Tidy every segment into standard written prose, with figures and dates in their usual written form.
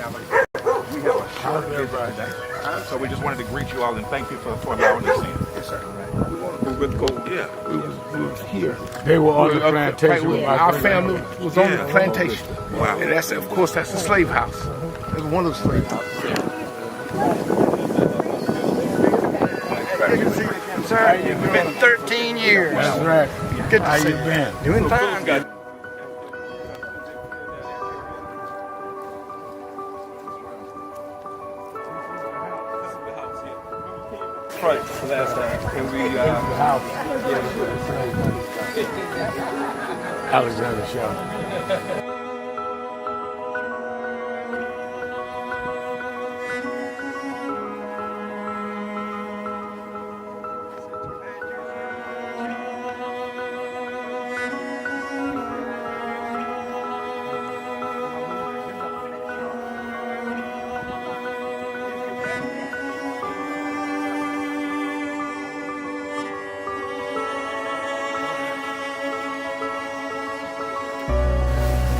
have a short visit today. So we just wanted to greet you all and thank you for allowing us in. Yes, sir. We were cool. Yeah. We was here. They were on the plantation. Our family was on the Yeah. plantation. Wow. And that's, of course, that's the slave house. That's one of the slave houses. Sir, it's been 13 years. That's right. Good to How see you been? Doing fine. Right, for last time. And we, Alexander Sharpton.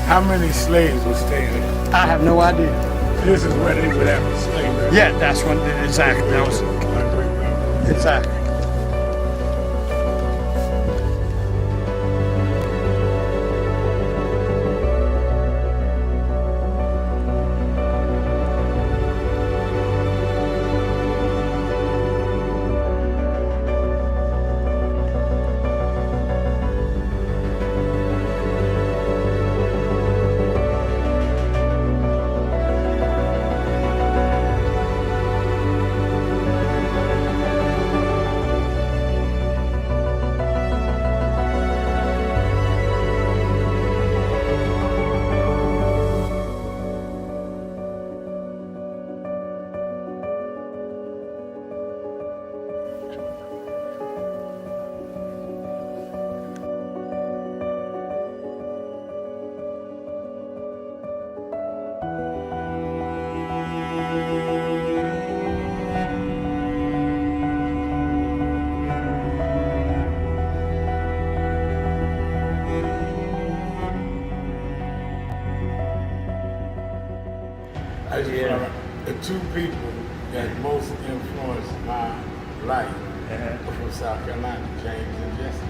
How many slaves were staying there? I have no idea. This is where they would have a slave. Yeah, that's when exactly. That was exactly. I just found the two people that most influenced my life were from South Carolina, James and Jesse.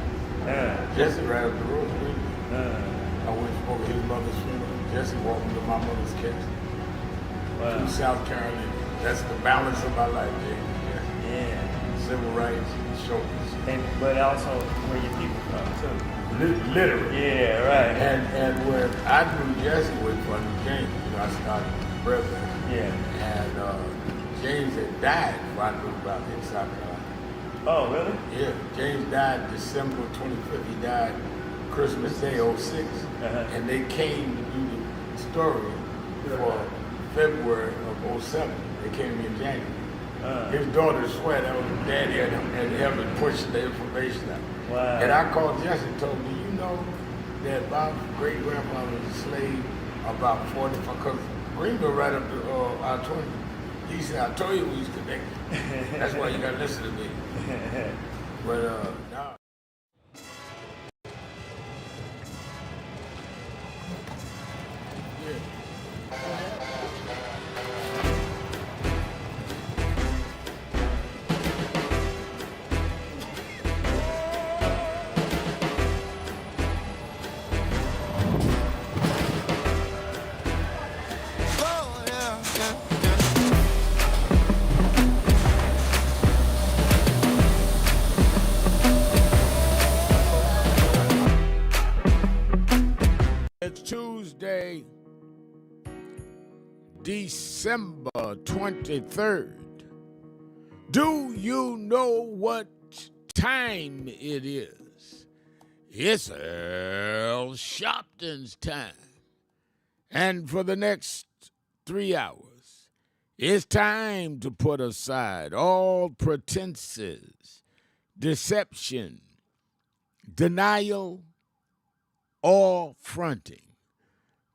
Jesse right up the road with me. I went over his mother's funeral. Jesse walked me to my mother's casket. From South Carolina. That's the balance of my life, James and Jesse. Yeah. Civil rights, shoulders. But also where your people from too. Literally. Yeah, right. And where I knew Jesse was from James, I started Brother. Yeah. And James had died before I knew about him in South Carolina. Oh, really? Yeah, James died December 25th. He died Christmas Day, '06. And they came to do the story for February of '07. They came to me in January. His daughter swear that was daddy and helped me push the information out. Wow. And I called Jesse and told me, you know, that my great-grandfather was a slave about 45, because Greenville right up to I-20. He said, I told you we was connected. That's why you got to listen to me. But, nah. It's Tuesday, December 23rd. Do you know what time it is? It's Earl Sharpton's time. And for the next 3 hours, it's time to put aside all pretenses, deception, denial, or fronting.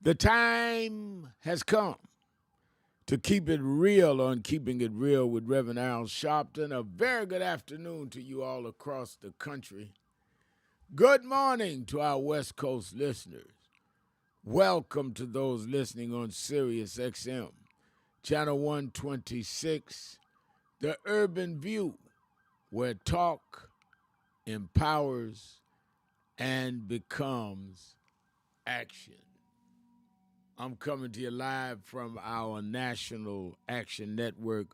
The time has come to keep it real on Keeping It Real with Reverend Earl Sharpton. A very good afternoon to you all across the country. Good morning to our West Coast listeners. Welcome to those listening on Sirius XM Channel 126, The Urban View, where talk empowers and becomes action. I'm coming to you live from our National Action Network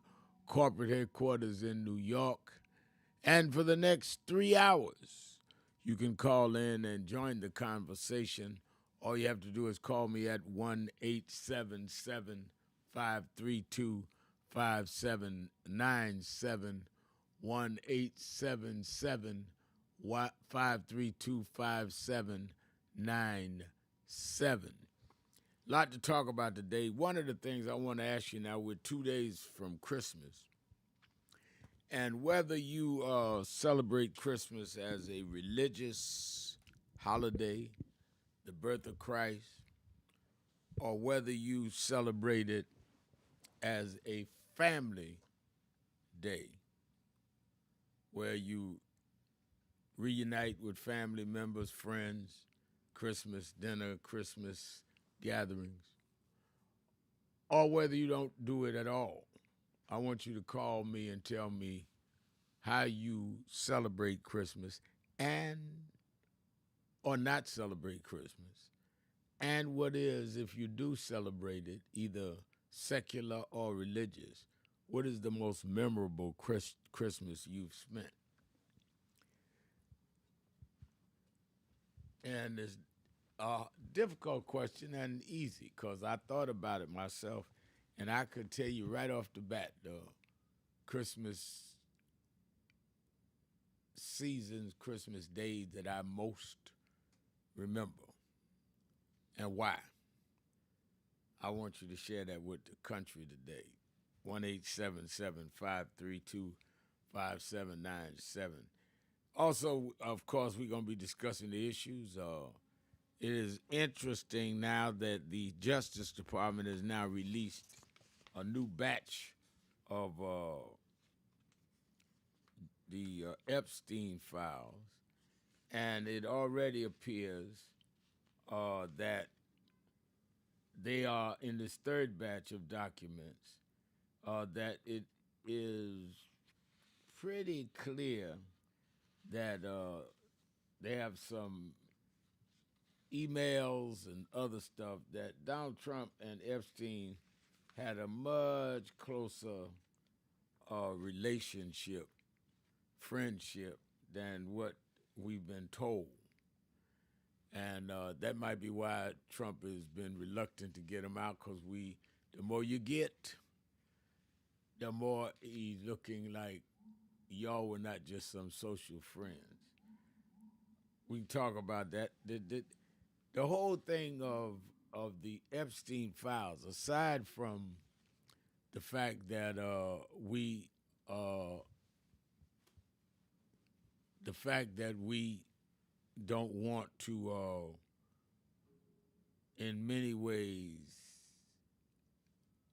corporate headquarters in New York. And for the next 3 hours, you can call in and join the conversation. All you have to do is call me at 1-877-532-5797, 1-877-532-5797. Lot to talk about today. One of the things I want to ask you now, we're 2 days from Christmas, and whether you celebrate Christmas as a religious holiday, the birth of Christ, or whether you celebrate it as a family day where you reunite with family members, friends, Christmas dinner, Christmas gatherings, or whether you don't do it at all. I want you to call me and tell me how you celebrate Christmas and or not celebrate Christmas, and what is, if you do celebrate it, either secular or religious, what is the most memorable Christmas you've spent? And it's a difficult question and easy because I thought about it myself, and I could tell you right off the bat the Christmas seasons, Christmas days that I most remember and why. I want you to share that with the country today. 1-877-532-5797. Also, of course, we're going to be discussing the issues. It is interesting now that the Justice Department has now released a new batch of the Epstein files, and it already appears that they are in this third batch of documents, that it is pretty clear that they have some emails and other stuff that Donald Trump and Epstein had a much closer relationship, friendship, than what we've been told. And that might be why Trump has been reluctant to get him out, because the more you get, the more he's looking like y'all were not just some social friends. We can talk about that. The whole thing of the Epstein files, aside from the fact that we don't want to, in many ways,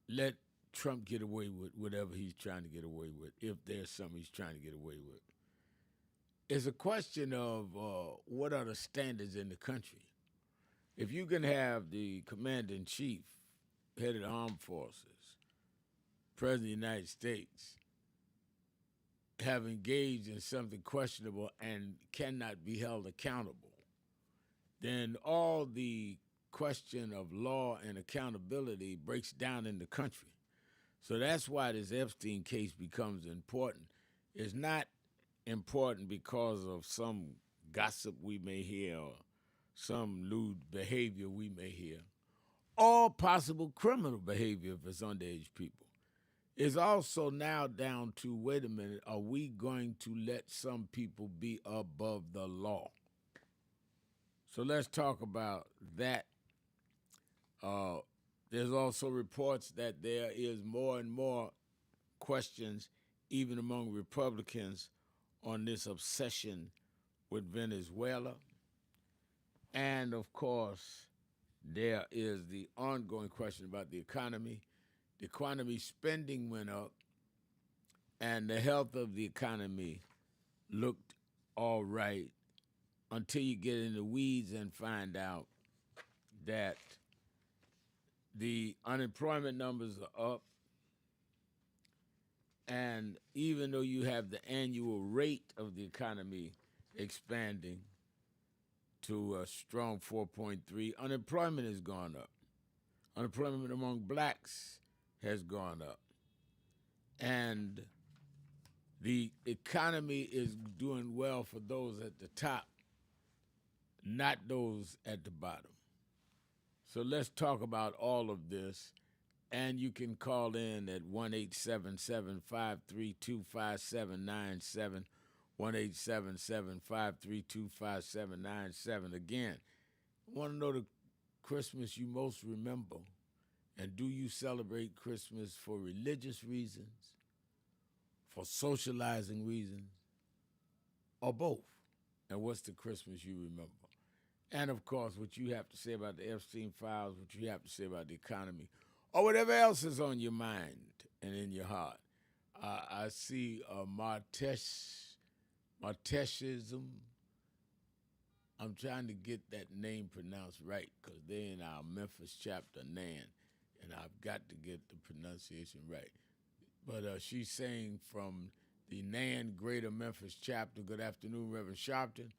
let Trump get away with whatever he's trying to get away with, if there's something he's trying to get away with. It's a question of what are the standards in the country. If you can have the commander-in-chief, head of the armed forces, president of the United States, have engaged in something questionable and cannot be held accountable, then all the question of law and accountability breaks down in the country. So that's why this Epstein case becomes important. It's not important because of some gossip we may hear or some lewd behavior we may hear, or possible criminal behavior if it's underage people. It's also now down to, wait a minute, are we going to let some people be above the law? So let's talk about that. There's also reports that there is more and more questions, even among Republicans, on this obsession with Venezuela. And, of course, there is the ongoing question about the economy. The economy spending went up, and the health of the economy looked all right until you get in the weeds and find out that the unemployment numbers are up, And even though you have the annual rate of the economy expanding to a strong 4.3, unemployment has gone up. Unemployment among blacks has gone up. And the economy is doing well for those at the top, not those at the bottom. So let's talk about all of this. And you can call in at 1-877-532-5797, 1-877-532-5797. Again, I want to know the Christmas you most remember. And do you celebrate Christmas for religious reasons, for socializing reasons, or both? And what's the Christmas you remember? And, of course, what you have to say about the Epstein files, what you have to say about the economy, or whatever else is on your mind and in your heart. I see Marteshism. I'm trying to get that name pronounced right because they're in our Memphis chapter, Nan, and I've got to get the pronunciation right. But she's saying from the Nan Greater Memphis chapter, good afternoon, Reverend Sharpton.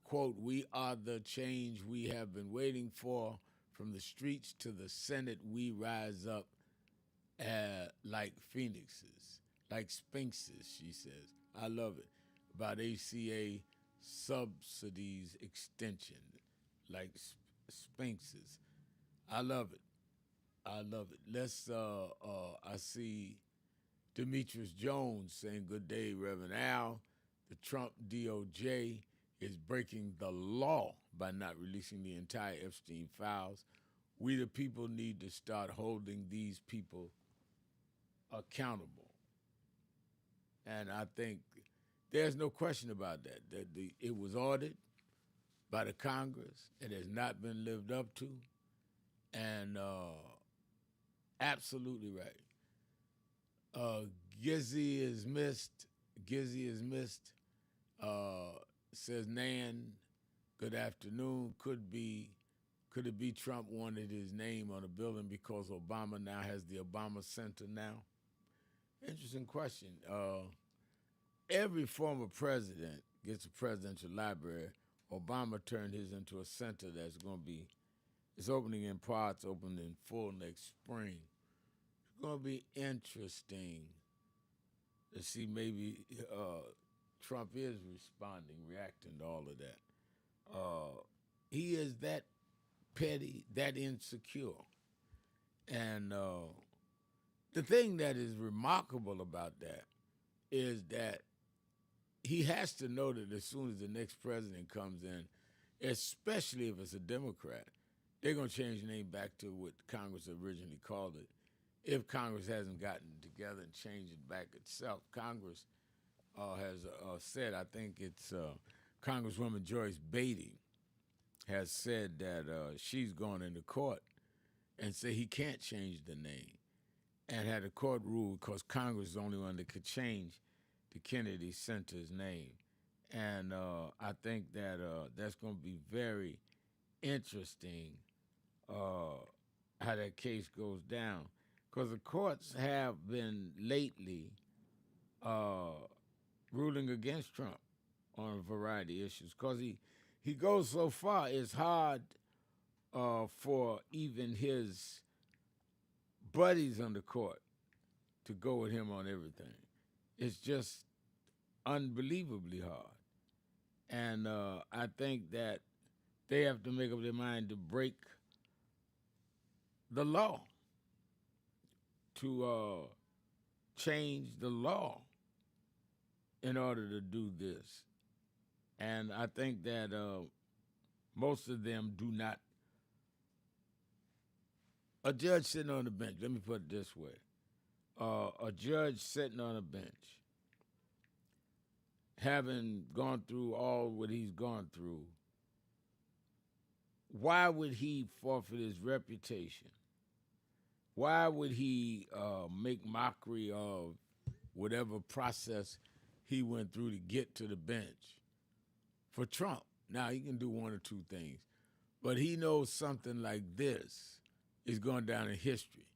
Quote, "We are the change we have been waiting for. From the streets to the Senate, we rise up like phoenixes, like sphinxes," she says. I love it. About ACA subsidies extension, like sphinxes. I love it. I love it. Let's, I see Demetrius Jones saying, "Good day, Reverend Al. The Trump DOJ is breaking the law by not releasing the entire Epstein files. We, the people, need to start holding these people accountable." And I think there's no question about that, it was ordered by the Congress. It has not been lived up to. And absolutely right. Gizzy is missed. Says Nan, good afternoon. Could it be Trump wanted his name on a building because Obama now has the Obama Center now? Interesting question. Every former president gets a presidential library. Obama turned his into a center that's going to be, it's opening in parts, opening in full next spring. It's going to be interesting to see maybe Trump is reacting to all of that. He is that petty, that insecure. And the thing that is remarkable about that is that he has to know that as soon as the next president comes in, especially if it's a Democrat, they're going to change the name back to what Congress originally called it. If Congress hasn't gotten together and changed it back itself, Congress has said, I think it's Congresswoman Joyce Beatty has said that she's gone into court and say he can't change the name, and had a court rule because Congress is the only one that could change the Kennedy Center's name. And I think that that's going to be very interesting how that case goes down, because the courts have been lately ruling against Trump on a variety of issues, because he goes so far. It's hard for even his buddies on the court to go with him on everything. It's just unbelievably hard. And I think that they have to make up their mind to break the law, to change the law in order to do this. And I think that most of them do not. A judge sitting on the bench, let me put it this way. A judge sitting on a bench, having gone through all what he's gone through, why would he forfeit his reputation? Why would he make mockery of whatever process he went through to get to the bench for Trump? Now, he can do one or two things, but he knows something like this is going down in history.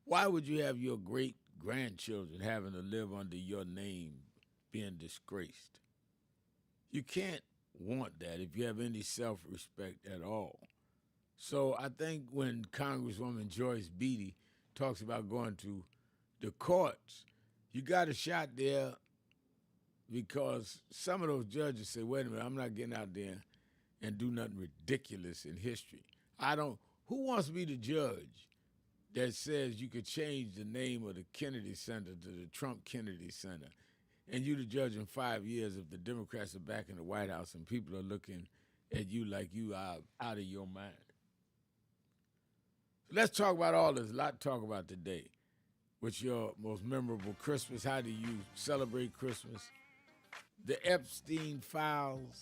Why would you have your great grandchildren having to live under your name being disgraced. You can't want that if you have any self-respect at all. So I think when Congresswoman Joyce Beatty talks about going to the courts, you got a shot there because some of those judges say, wait a minute, I'm not getting out there and do nothing ridiculous in history. Who wants to be the judge that says you could change the name of the Kennedy Center to the Trump Kennedy Center, and you the judge in 5 years if the Democrats are back in the White House and people are looking at you like you are out of your mind? Let's talk about all this. A lot to talk about today. What's your most memorable Christmas? How do you celebrate Christmas? The Epstein files,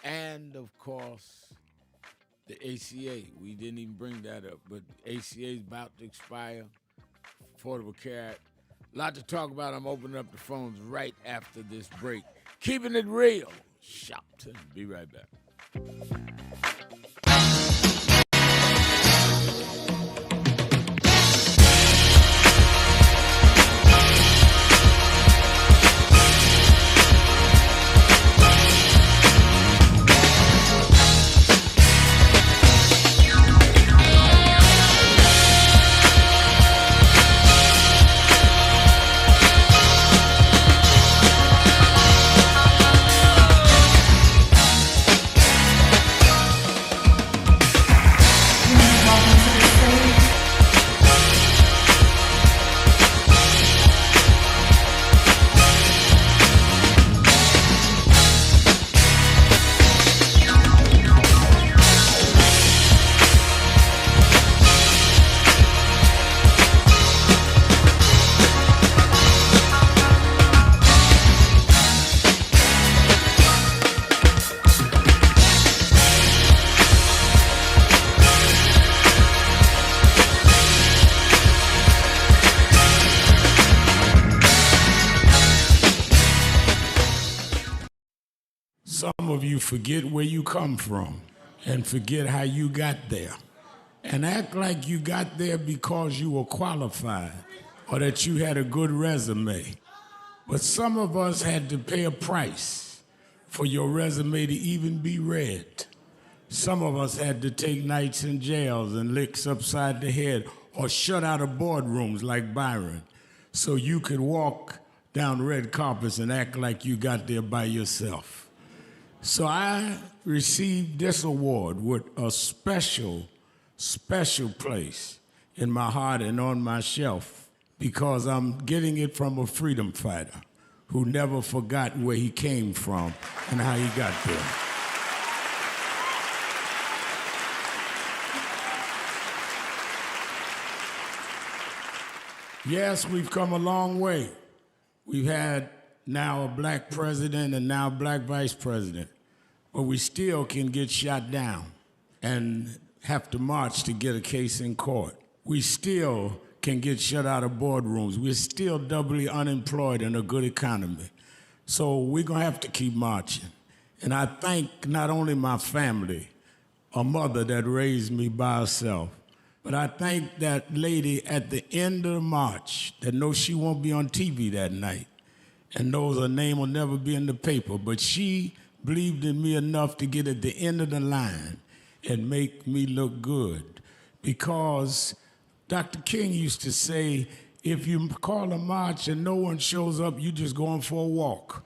and of course, the ACA. We didn't even bring that up, but ACA is about to expire. Affordable Care Act. A lot to talk about. I'm opening up the phones right after this break. Keeping it real. Sharpton. Be right back. Some of you forget where you come from and forget how you got there and act like you got there because you were qualified or that you had a good resume. But some of us had to pay a price for your resume to even be read. Some of us had to take nights in jails and licks upside the head or shut out of boardrooms like Byron so you could walk down red carpets and act like you got there by yourself. So I received this award with a special place in my heart and on my shelf because I'm getting it from a freedom fighter who never forgot where he came from and how he got there. Yes, we've come a long way. We've had now a black president and now a black vice president. But we still can get shot down and have to march to get a case in court. We still can get shut out of boardrooms. We're still doubly unemployed in a good economy. So we're going to have to keep marching. And I thank not only my family, a mother that raised me by herself, but I thank that lady at the end of the march that knows she won't be on TV that night and knows her name will never be in the paper, but she believed in me enough to get at the end of the line and make me look good. Because Dr. King used to say, if you call a march and no one shows up, you just going for a walk.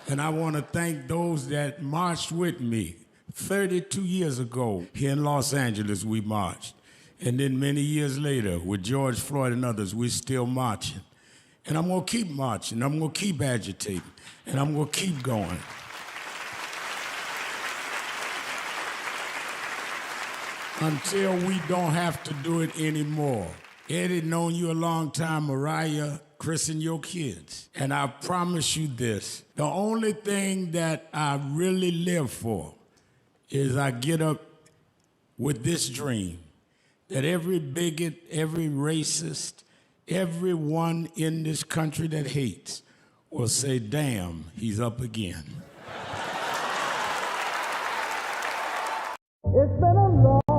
And I want to thank those that marched with me. 32 years ago, here in Los Angeles, we marched. And then many years later, with George Floyd and others, we're still marching. And I'm going to keep marching. I'm going to keep agitating. And I'm going to keep going. Until we don't have to do it anymore. Eddie, known you a long time. Mariah, Chris, and your kids. And I promise you this. The only thing that I really live for is I get up with this dream that every bigot, every racist, everyone in this country that hates will say, damn, he's up again. It's been a long time.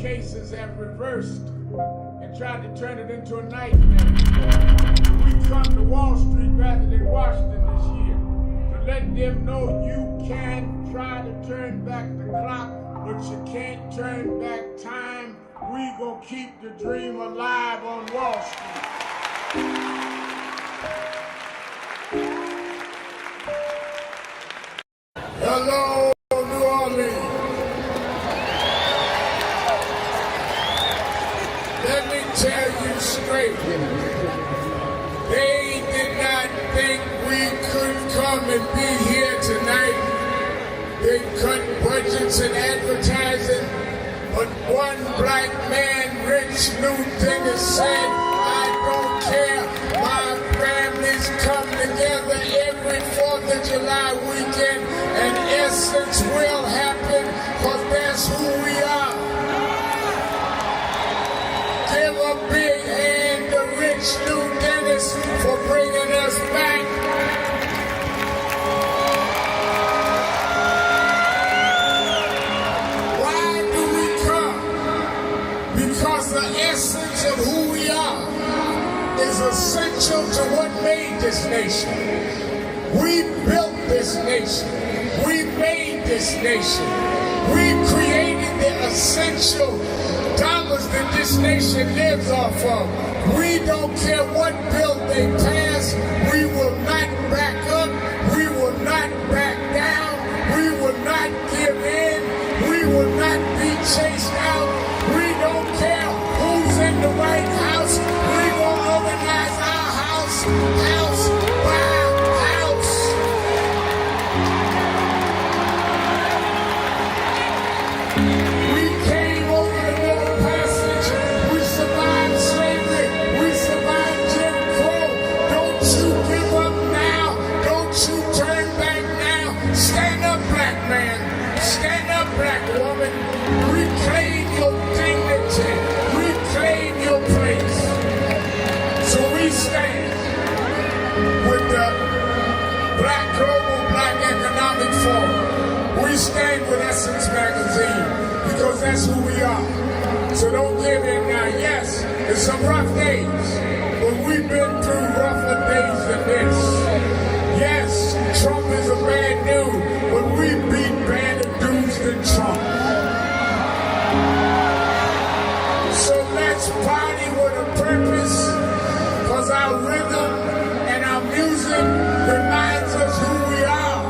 cases have reversed and tried to turn it into a nightmare. We come to Wall Street rather than Washington this year to let them know you can try to turn back the clock, but you can't turn back time. We gonna keep the dream alive on Wall Street. Hello, New Orleans. Let me tell you straight. They did not think we could come and be here tonight. They cut budgets and advertising, but one black man, Rich Newton, has said, I don't care. My families come together every 4th of July weekend, and Essence will happen, because that's who we are. Give a big hand to Rich New Dennis for bringing us back. Why do we come? Because the essence of who we are is essential to what made this nation. We built this nation. We made this nation. We created the essential dollars that this nation lives off of. We don't care what bill they pass. We will not back up. We will not back down. We will not give in. We will not be chased out. We don't care who's in the White House. We will organize our house by house. We came over the Middle Passage. We survived slavery. We survived Jim Crow. Don't you give up now. Don't you turn back now. Stand up, black man. Stand up, black woman. Reclaim your dignity. Reclaim your place. So we stand with the Black Global Black Economic Forum. We stand with Essence Magazine because that's who we are. So don't give in now. Yes, it's some rough days, but we've been through rougher days than this. Yes, Trump is a bad dude, but we beat badder dudes than Trump. So let's party with a purpose, because our rhythm and our music reminds us who we are.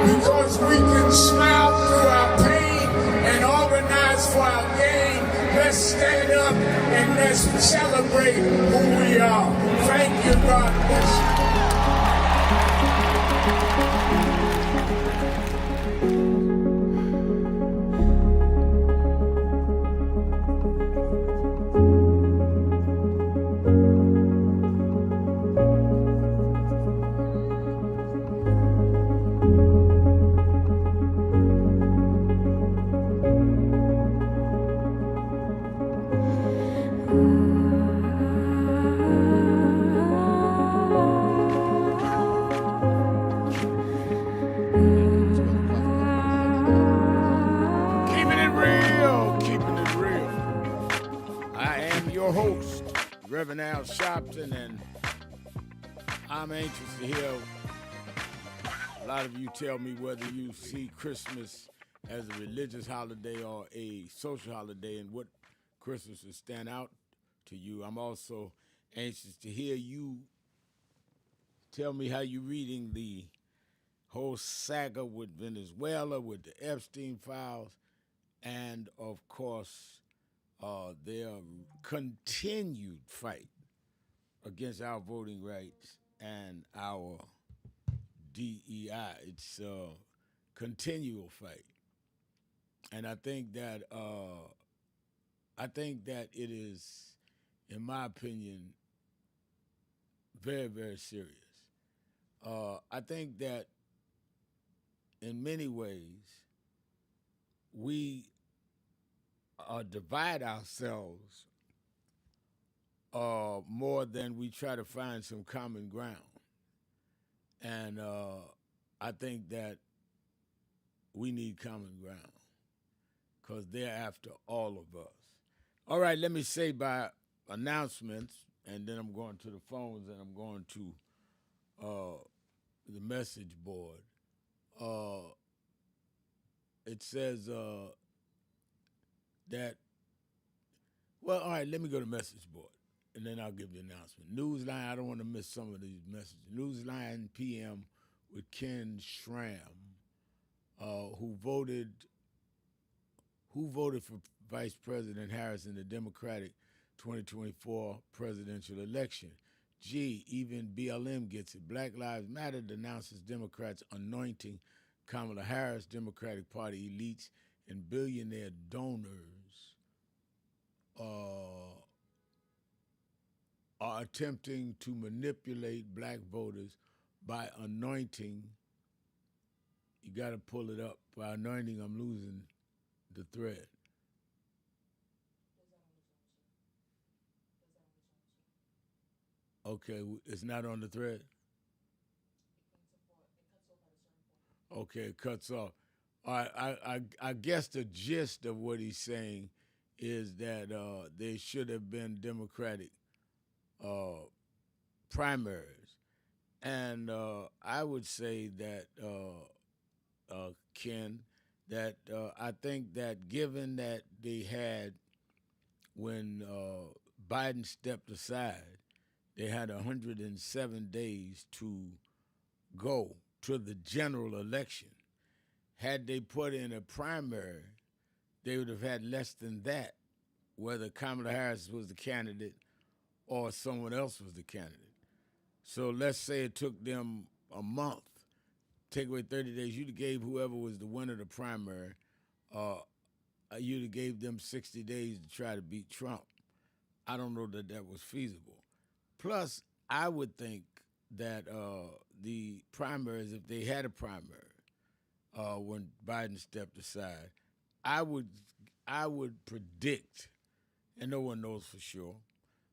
Because we can smile through our pain and organize for our gain. Let's stand up and let's celebrate who we are. Thank you, God bless you. Sharpton, and I'm anxious to hear a lot of you tell me whether you see Christmas as a religious holiday or a social holiday and what Christmas would stand out to you. I'm also anxious to hear you tell me how you're reading the whole saga with Venezuela, with the Epstein files, and of course, their continued fight against our voting rights and our DEI. It's a continual fight, and I think that it is, in my opinion, very, very serious. I think that in many ways we divide ourselves more than we try to find some common ground. And I think that we need common ground, because they're after all of us. All right, let me say by announcements, and then I'm going to the phones and I'm going to the message board. It says that, well, all right, let me go to message board, and then I'll give the announcement. Newsline, I don't want to miss some of these messages. Newsline PM with Ken Schramm, who voted for Vice President Harris in the Democratic 2024 presidential election. Gee, even BLM gets it. Black Lives Matter denounces Democrats anointing Kamala Harris. Democratic Party elites and billionaire donors are attempting to manipulate black voters by anointing. You got to pull it up. By anointing, I'm losing the thread. Okay, it's not on the thread? Okay, it cuts off. All right, I guess the gist of what he's saying is that there should have been Democratic primaries. And I would say that, Ken, that I think that given that they had, when Biden stepped aside, they had 107 days to go to the general election. Had they put in a primary, they would have had less than that, whether Kamala Harris was the candidate or someone else was the candidate. So let's say it took them a month, take away 30 days, you'd have gave whoever was the winner of the primary, you'd have gave them 60 days to try to beat Trump. I don't know that that was feasible. Plus, I would think that the primaries, if they had a primary when Biden stepped aside, I would predict, and no one knows for sure,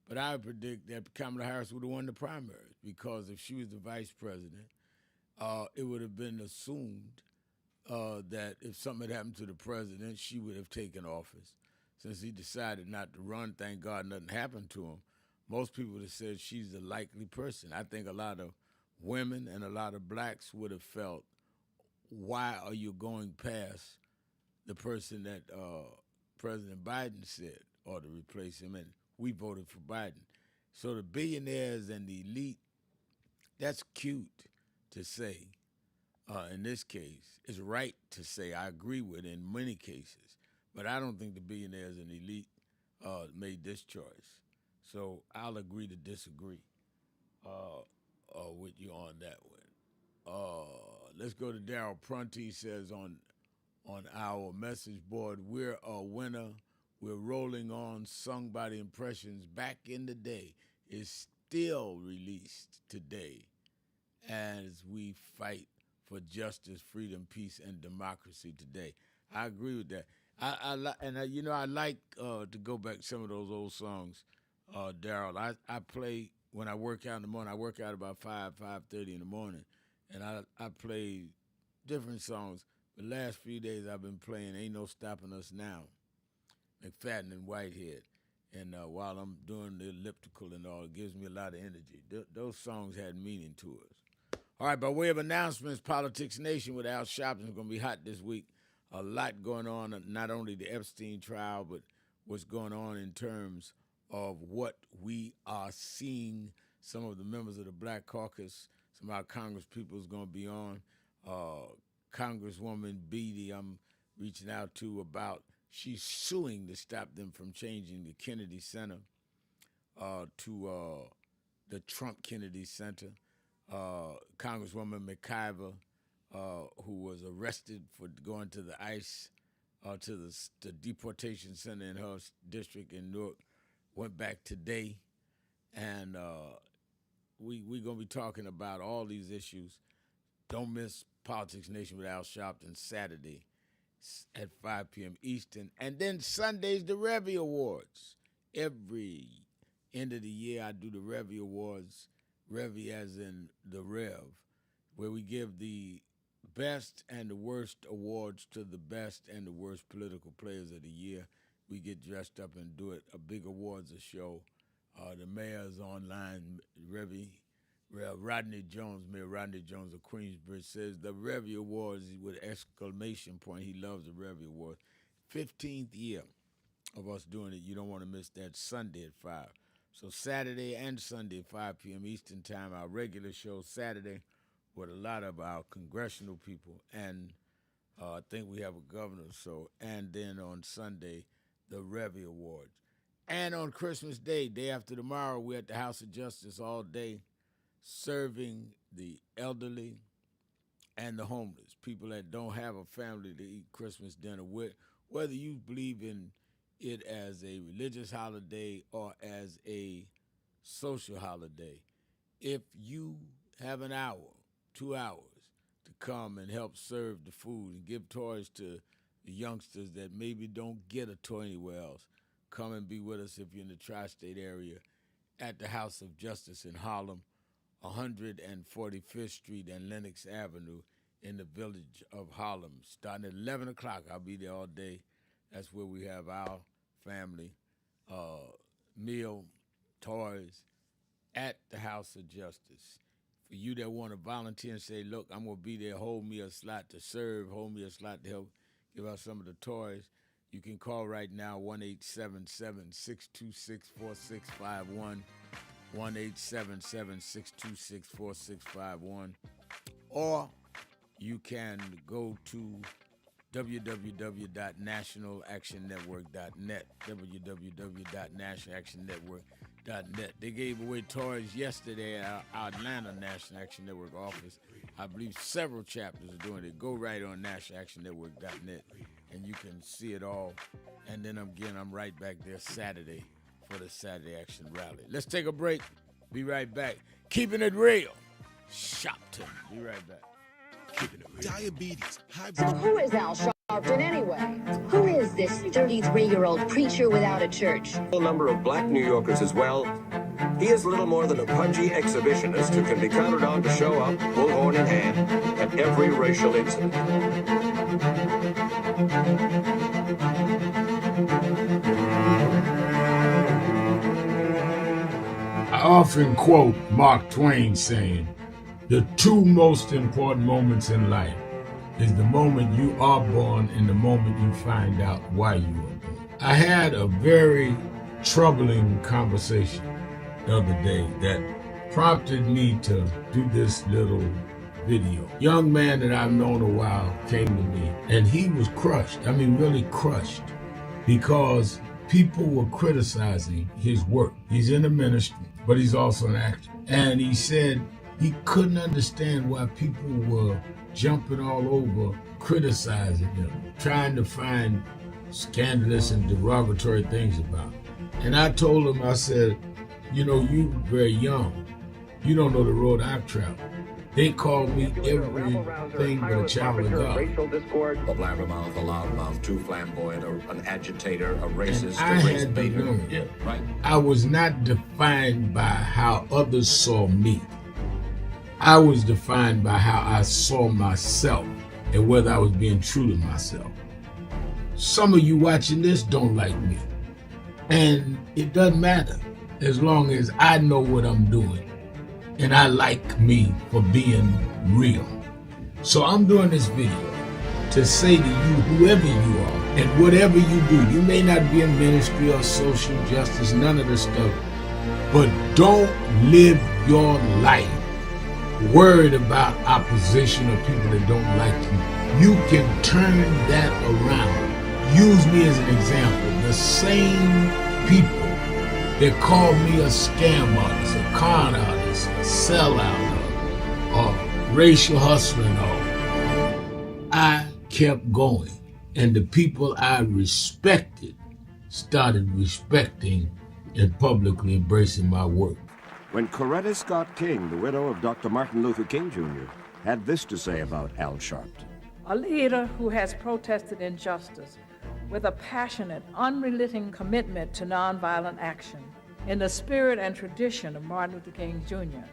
but I would predict that Kamala Harris would have won the primaries, because if she was the vice president, it would have been assumed that if something had happened to the president, she would have taken office. Since he decided not to run, thank God nothing happened to him. Most people would have said she's the likely person. I think a lot of women and a lot of blacks would have felt, why are you going past the person that President Biden said ought to replace him? And we voted for Biden. So the billionaires and the elite, that's cute to say. In this case, it's right to say, I agree with it in many cases, but I don't think the billionaires and elite made this choice. So I'll agree to disagree with you on that one. Let's go to Daryl Prunty. He says on our message board, we're a winner. We're rolling on, sung by the Impressions back in the day, is still released today as we fight for justice, freedom, peace, and democracy today. I agree with that. I like to go back to some of those old songs, Daryl. I play when I work out in the morning. I work out about 5:30 in the morning, and I play different songs. The last few days I've been playing Ain't No Stopping Us Now, McFadden and Whitehead. And while I'm doing the elliptical and all, it gives me a lot of energy. Those songs had meaning to us. All right, by way of announcements, Politics Nation with Al Sharpton is going to be hot this week. A lot going on, not only the Epstein trial, but what's going on in terms of what we are seeing. Some of the members of the Black Caucus, some of our Congress people is going to be on. Congresswoman Beatty, I'm reaching out to about, she's suing to stop them from changing the Kennedy Center to the Trump Kennedy Center. Congresswoman McIver, who was arrested for going to the ICE, to the deportation center in her district in Newark, went back today. And we're going to be talking about all these issues. Don't miss Politics Nation with Al Sharpton Saturday at 5 p.m. Eastern. And then Sunday's the Revy Awards. Every end of the year I do the Revy Awards, Revy as in the Rev, where we give the best and the worst awards to the best and the worst political players of the year. We get dressed up and do it. A big awards show. The mayor's online, Rodney Jones, Mayor Rodney Jones of Queensbridge, says the Revy Awards with exclamation point. He loves the Revy Awards. 15th year of us doing it. You don't want to miss that Sunday at 5. So Saturday and Sunday at 5 p.m. Eastern Time, our regular show Saturday with a lot of our congressional people, and I think we have a governor. So, and then on Sunday, the Revy Awards. And on Christmas Day, day after tomorrow, we're at the House of Justice all day serving the elderly and the homeless, people that don't have a family to eat Christmas dinner with, whether you believe in it as a religious holiday or as a social holiday. If you have an hour, 2 hours to come and help serve the food and give toys to the youngsters that maybe don't get a toy anywhere else, come and be with us if you're in the tri-state area at the House of Justice in Harlem, 145th Street and Lenox Avenue in the village of Harlem. Starting at 11 o'clock, I'll be there all day. That's where we have our family meal, toys at the House of Justice. For you that want to volunteer and say, look, I'm going to be there, hold me a slot to serve, hold me a slot to help give out some of the toys, you can call right now, 1-877-626-4651, 1-877-626-4651, or you can go to www.nationalactionnetwork.net, www.nationalactionnetwork.net. They gave away toys yesterday at our Atlanta National Action Network office. I believe several chapters are doing it. Go right on nationalactionnetwork.net, and you can see it all. And then I'm right back there Saturday for the Saturday Action Rally. Let's take a break. Be right back. Keeping it real. Sharpton. Be right back. Keeping it real. Diabetes, high So blood who is Al Sharpton anyway? Who is this 33-year-old preacher without a church? A number of black New Yorkers as well. He is little more than a pudgy exhibitionist who can be counted on to show up, bullhorn in hand, at every racial incident. I often quote Mark Twain saying, the two most important moments in life is the moment you are born and the moment you find out why you were born. I had a very troubling conversation the other day that prompted me to do this little video. Young man that I've known a while came to me and he was crushed. I mean, really crushed, because people were criticizing his work. He's in the ministry, but he's also an actor. And he said he couldn't understand why people were jumping all over, criticizing him, trying to find scandalous and derogatory things about him. And I told him, I said, you know, you very young. You don't know the road I've traveled. They call me everything but a child of God. A blabbermouth, a loudmouth, too flamboyant, an agitator, a racist, and I had to learn. Yeah, right. I was not defined by how others saw me. I was defined by how I saw myself and whether I was being true to myself. Some of you watching this don't like me. And it doesn't matter as long as I know what I'm doing. And I like me for being real. So I'm doing this video to say to you, whoever you are, and whatever you do, you may not be in ministry or social justice, none of this stuff, but don't live your life worried about opposition or people that don't like you. You can turn that around. Use me as an example. The same people that call me a scam artist, a con artist, a sellout, or racial hustler and all, I kept going. And the people I respected started respecting and publicly embracing my work. When Coretta Scott King, the widow of Dr. Martin Luther King Jr., had this to say about Al Sharpton. A leader who has protested injustice with a passionate, unrelenting commitment to nonviolent action in the spirit and tradition of Martin Luther King Jr.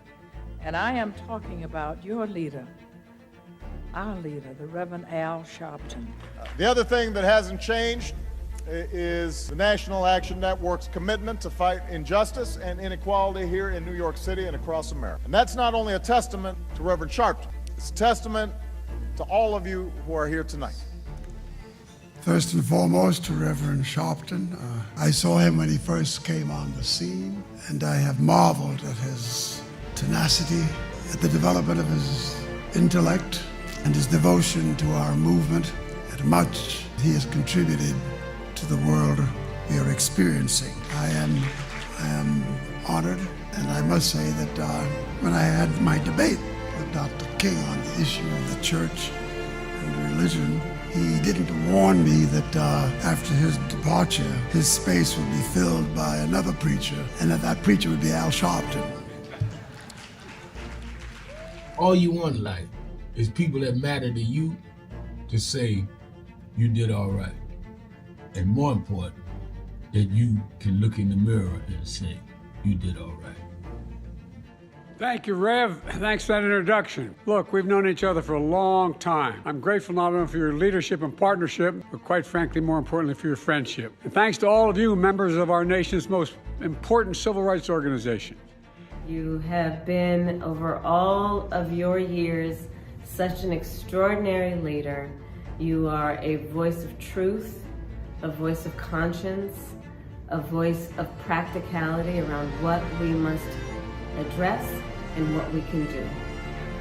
And I am talking about your leader, our leader, the Reverend Al Sharpton. The other thing that hasn't changed is the National Action Network's commitment to fight injustice and inequality here in New York City and across America. And that's not only a testament to Reverend Sharpton, it's a testament to all of you who are here tonight. First and foremost, to Reverend Sharpton. I saw him when he first came on the scene, and I have marveled at his tenacity, at the development of his intellect, and his devotion to our movement, and much he has contributed to the world we are experiencing. I am honored, and I must say that when I had my debate with Dr. King on the issue of the church and religion, he didn't warn me that after his departure, his space would be filled by another preacher, and that preacher would be Al Sharpton. All you want in life is people that matter to you to say you did all right. And more important, that you can look in the mirror and say you did all right. Thank you, Rev. Thanks for that introduction. Look, we've known each other for a long time. I'm grateful not only for your leadership and partnership, but quite frankly, more importantly, for your friendship. And thanks to all of you, members of our nation's most important civil rights organization. You have been, over all of your years, such an extraordinary leader. You are a voice of truth, a voice of conscience, a voice of practicality around what we must address and what we can do.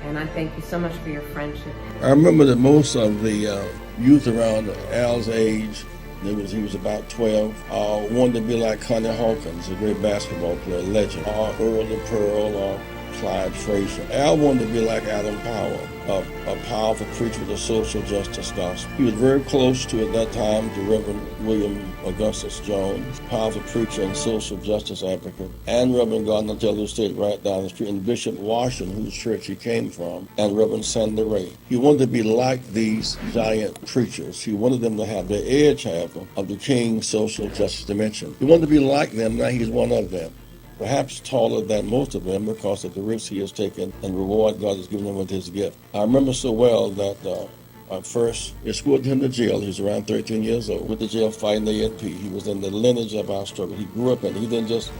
And I thank you so much for your friendship. I remember that most of the youth around Al's age, he was about 12, wanted to be like Connie Hawkins, a great basketball player, legend, or Earl the Pearl, or Clyde Frazier. Al wanted to be like Adam Powell, a powerful preacher with a social justice gospel. He was very close to, at that time, to Reverend William Augustus Jones, powerful preacher and social justice advocate, and Reverend Gardner Taylor State right down the street, and Bishop Washington, whose church he came from, and Reverend Sandy Ray. He wanted to be like these giant preachers. He wanted them to have the edge, however, of the King's social justice dimension. He wanted to be like them, now he's one of them. Perhaps taller than most of them because of the risks he has taken and the reward God has given him with his gift. I remember so well that I first escorted him to jail. He was around 13 years old, with the jail fighting the ANP. He was in the lineage of our struggle. He grew up in it. We didn't just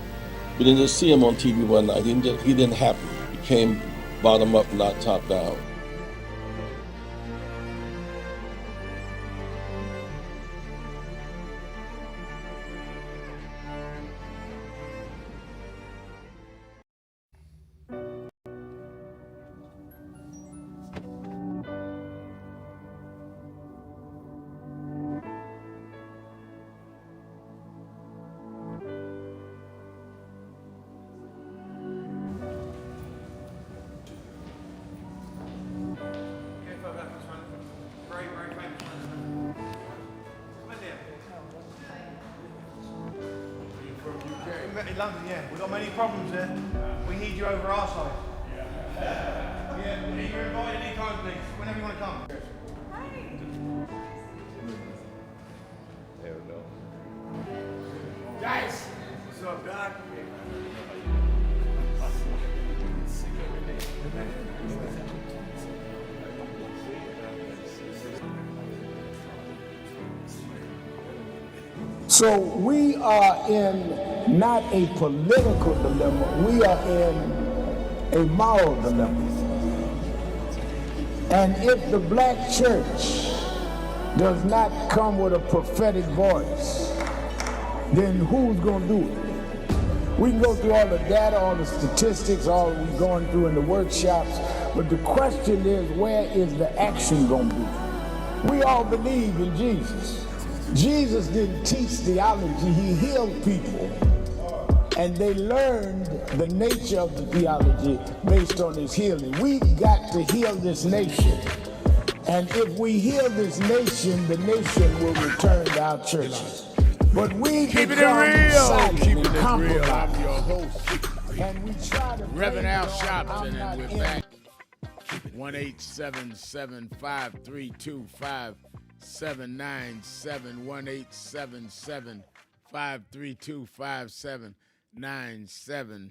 see him on TV one night. He didn't happen. He came bottom up, not top down. In London, yeah. We've got many problems there. We need you over our side. Yeah, you're invited anytime, please. Whenever you want to come. There we go. Guys! What's up, Doc? So we are in not a political dilemma, we are in a moral dilemma. And if the black church does not come with a prophetic voice, then who's going to do it? We can go through all the data, all the statistics, all we're going through in the workshops, but the question is, where is the action going to be? We all believe in Jesus. Jesus didn't teach theology, he healed people. And they learned the nature of the theology based on his healing. We've got to heal this nation. And if we heal this nation, the nation will return to our churches. But we Keep it become real. silent Keep and it real. compromise. I'm your host, And we try to Reverend Al blame it on Sharpton, I'm and we're not in back. 1-877-532-5797. 1-877-532-5797.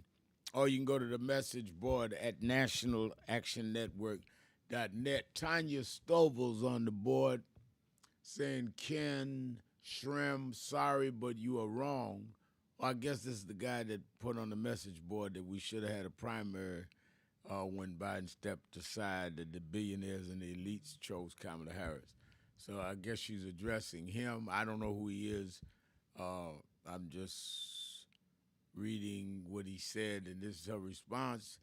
Or you can go to the message board at nationalactionnetwork.org. Net. Tanya Stovall's on the board saying, Ken Shrem, sorry, but you are wrong. Well, I guess this is the guy that put on the message board that we should have had a primary when Biden stepped aside, that the billionaires and the elites chose Kamala Harris. So I guess she's addressing him. I don't know who he is. I'm just reading what he said, and this is her response.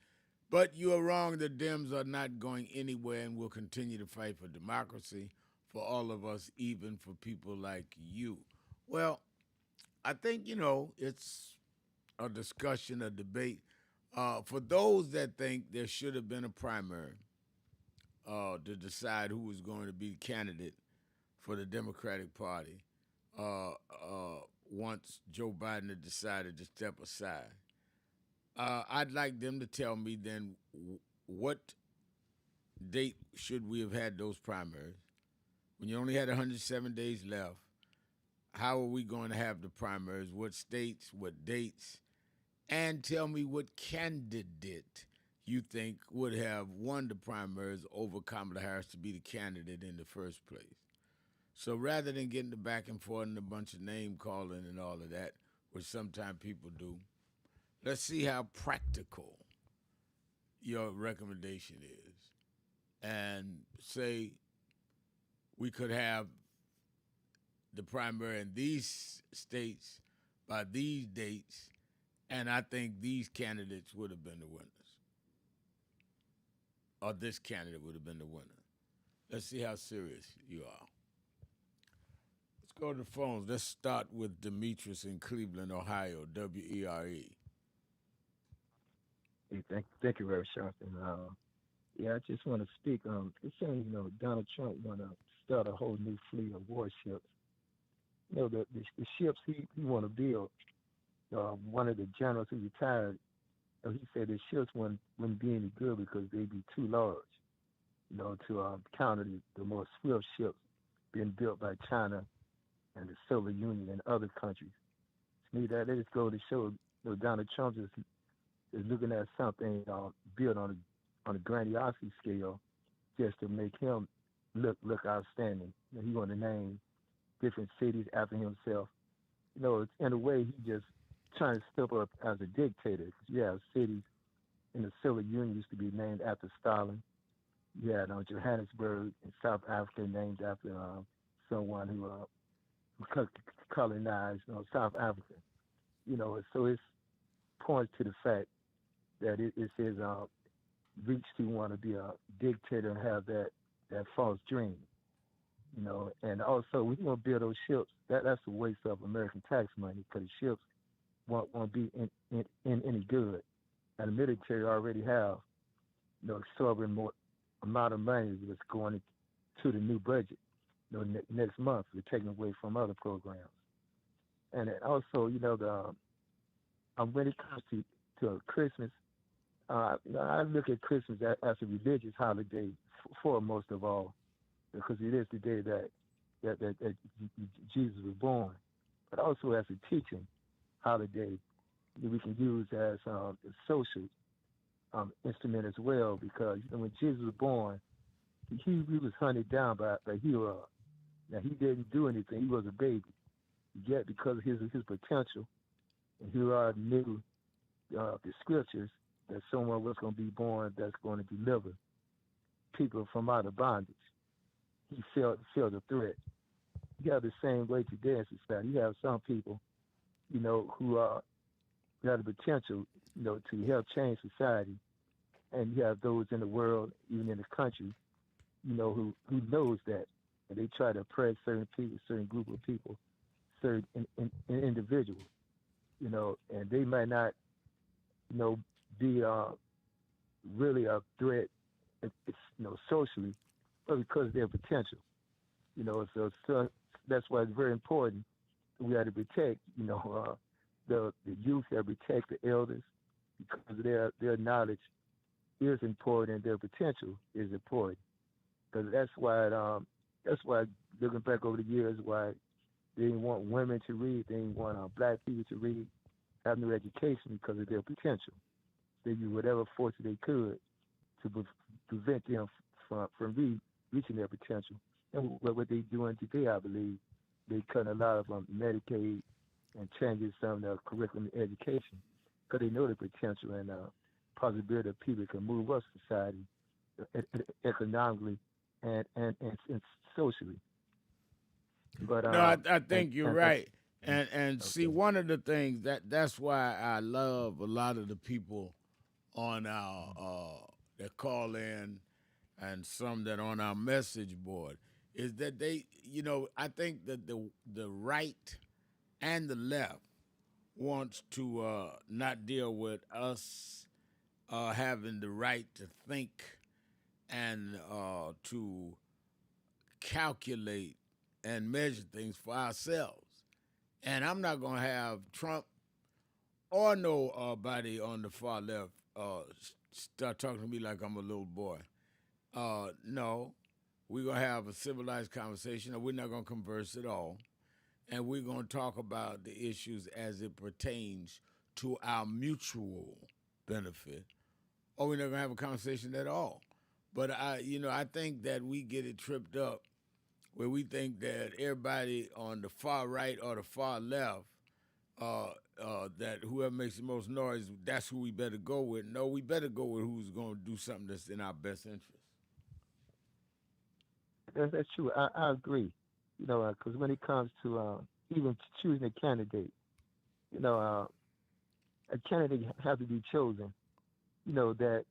But you are wrong. The Dems are not going anywhere and will continue to fight for democracy for all of us, even for people like you. Well, I think, it's a discussion, a debate. For those that think there should have been a primary to decide who was going to be the candidate for the Democratic Party once Joe Biden had decided to step aside, I'd like them to tell me then what date should we have had those primaries? When you only had 107 days left, how are we going to have the primaries? What states, what dates? And tell me what candidate you think would have won the primaries over Kamala Harris to be the candidate in the first place. So rather than getting the back and forth and a bunch of name calling and all of that, which sometimes people do, let's see how practical your recommendation is. And say we could have the primary in these states by these dates, and I think these candidates would have been the winners. Or this candidate would have been the winner. Let's see how serious you are. Let's go to the phones. Let's start with Demetrius in Cleveland, Ohio, WERE. Hey, thank you, Reverend Sharpton. Yeah, I just want to speak. It's saying, Donald Trump want to start a whole new fleet of warships. The ships he want to build. One of the generals who retired, he said the ships wouldn't be any good because they'd be too large, to counter the more swift ships being built by China and the Soviet Union and other countries. To me, that just go to show, Donald Trump is looking at something built on a grandiosity scale just to make him look outstanding. He want to name different cities after himself. It's, in a way, he just trying to step up as a dictator. You have cities in the Soviet Union used to be named after Stalin. You had Johannesburg in South Africa named after someone who colonized South Africa. So it points to the fact that it says reach to want to be a dictator and have that false dream. And also we want to build those ships. That's a waste of American tax money because the ships won't be in any good. And the military already have exorbitant more amount of money that's going to the new budget. Next month we're taking away from other programs. And also, when it comes to Christmas, I look at Christmas as a religious holiday for most of all, because it is the day that Jesus was born, but also as a teaching holiday that we can use as a social instrument as well, because when Jesus was born, he was hunted down by Herod. Now he didn't do anything; he was a baby. Yet because of his potential, and Herod knew the scriptures that someone was going to be born that's going to deliver people from out of bondage. He felt the threat. You have the same way today in society. You have some people, who have the potential, to help change society, and you have those in the world, even in the country, who knows that, and they try to oppress certain people, certain group of people, certain individuals, and they might not, be really a threat, socially, but because of their potential, so that's why it's very important. We have to protect, the youth, have to protect the elders, because their knowledge is important and their potential is important. Because that's why looking back over the years, why they didn't want women to read, they didn't want black people to read, have no education because of their potential. They used whatever force they could to prevent them from reaching their potential. And what they're doing today, I believe, they cutting a lot of Medicaid and changing some of the curriculum in education because they know the potential and possibility that people can move up society economically and socially. But No, I think you're right. And see, one of the things that's why I love a lot of the people on our that call in and some that on our message board is that they, I think that the right and the left wants to not deal with us having the right to think and to calculate and measure things for ourselves. And I'm not going to have Trump or nobody on the far left start talking to me like I'm a little boy. No, we're going to have a civilized conversation, or we're not going to converse at all. And we're going to talk about the issues as it pertains to our mutual benefit, or we're not going to have a conversation at all. But I think that we get it tripped up where we think that everybody on the far right or the far left, that whoever makes the most noise, that's who we better go with. No, we better go with who's going to do something that's in our best interest. That's true. I agree. Because when it comes to even choosing a candidate, a candidate has to be chosen. That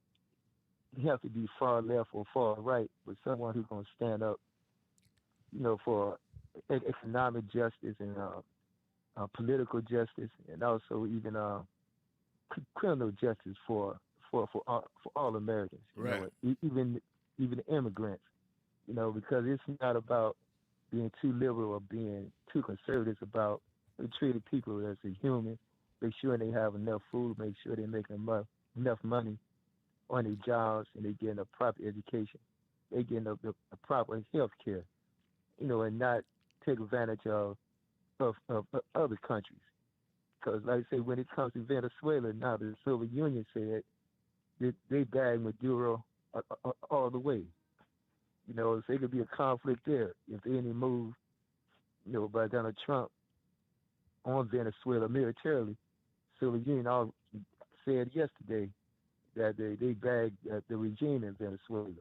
he has to be far left or far right, but someone who's going to stand up, for economic justice and political justice, and also even criminal justice for all Americans. Right. Even immigrants. Because it's not about being too liberal or being too conservative. It's about treating people as a human, make sure they have enough food, make sure they're making enough money on their jobs, and they're getting a proper education, they're getting a proper health care, and not take advantage of other countries. Because, like I say, when it comes to Venezuela, now the Soviet Union said that they bagged Maduro all the way. So it could be a conflict there if any move, by Donald Trump on Venezuela militarily. Soviet Union all said yesterday that they bagged the regime in Venezuela.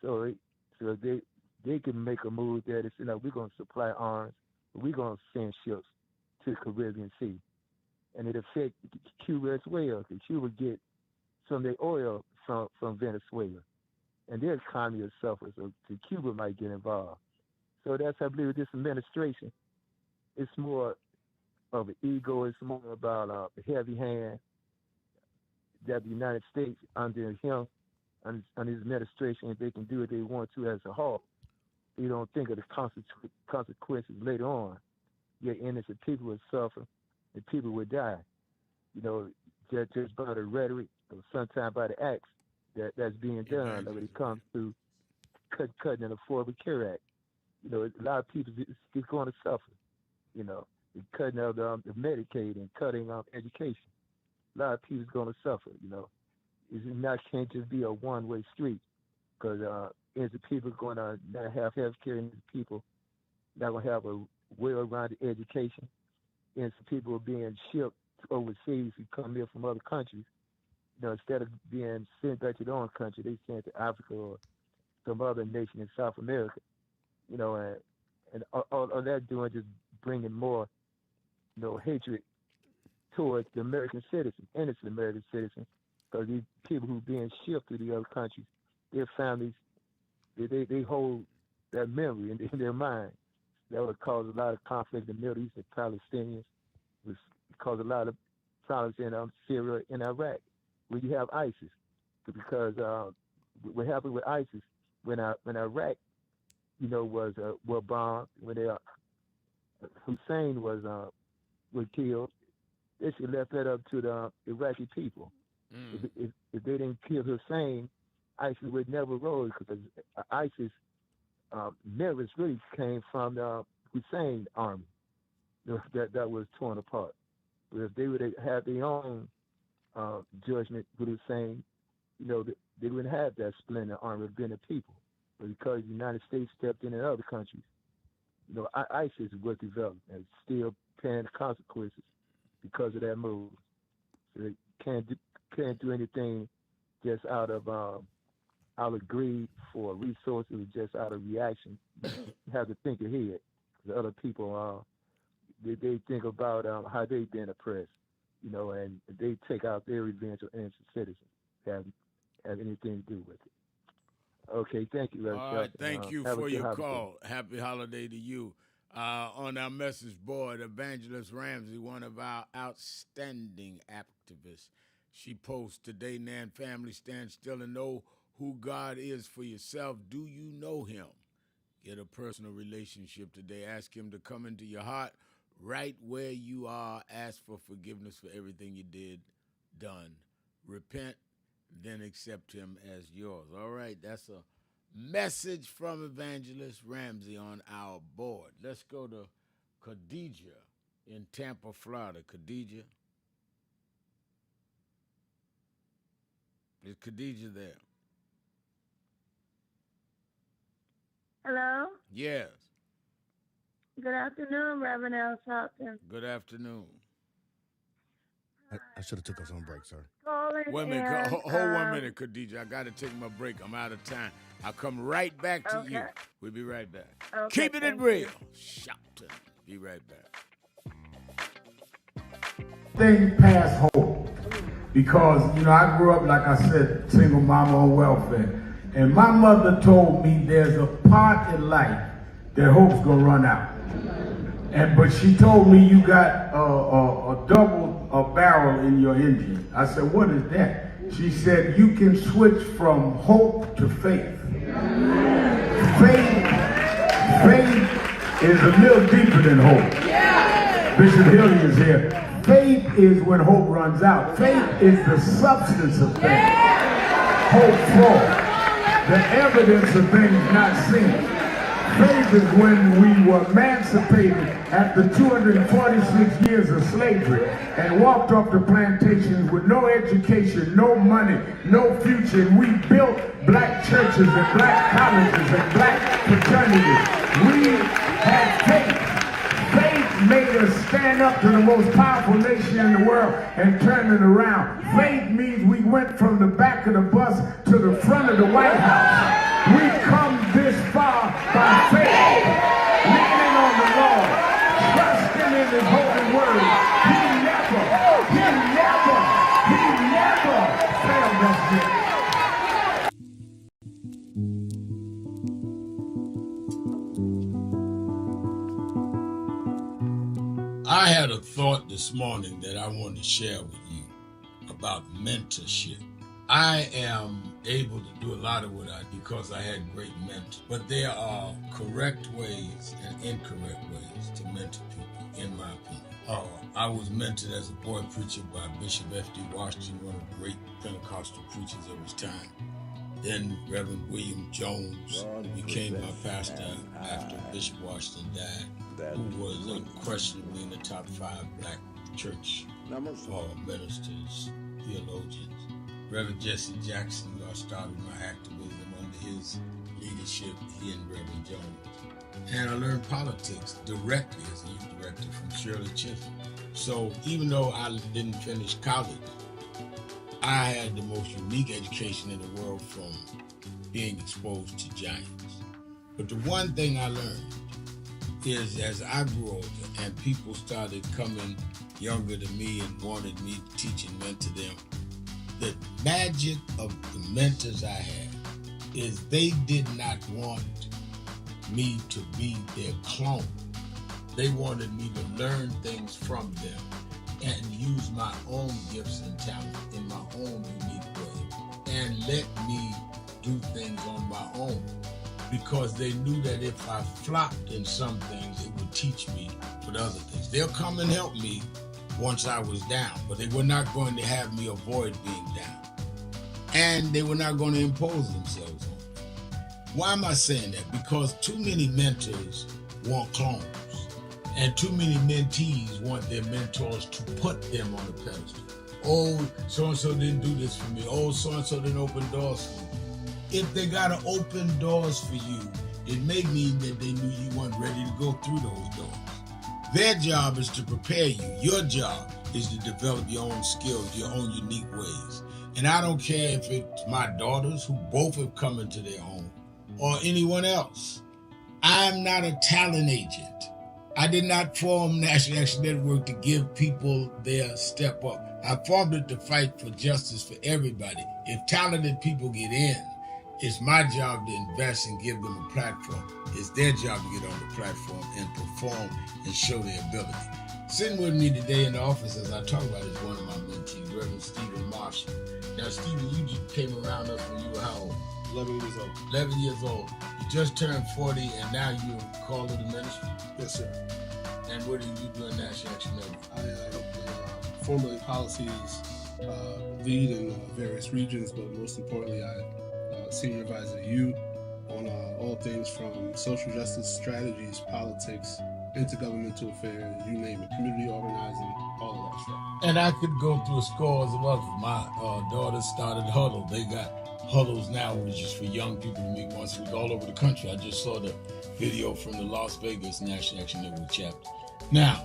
So they can make a move there to say, we're going to supply arms, we're going to send ships to the Caribbean Sea. And it affects Cuba as well, because Cuba get some of their oil from Venezuela. And their economy will suffer, so Cuba might get involved. So that's, I believe, this administration, it's more of an ego, it's more about a heavy hand that the United States, under him, under his administration, if they can do what they want to as a whole, they don't think of the consequences later on. Yet innocent people will suffer and people will die. Just by the rhetoric or sometimes by the acts that's being done when it comes to cutting an Affordable Care Act. A lot of people is going to suffer. Cutting out the Medicaid and cutting out education. A lot of people is going to suffer. Can't just be a one-way street, because innocent people are going to not have health care, and people not going to have a well-rounded education. Innocent people are being shipped overseas who come here from other countries. Instead of being sent back to their own country, they sent to Africa or some other nation in South America. And all that doing just bringing more, hatred towards the American citizen, innocent American citizens, because these people who being shipped to the other countries, their families, they hold that memory in their mind. That would cause a lot of conflict in the Middle East, the Palestinians, would cause a lot of problems in Syria and Iraq, where you have ISIS. Because what happened with ISIS, when Iraq, was bombed, when Hussein was killed, they should left that up to the Iraqi people. If they didn't kill Hussein, ISIS would never rose, because ISIS members really came from the Hussein army that was torn apart. But if they would have had their own judgment with Hussein, they wouldn't have that splendid army of being a people. But because the United States stepped in and other countries, ISIS was developed and still paying the consequences because of that move. So they can't do anything just out of greed for resources, or just out of reaction. You have to think ahead. The other people, they think about how they've been oppressed, and they take out their revenge on innocent citizens. Have anything to do with it. Okay, thank you. All right, thank you for your call. Happy holiday to you. On our message board, Evangelist Ramsey, one of our outstanding activists. She posts, today, Nan family, stand still and know who God is for yourself. Do you know him? Get a personal relationship today. Ask him to come into your heart right where you are. Ask for forgiveness for everything you done. Repent, then accept him as yours. All right, that's a message from Evangelist Ramsey on our board. Let's go to Khadijah in Tampa, Florida. Khadijah? Is Khadijah there? Hello? Yes. Good afternoon, Reverend L. Sharpton. Good afternoon. I should have took us on break, sir. Wait a minute. Hold 1 minute, Khadijah. I got to take my break. I'm out of time. I'll come right back to you. We'll be right back. Okay, Keeping it real. Sharpton. Be right back. Thing past hope. Because, I grew up, like I said, single mama on welfare. And my mother told me there's a part in life that hope's gonna run out. But she told me you got a double barrel in your engine. I said, what is that? She said, you can switch from hope to faith. Faith is a little deeper than hope. Bishop Hilly is here. Faith is when hope runs out. Faith is the substance of things. Hope for the evidence of things not seen. Faith is when we were emancipated after 246 years of slavery and walked off the plantations with no education, no money, no future. And we built black churches and black colleges and black fraternities. We had faith. Faith made us stand up to the most powerful nation in the world and turn it around. Faith means we went from the back of the bus to the front of the White House. We've come this far by faith, leaning on the Lord, trusting in his holy word. He never failed us yet. I had a thought this morning that I want to share with you about mentorship. I am able to do a lot of what I do because I had great mentors. But there are correct ways and incorrect ways to mentor people, in my opinion. I was mentored as a boy preacher by Bishop F.D. Washington, one of the great Pentecostal preachers of his time. Then Reverend William Jones became my pastor after Bishop Washington died, who was unquestionably in the top 5 black church ministers, theologians. Reverend Jesse Jackson, who I started my activism under his leadership, he and Reverend Jones. And I learned politics directly as a youth director from Shirley Chisholm. So even though I didn't finish college, I had the most unique education in the world from being exposed to giants. But the one thing I learned is as I grew older and people started coming younger than me and wanted me to teach and mentor them, the magic of the mentors I had is they did not want me to be their clone. They wanted me to learn things from them and use my own gifts and talent in my own unique way and let me do things on my own, because they knew that if I flopped in some things, it would teach me for the other things. They'll come and help me once I was down, but they were not going to have me avoid being down. And they were not going to impose themselves on me. Why am I saying that? Because too many mentors want clones, and too many mentees want their mentors to put them on a pedestal oh, so-and-so didn't do this for me. Oh, so-and-so didn't open doors for me. If they gotta open doors for you, it may mean that they knew you weren't ready to go through those doors. Their job is to prepare you. Your job is to develop your own skills, your own unique ways. And I don't care if it's my daughters who both have come into their home or anyone else. I'm not a talent agent. I did not form National Action Network to give people their step up. I formed it to fight for justice for everybody. If talented people get in, it's my job to invest and give them a platform. It's their job to get on the platform and perform and show their ability. Sitting with me today in the office as I talk about is one of my mentees, Reverend Stephen Marshall. Now, Stephen, you just came around us when you were how old? 11 years old. 11 years old. You just turned 40 and now you're called to the ministry? Yes, sir. And what do you do in National Action Network? I formulate policies, lead in various regions, but most importantly, I senior advisor to you on all things from social justice strategies, politics, intergovernmental affairs, you name it, community organizing, all of that stuff. And I could go through scores of others. My daughter started Huddle. They got Huddles now, which is for young people to meet once a week all over the country. I just saw the video from the Las Vegas National Action Network chapter. Now,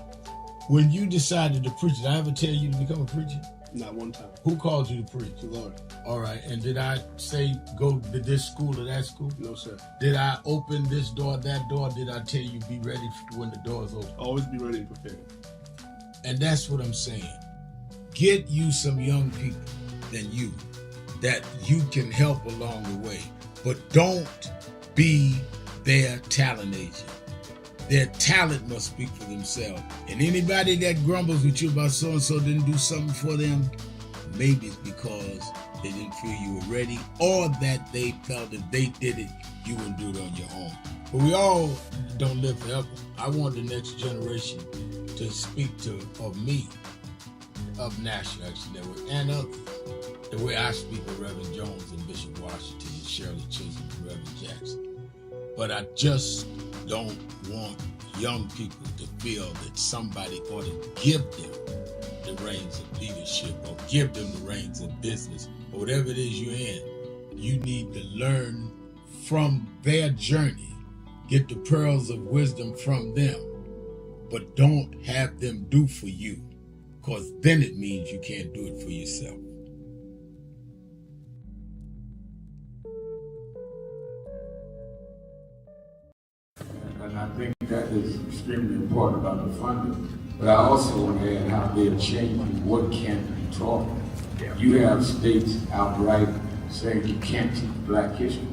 when you decided to preach, did I ever tell you to become a preacher? Not one time. Who called you to preach? The Lord. All right. And did I say go to this school or that school? No, sir. Did I open this door, that door? Did I tell you be ready when the door's open? Always be ready and prepared. And that's what I'm saying. Get you some young people than you that you can help along the way. But don't be their talent agent. Their talent must speak for themselves. And anybody that grumbles with you about so-and-so didn't do something for them, maybe it's because they didn't feel you were ready or that they felt if they did it, you wouldn't do it on your own. But we all don't live forever. I want the next generation to speak of me, of National Action Network, and others, the way I speak of Reverend Jones and Bishop Washington and Shirley Chisholm and Reverend Jackson. But I just don't want young people to feel that somebody ought to give them the reins of leadership or give them the reins of business or whatever it is you're in. You need to learn from their journey, get the pearls of wisdom from them, but don't have them do for you, because then it means you can't do it for yourself. And I think that is extremely important about the funding. But I also want to add how they're changing what can be taught. You have states outright saying you can't teach Black history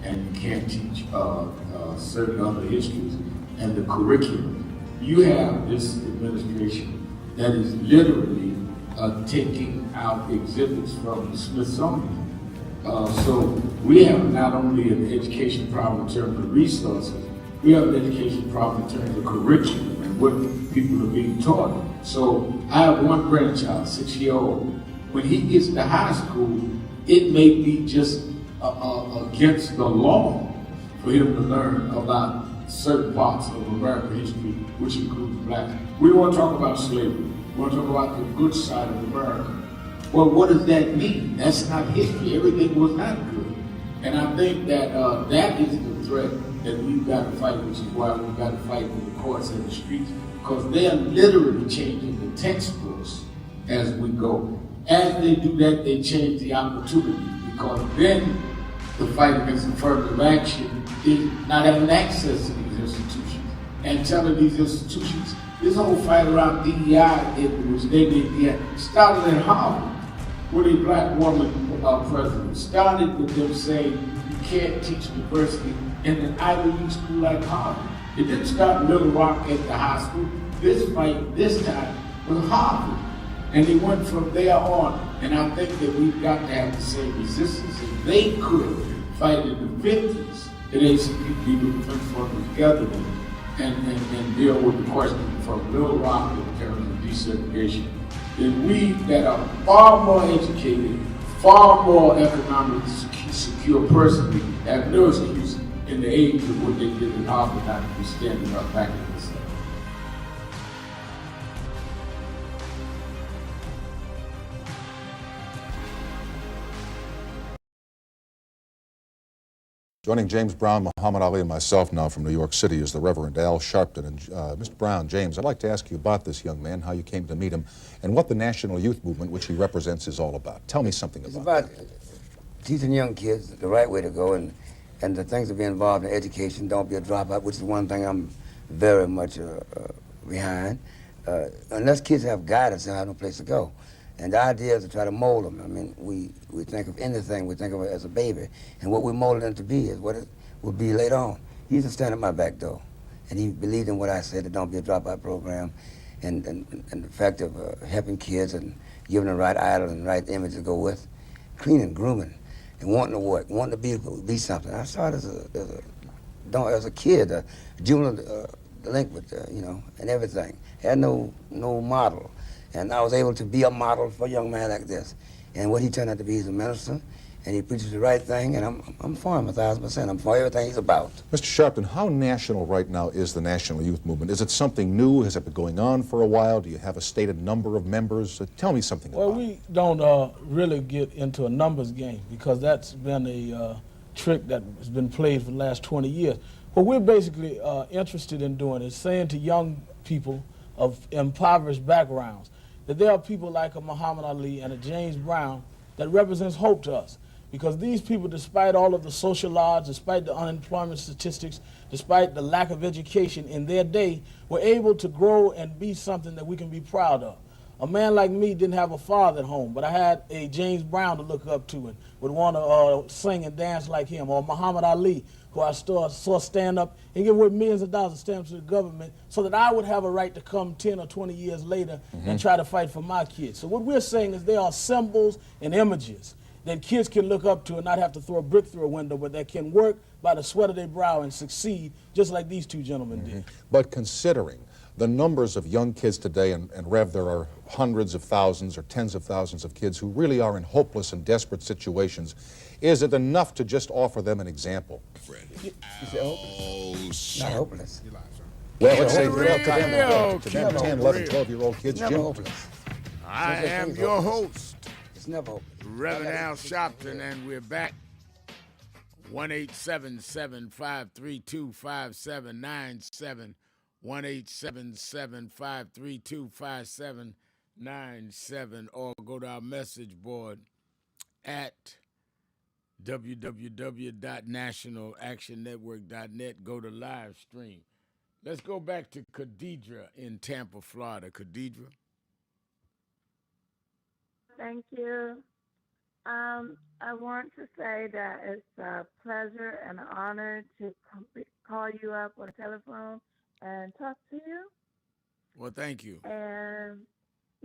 and you can't teach certain other histories and the curriculum. You have this administration that is literally taking out exhibits from the Smithsonian. So we have not only an education problem in terms of resources, we have an education problem in terms of curriculum and what people are being taught. So I have one grandchild, 6-year-old. When he gets to high school, it may be just against the law for him to learn about certain parts of American history, which includes Black. We want to talk about slavery. We want to talk about the good side of America. Well, what does that mean? That's not history. Everything was not good. And I think that that is the threat that we've got to fight, which is why we've got to fight with the courts and the streets, because they are literally changing the textbooks as we go. As they do that, they change the opportunity, because then the fight against affirmative action is not having access to these institutions and telling these institutions, this whole fight around DEI, which they did DEI, started at Harvard with a Black woman president. Started with them saying you can't teach diversity in an Ivy League school like Harvard. It didn't start in Little Rock at the high school. This fight, this time, was Harvard. And they went from there on. And I think that we've got to have the same resistance. If they could fight in the 50s, that ACP would put forward together and deal with the question from Little Rock in terms of desegregation, then we that are far more educated, far more economically secure personally, have no excuse in the age of what they did in Harvard not to be standing up back in the South. Joining James Brown, Muhammad Ali, and myself now from New York City is the Reverend Al Sharpton. And Mr. Brown, James, I'd like to ask you about this young man, how you came to meet him, and what the National Youth Movement, which he represents, is all about. Tell me something about that. Teaching young kids the right way to go, and the things to be involved in education. Don't be a dropout, which is one thing I'm very much behind. Unless kids have guidance, they have no place to go. And the idea is to try to mold them. I mean, we think of anything, we think of it as a baby. And what we mold them to be is what it will be later on. He used to stand at my back door, and he believed in what I said, the Don't Be a Dropout program, and the fact of helping kids and giving them the right idol and the right image to go with, cleaning, grooming, and wanting to work, wanting to be something. I started as a kid, a juvenile delinquent, and everything. Had no model. And I was able to be a model for a young man like this. And what he turned out to be, he's a minister, and he preaches the right thing, and I'm for him 1,000%. I'm for everything he's about. Mr. Sharpton, how national right now is the National Youth Movement? Is it something new? Has it been going on for a while? Do you have a stated number of members? Tell me something about it. Well, we don't really get into a numbers game, because that's been a trick that has been played for the last 20 years. What we're basically interested in doing is saying to young people of impoverished backgrounds that there are people like a Muhammad Ali and a James Brown that represents hope to us. Because these people, despite all of the social odds, despite the unemployment statistics, despite the lack of education in their day, were able to grow and be something that we can be proud of. A man like me didn't have a father at home, but I had a James Brown to look up to and would want to sing and dance like him, or Muhammad Ali, who I saw stand up and give away millions of dollars of stamps to the government so that I would have a right to come 10 or 20 years later and try to fight for my kids. So what we're saying is there are symbols and images that kids can look up to and not have to throw a brick through a window, but that can work by the sweat of their brow and succeed, just like these two gentlemen did. But considering the numbers of young kids today, and Rev, there are hundreds of thousands or tens of thousands of kids who really are in hopeless and desperate situations, is it enough to just offer them an example? Not hopeless. Well, let's say to them 10, 11, 12-year-old kids, Jim. I am your host, It's never hopeless. Reverend Al Sharpton, and we're back. 1-877-532-5797. 1-877-532-5797, or go to our message board at www.nationalactionnetwork.net. Go to live stream. Let's go back to Khadidra in Tampa, Florida. Khadidra. Thank you. I want to say that it's a pleasure and an honor to call you up on the telephone and talk to you. Well, thank you. And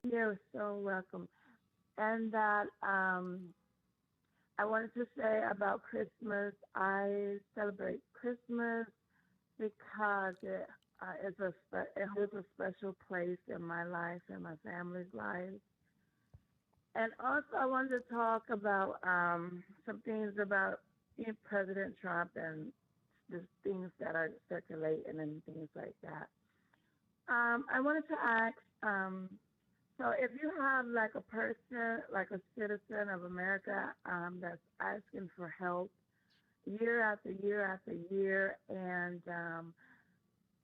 you're so welcome. And that I wanted to say about Christmas, I celebrate Christmas because it holds a special place in my life and my family's life. And also I wanted to talk about some things about President Trump and the things that are circulating and things like that. I wanted to ask, so if you have like a person, like a citizen of America that's asking for help year after year after year, and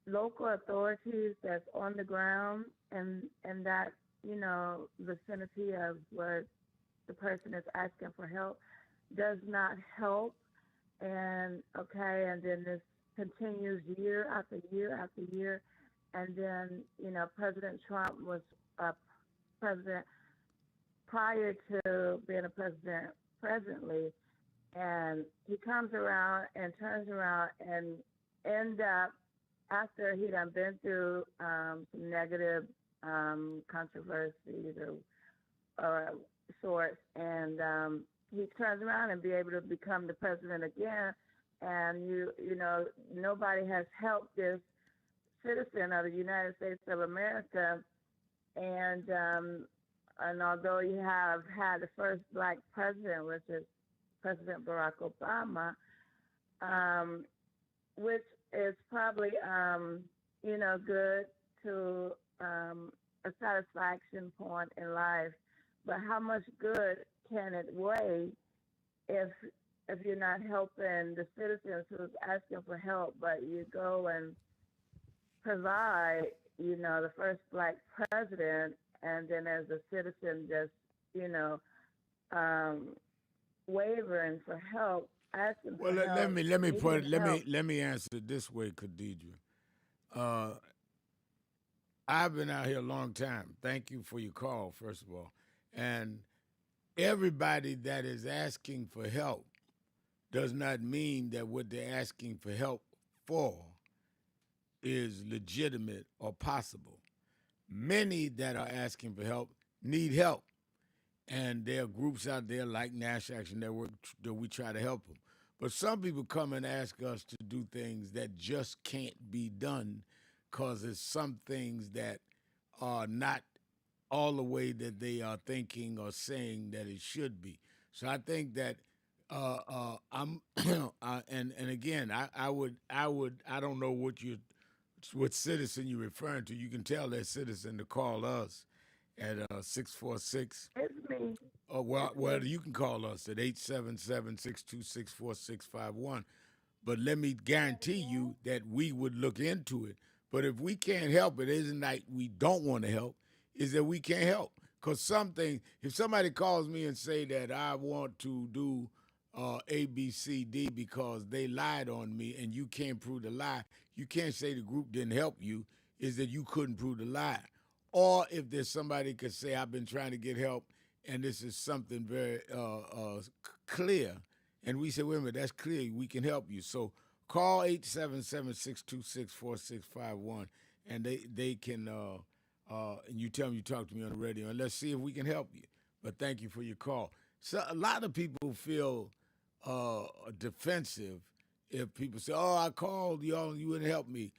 local authorities that's on the ground and that, vicinity of what the person is asking for help does not help, and then this continues year after year after year, and then, President Trump was a president prior to being a president presently, and he comes around and turns around and end up, after he done been through some negative controversies or sorts, and he turns around and be able to become the president again, and nobody has helped this citizen of the United States of America, and although you have had the first black president, which is President Barack Obama, which is probably good to a satisfaction point in life, but how much good can it weigh if if you're not helping the citizens who's asking for help, but you go and provide, the first black president, and then as a citizen just, wavering for help, asking Well, for help, let me answer it this way, Khadidra. I've been out here a long time. Thank you for your call, first of all. And everybody that is asking for help does not mean that what they're asking for help for is legitimate or possible. Many that are asking for help need help. And there are groups out there like National Action Network that we try to help them. But some people come and ask us to do things that just can't be done because there's some things that are not all the way that they are thinking or saying that it should be. So I think that I'm and again I don't know what citizen you're referring to. You can tell that citizen to call us at 646. It's me. Well, you can call us at 877-626-4651. But let me guarantee you that we would look into it. But if we can't help it isn't like we don't want to help, is that we can't help. Because if somebody calls me and say that I want to do A, B, C, D because they lied on me and you can't prove the lie, you can't say the group didn't help you, is that you couldn't prove the lie. Or if there's somebody could say, I've been trying to get help and this is something very clear, and we say, wait a minute, that's clear, we can help you. So call 877-626-4651, and they can, and you tell them you talked to me on the radio, and let's see if we can help you. But thank you for your call. So a lot of people feel defensive if people say, oh, I called y'all and you wouldn't help me.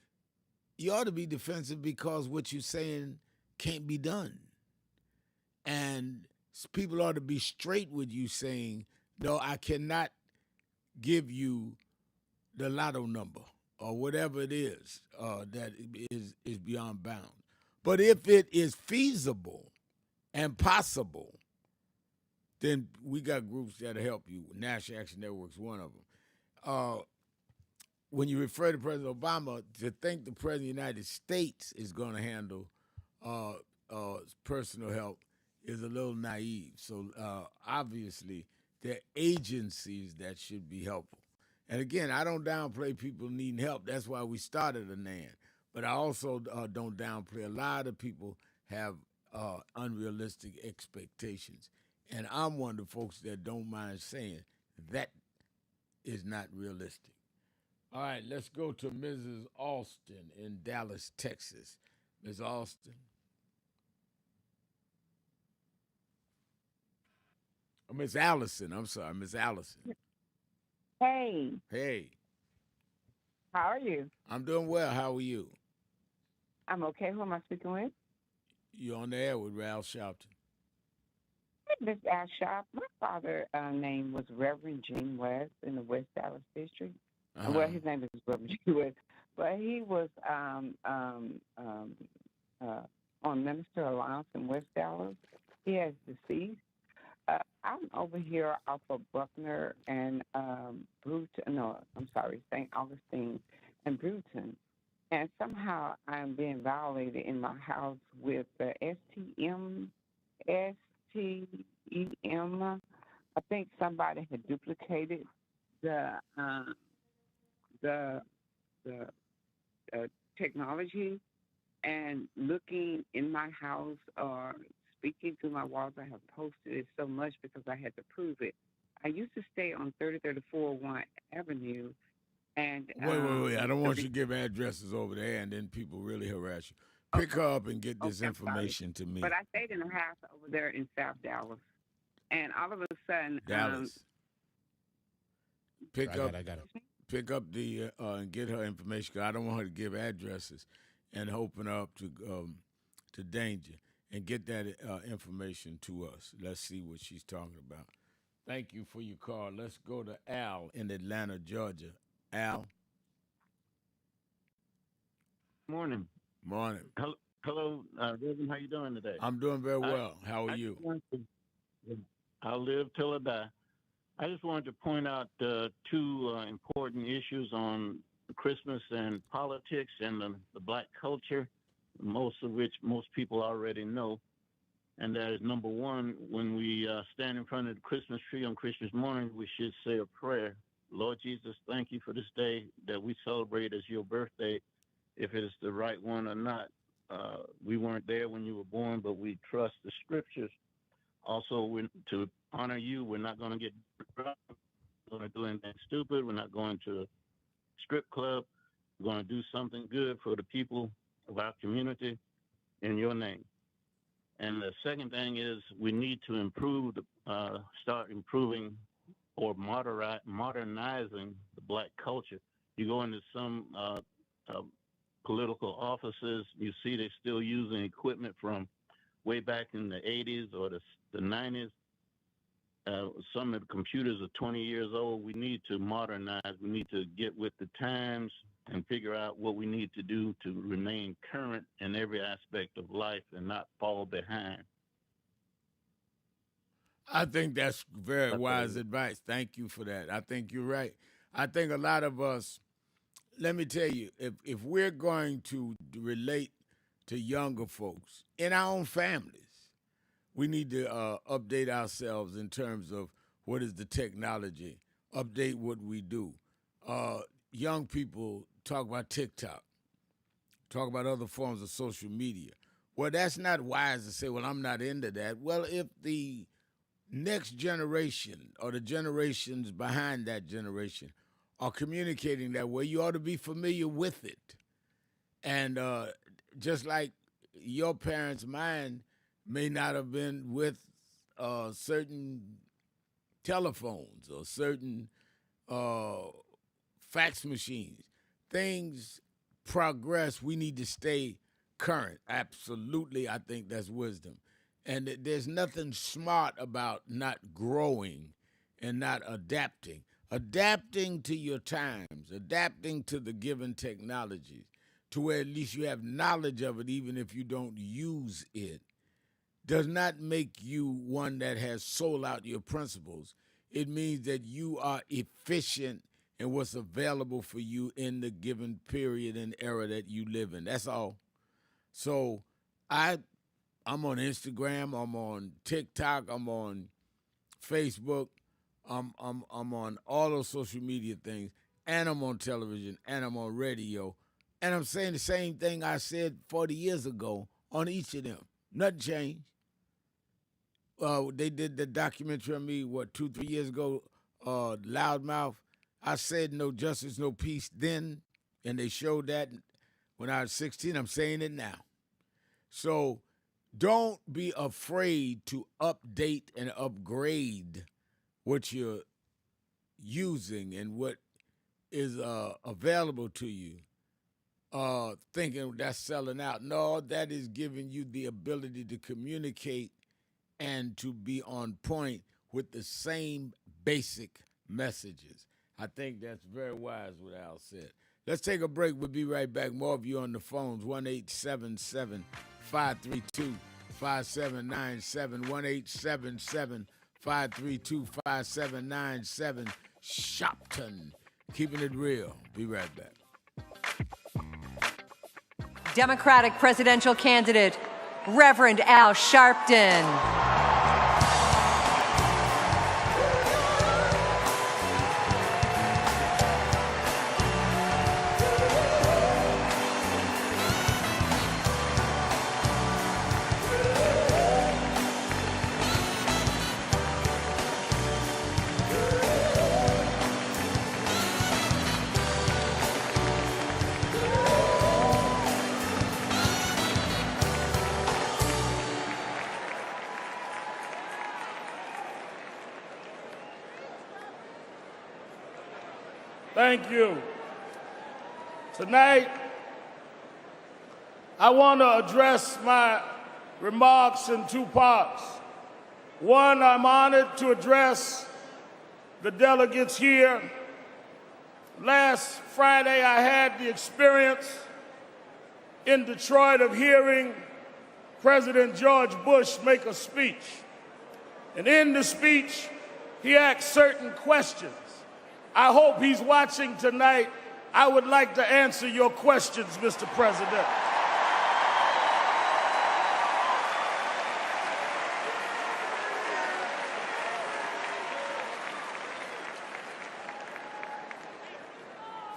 You ought to be defensive because what you're saying can't be done. And people ought to be straight with you saying, no, I cannot give you the lotto number or whatever it is that is beyond bounds. But if it is feasible and possible, then we got groups that'll help you. National Action Network's one of them. When you refer to President Obama, to think the President of the United States is going to handle personal help is a little naive. So obviously, there are agencies that should be helpful. And again, I don't downplay people needing help. That's why we started a NAN. But I also don't downplay a lot of people have unrealistic expectations. And I'm one of the folks that don't mind saying that is not realistic. All right, let's go to Mrs. Alston in Dallas, Texas. Ms. Alston. Oh, Miss Allison, I'm sorry, Miss Allison. Hey. Hey. How are you? I'm doing well. How are you? I'm okay. Who am I speaking with? You're on the air with Ralph Sharpton. Miss Al Sharp. My father's name was Reverend Gene West in the West Dallas District. Well, his name is Reverend Gene West, but he was on Minister Allowance in West Dallas. He has deceased. I'm over here off of Buckner and St. Augustine and Bruton. And somehow I'm being violated in my house with the STEM. I think somebody had duplicated the technology, and looking in my house or speaking through my walls, I have posted it so much because I had to prove it. I used to stay on 3034 1 Avenue. And wait. I don't want you to give addresses over there and then people really harass you. Pick her up and get this information to me. But I stayed in a house over there in South Dallas. And all of a sudden... Dallas. I got it. Pick up the and get her information, because I don't want her to give addresses and open her up to danger. And get that information to us. Let's see what she's talking about. Thank you for your call. Let's go to Al in Atlanta, Georgia. Al. Morning. Morning. Hello, Reverend. How you doing today? I'm doing very well. How are you? I'll live till I die. I just wanted to point out two important issues on Christmas and politics and the black culture, most of which most people already know. And that is number one, when we stand in front of the Christmas tree on Christmas morning, we should say a prayer. Lord Jesus, thank you for this day that we celebrate as your birthday, if it is the right one or not. We weren't there when you were born, but we trust the scriptures. Also, to honor you, we're not going to get drunk. We're going to do anything stupid. We're not going to a strip club. We're going to do something good for the people of our community in your name. And the second thing is we need to improve, start improving or modernizing the black culture. You go into some political offices, you see they're still using equipment from way back in the 80s or the 90s. Some of the computers are 20 years old. We need to modernize. We need to get with the times and figure out what we need to do to remain current in every aspect of life and not fall behind. I think that's very wise advice. Thank you for that. I think you're right. I think a lot of us, let me tell you, if we're going to relate to younger folks in our own families, we need to update ourselves in terms of what is the technology, update what we do. Young people talk about TikTok, talk about other forms of social media. Well, that's not wise to say, well, I'm not into that. Well, if the next generation or the generations behind that generation are communicating that way, you ought to be familiar with it. And just like your parents, mine may not have been with certain telephones or certain fax machines. Things progress. We need to stay current. Absolutely, I think that's wisdom. And there's nothing smart about not growing and not adapting. Adapting to your times, adapting to the given technologies, to where at least you have knowledge of it even if you don't use it, does not make you one that has sold out your principles. It means that you are efficient in what's available for you in the given period and era that you live in. That's all. So I'm on Instagram, I'm on TikTok, I'm on Facebook, I'm on all those social media things, and I'm on television, and I'm on radio, and I'm saying the same thing I said 40 years ago on each of them. Nothing changed. They did the documentary on me, 2-3 years ago, Loudmouth. I said no justice, no peace then, and they showed that when I was 16. I'm saying it now. So don't be afraid to update and upgrade what you're using and what is available to you, thinking that's selling out. No, that is giving you the ability to communicate and to be on point with the same basic messages. I think that's very wise what Al said. Let's take a break. We'll be right back. More of you on the phones, 1-877-532-5797, 1-877-532-5797. Sharpton, keeping it real. Be right back. Democratic presidential candidate, Reverend Al Sharpton. Thank you. Tonight, I want to address my remarks in two parts. One, I'm honored to address the delegates here. Last Friday, I had the experience in Detroit of hearing President George Bush make a speech. And in the speech, he asked certain questions. I hope he's watching tonight. I would like to answer your questions, Mr. President.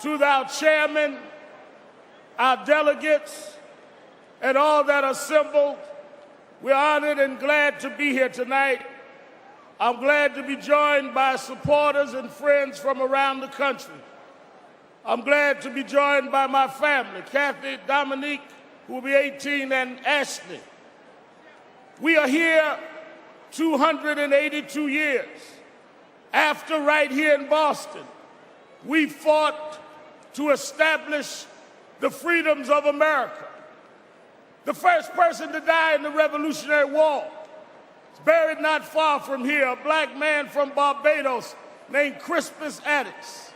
To our chairman, our delegates, and all that are assembled, we're honored and glad to be here tonight. I'm glad to be joined by supporters and friends from around the country. I'm glad to be joined by my family, Kathy, Dominique, who will be 18, and Ashley. We are here 282 years after, right here in Boston, we fought to establish the freedoms of America. The first person to die in the Revolutionary War is buried not far from here, a black man from Barbados named Crispus Attucks.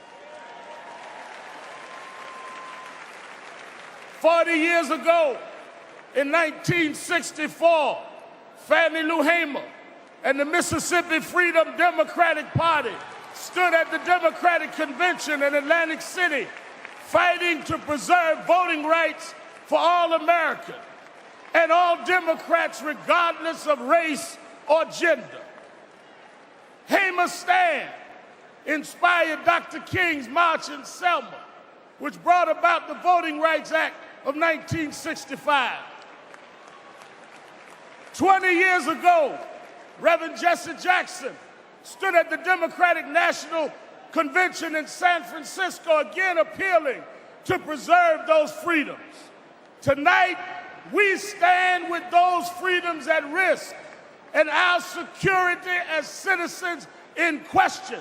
40 years ago, in 1964, Fannie Lou Hamer and the Mississippi Freedom Democratic Party stood at the Democratic Convention in Atlantic City, fighting to preserve voting rights for all Americans and all Democrats regardless of race or gender. Hamer's stand inspired Dr. King's March in Selma, which brought about the Voting Rights Act of 1965. 20 years ago, Reverend Jesse Jackson stood at the Democratic National Convention in San Francisco, again appealing to preserve those freedoms. Tonight, we stand with those freedoms at risk and our security as citizens in question.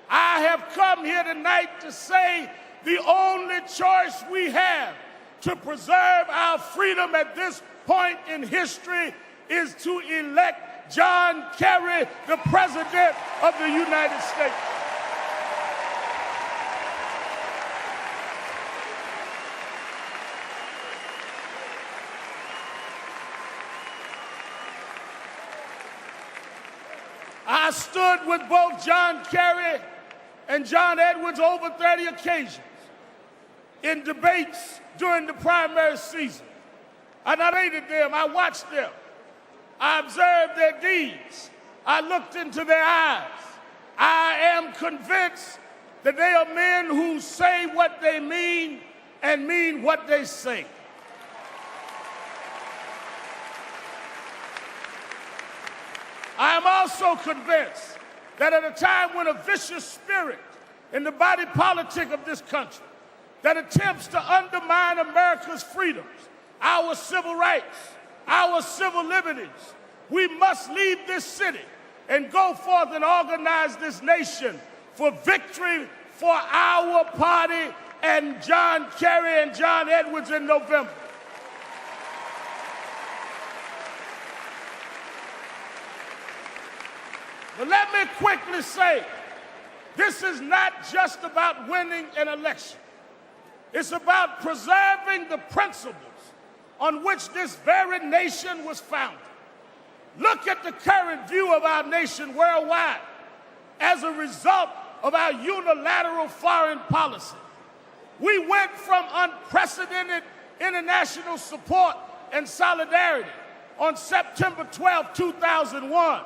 I have come here tonight to say the only choice we have to preserve our freedom at this point in history is to elect John Kerry, the President of the United States. I stood with both John Kerry and John Edwards over 30 occasions in debates during the primary season. I narrated them, I watched them, I observed their deeds, I looked into their eyes. I am convinced that they are men who say what they mean and mean what they say. I am also convinced that at a time when a vicious spirit in the body politic of this country that attempts to undermine America's freedoms, our civil rights, our civil liberties, we must leave this city and go forth and organize this nation for victory for our party and John Kerry and John Edwards in November. But let me quickly say, this is not just about winning an election. It's about preserving the principles on which this very nation was founded. Look at the current view of our nation worldwide as a result of our unilateral foreign policy. We went from unprecedented international support and solidarity on September 12, 2001,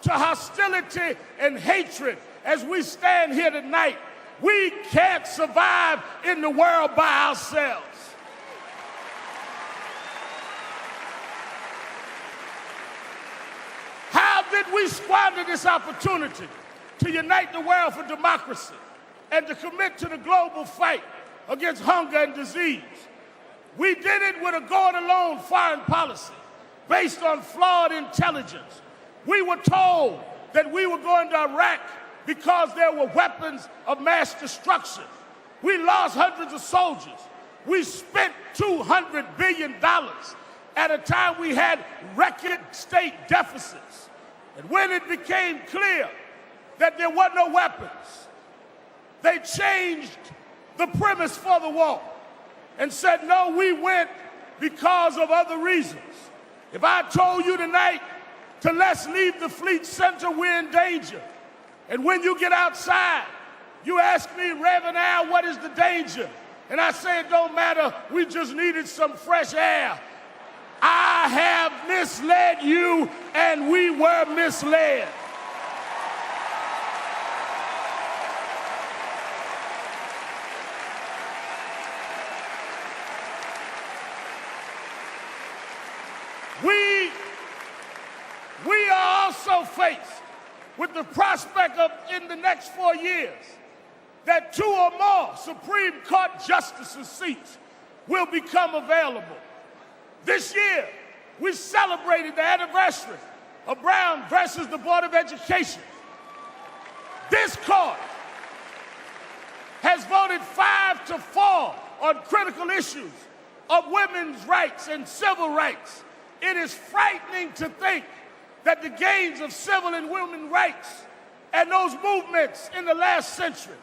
to hostility and hatred as we stand here tonight. We can't survive in the world by ourselves. How did we squander this opportunity to unite the world for democracy and to commit to the global fight against hunger and disease? We did it with a go-it-alone foreign policy based on flawed intelligence. We were told that we were going to Iraq because there were weapons of mass destruction. We lost hundreds of soldiers. We spent $200 billion at a time we had record state deficits. And when it became clear that there were no weapons, they changed the premise for the war and said, no, we went because of other reasons. If I told you tonight to let's leave the fleet center, we're in danger. And when you get outside, you ask me, Reverend Al, what is the danger? And I say it don't matter, we just needed some fresh air. I have misled you, and we were misled. We are also faced with the prospect of, in the next 4 years, that 2 or more Supreme Court justices' seats will become available. This year, we celebrated the anniversary of Brown versus the Board of Education. This court has voted 5-4 on critical issues of women's rights and civil rights. It is frightening to think that the gains of civil and women's rights and those movements in the last century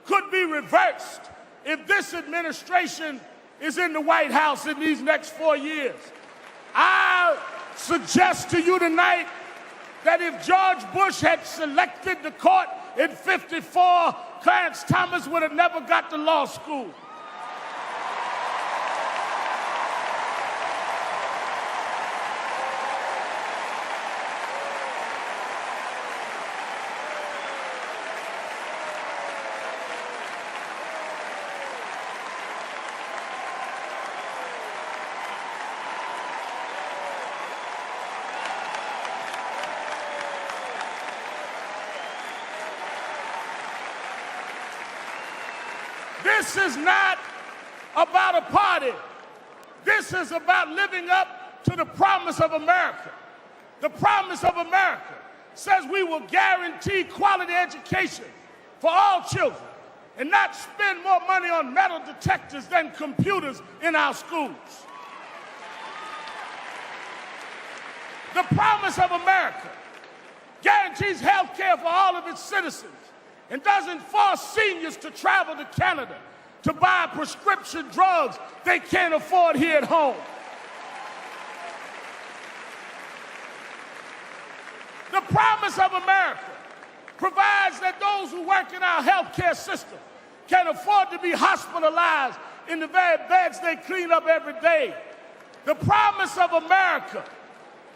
could be reversed if this administration is in the White House in these next 4 years. I suggest to you tonight that if George Bush had selected the court in '54, Clarence Thomas would have never got to law school. This is not about a party. This is about living up to the promise of America. The promise of America says we will guarantee quality education for all children and not spend more money on metal detectors than computers in our schools. The promise of America guarantees health care for all of its citizens and doesn't force seniors to travel to Canada to buy prescription drugs they can't afford here at home. The promise of America provides that those who work in our healthcare system can afford to be hospitalized in the very beds they clean up every day. The promise of America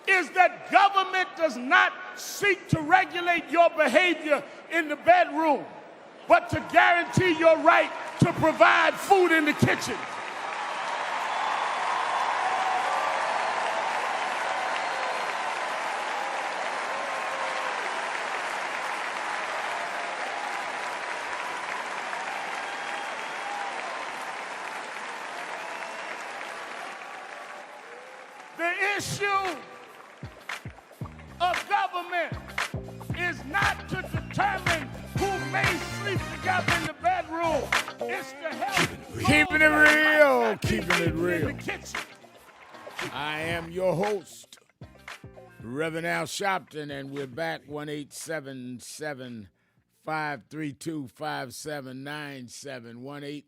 is that government does not seek to regulate your behavior in the bedroom, but to guarantee your right to provide food in the kitchen. The issue of government is not to determine who may sleep together in the bedroom. It's to help. Keeping it real, keeping it real. I am your host, Reverend Al Sharpton, and we're back 1-877-532-5797,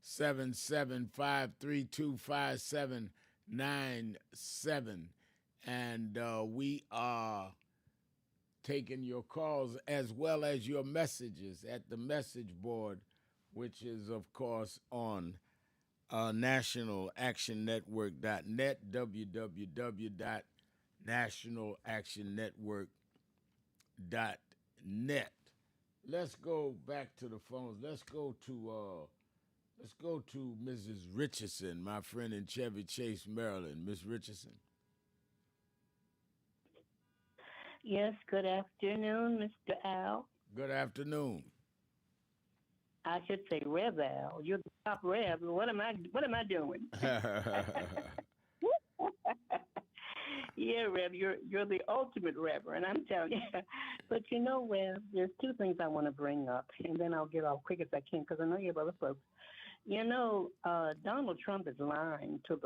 1-877-532-5797, and we are taking your calls as well as your messages at the message board, which is, of course, on nationalactionnetwork.net, www.nationalactionnetwork.net. Let's go back to the phones. Let's go to Mrs. Richardson, my friend in Chevy Chase, Maryland. Miss Richardson. Yes, good afternoon, Mr. Al. Good afternoon. I should say Rev Al. You're the top Rev. What am I doing? Yeah, Rev, you're the ultimate Reverend, I'm telling you. But you know, Rev, there's 2 things I want to bring up, and then I'll get off quick as I can because I know you have other folks. You know, Donald Trump is lying to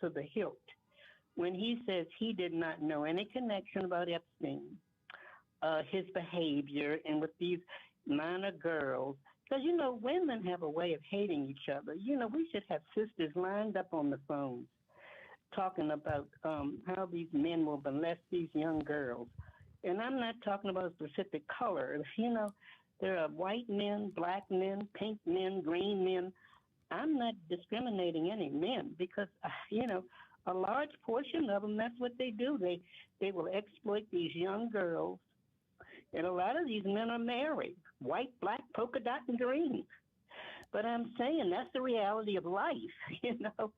the hilt when he says he did not know any connection about Epstein, his behavior, and with these minor girls. Because, you know, women have a way of hating each other. You know, we should have sisters lined up on the phones talking about how these men will molest these young girls. And I'm not talking about a specific color. You know, there are white men, black men, pink men, green men. I'm not discriminating any men because, you know, a large portion of them, that's what they do. They will exploit these young girls. And a lot of these men are married, white, black, polka dot, and green. But I'm saying that's the reality of life, you know.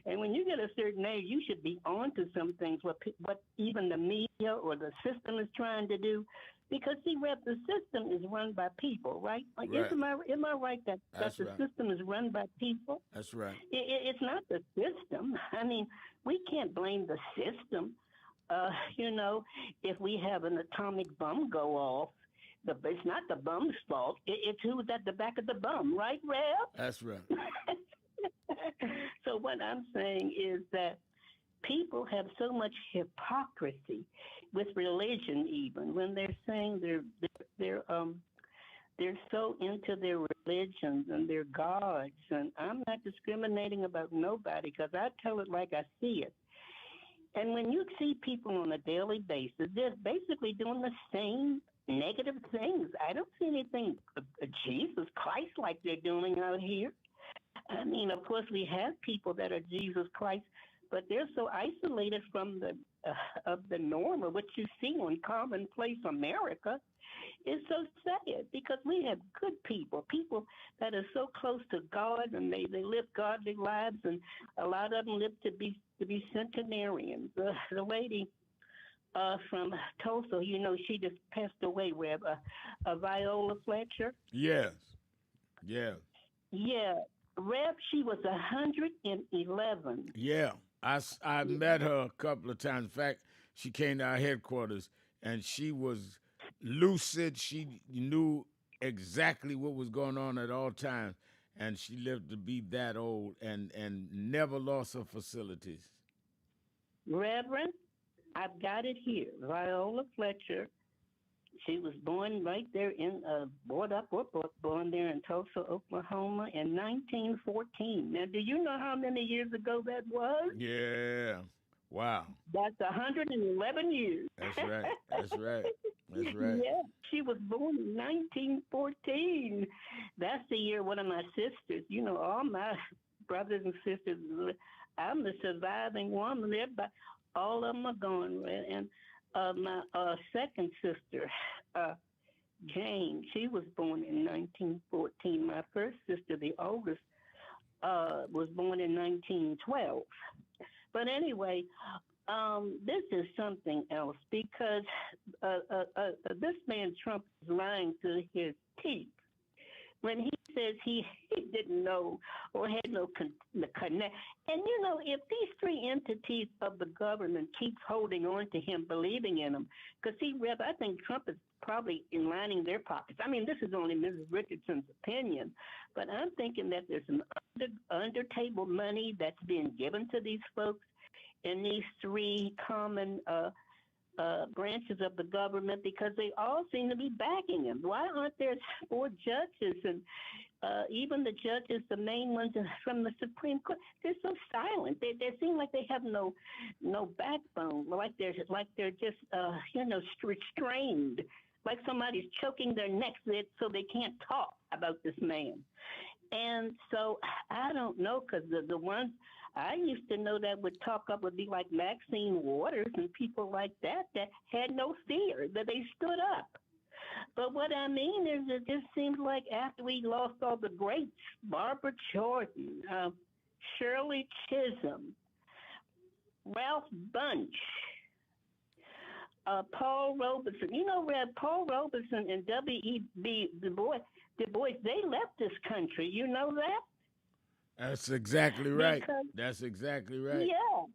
And when you get a certain age, you should be on to some things, what even the media or the system is trying to do. Because, see, Rep, the system is run by people, right? Like, Right. am I right that That's the right. system is run by people? That's right. It's not the system. I mean, we can't blame the system. You know, if we have an atomic bomb go off, it's not the bum's fault. It's who's at the back of the bum, right, Rev? That's right. So what I'm saying is that people have so much hypocrisy with religion, even when they're saying they're so into their religions and their gods. And I'm not discriminating about nobody because I tell it like I see it. And when you see people on a daily basis, they're basically doing the same negative things. I don't see anything Jesus Christ like they're doing out here. I mean, of course, we have people that are Jesus Christ, but they're so isolated from the of the norm of what you see on commonplace America. It's so sad because we have good people that are so close to God and they live godly lives, and a lot of them live to be centenarians. The lady from Tulsa, you know, she just passed away, Reb, Viola Fletcher. Yes. Yeah. Yeah, Reb, she was 111. Yeah. I met her a couple of times. In fact, she came to our headquarters, and she was lucid. She knew exactly what was going on at all times, and she lived to be that old and never lost her facilities. Reverend, I've got it here. Viola Fletcher. She was born right there born there in Tulsa, Oklahoma in 1914. Now, do you know how many years ago that was? Yeah. Wow. That's 111 years. That's right. That's right. That's right. Yeah, she was born in 1914. That's the year one of my sisters, you know, all my brothers and sisters, I'm the surviving woman. Everybody, all of them are gone. And my second sister, Jane, she was born in 1914. My first sister, the oldest, was born in 1912. But anyway, this is something else because this man Trump is lying to his teeth when he says he didn't know or had no connect. And, you know, if these three entities of the government keeps holding on to him, believing in him, because, see, Reb, I think Trump is probably lining their pockets. I mean, this is only Mrs. Richardson's opinion, but I'm thinking that there's some under-table money that's being given to these folks in these three common branches of the government because they all seem to be backing him. Why aren't there four judges and even the judges, the main ones from the Supreme Court? They're so silent. They seem like they have no backbone. Like they're just you know, restrained. Like somebody's choking their necks so they can't talk about this man. And so I don't know, because the ones I used to know that would talk up would be like Maxine Waters and people like that had no fear, that they stood up. But what I mean is it just seems like after we lost all the greats, Barbara Jordan, Shirley Chisholm, Ralph Bunche, Paul Robeson. You know, Paul Robeson and W.E.B. Du Bois, they left this country. You know that? That's exactly right. Because, that's exactly right. Yeah.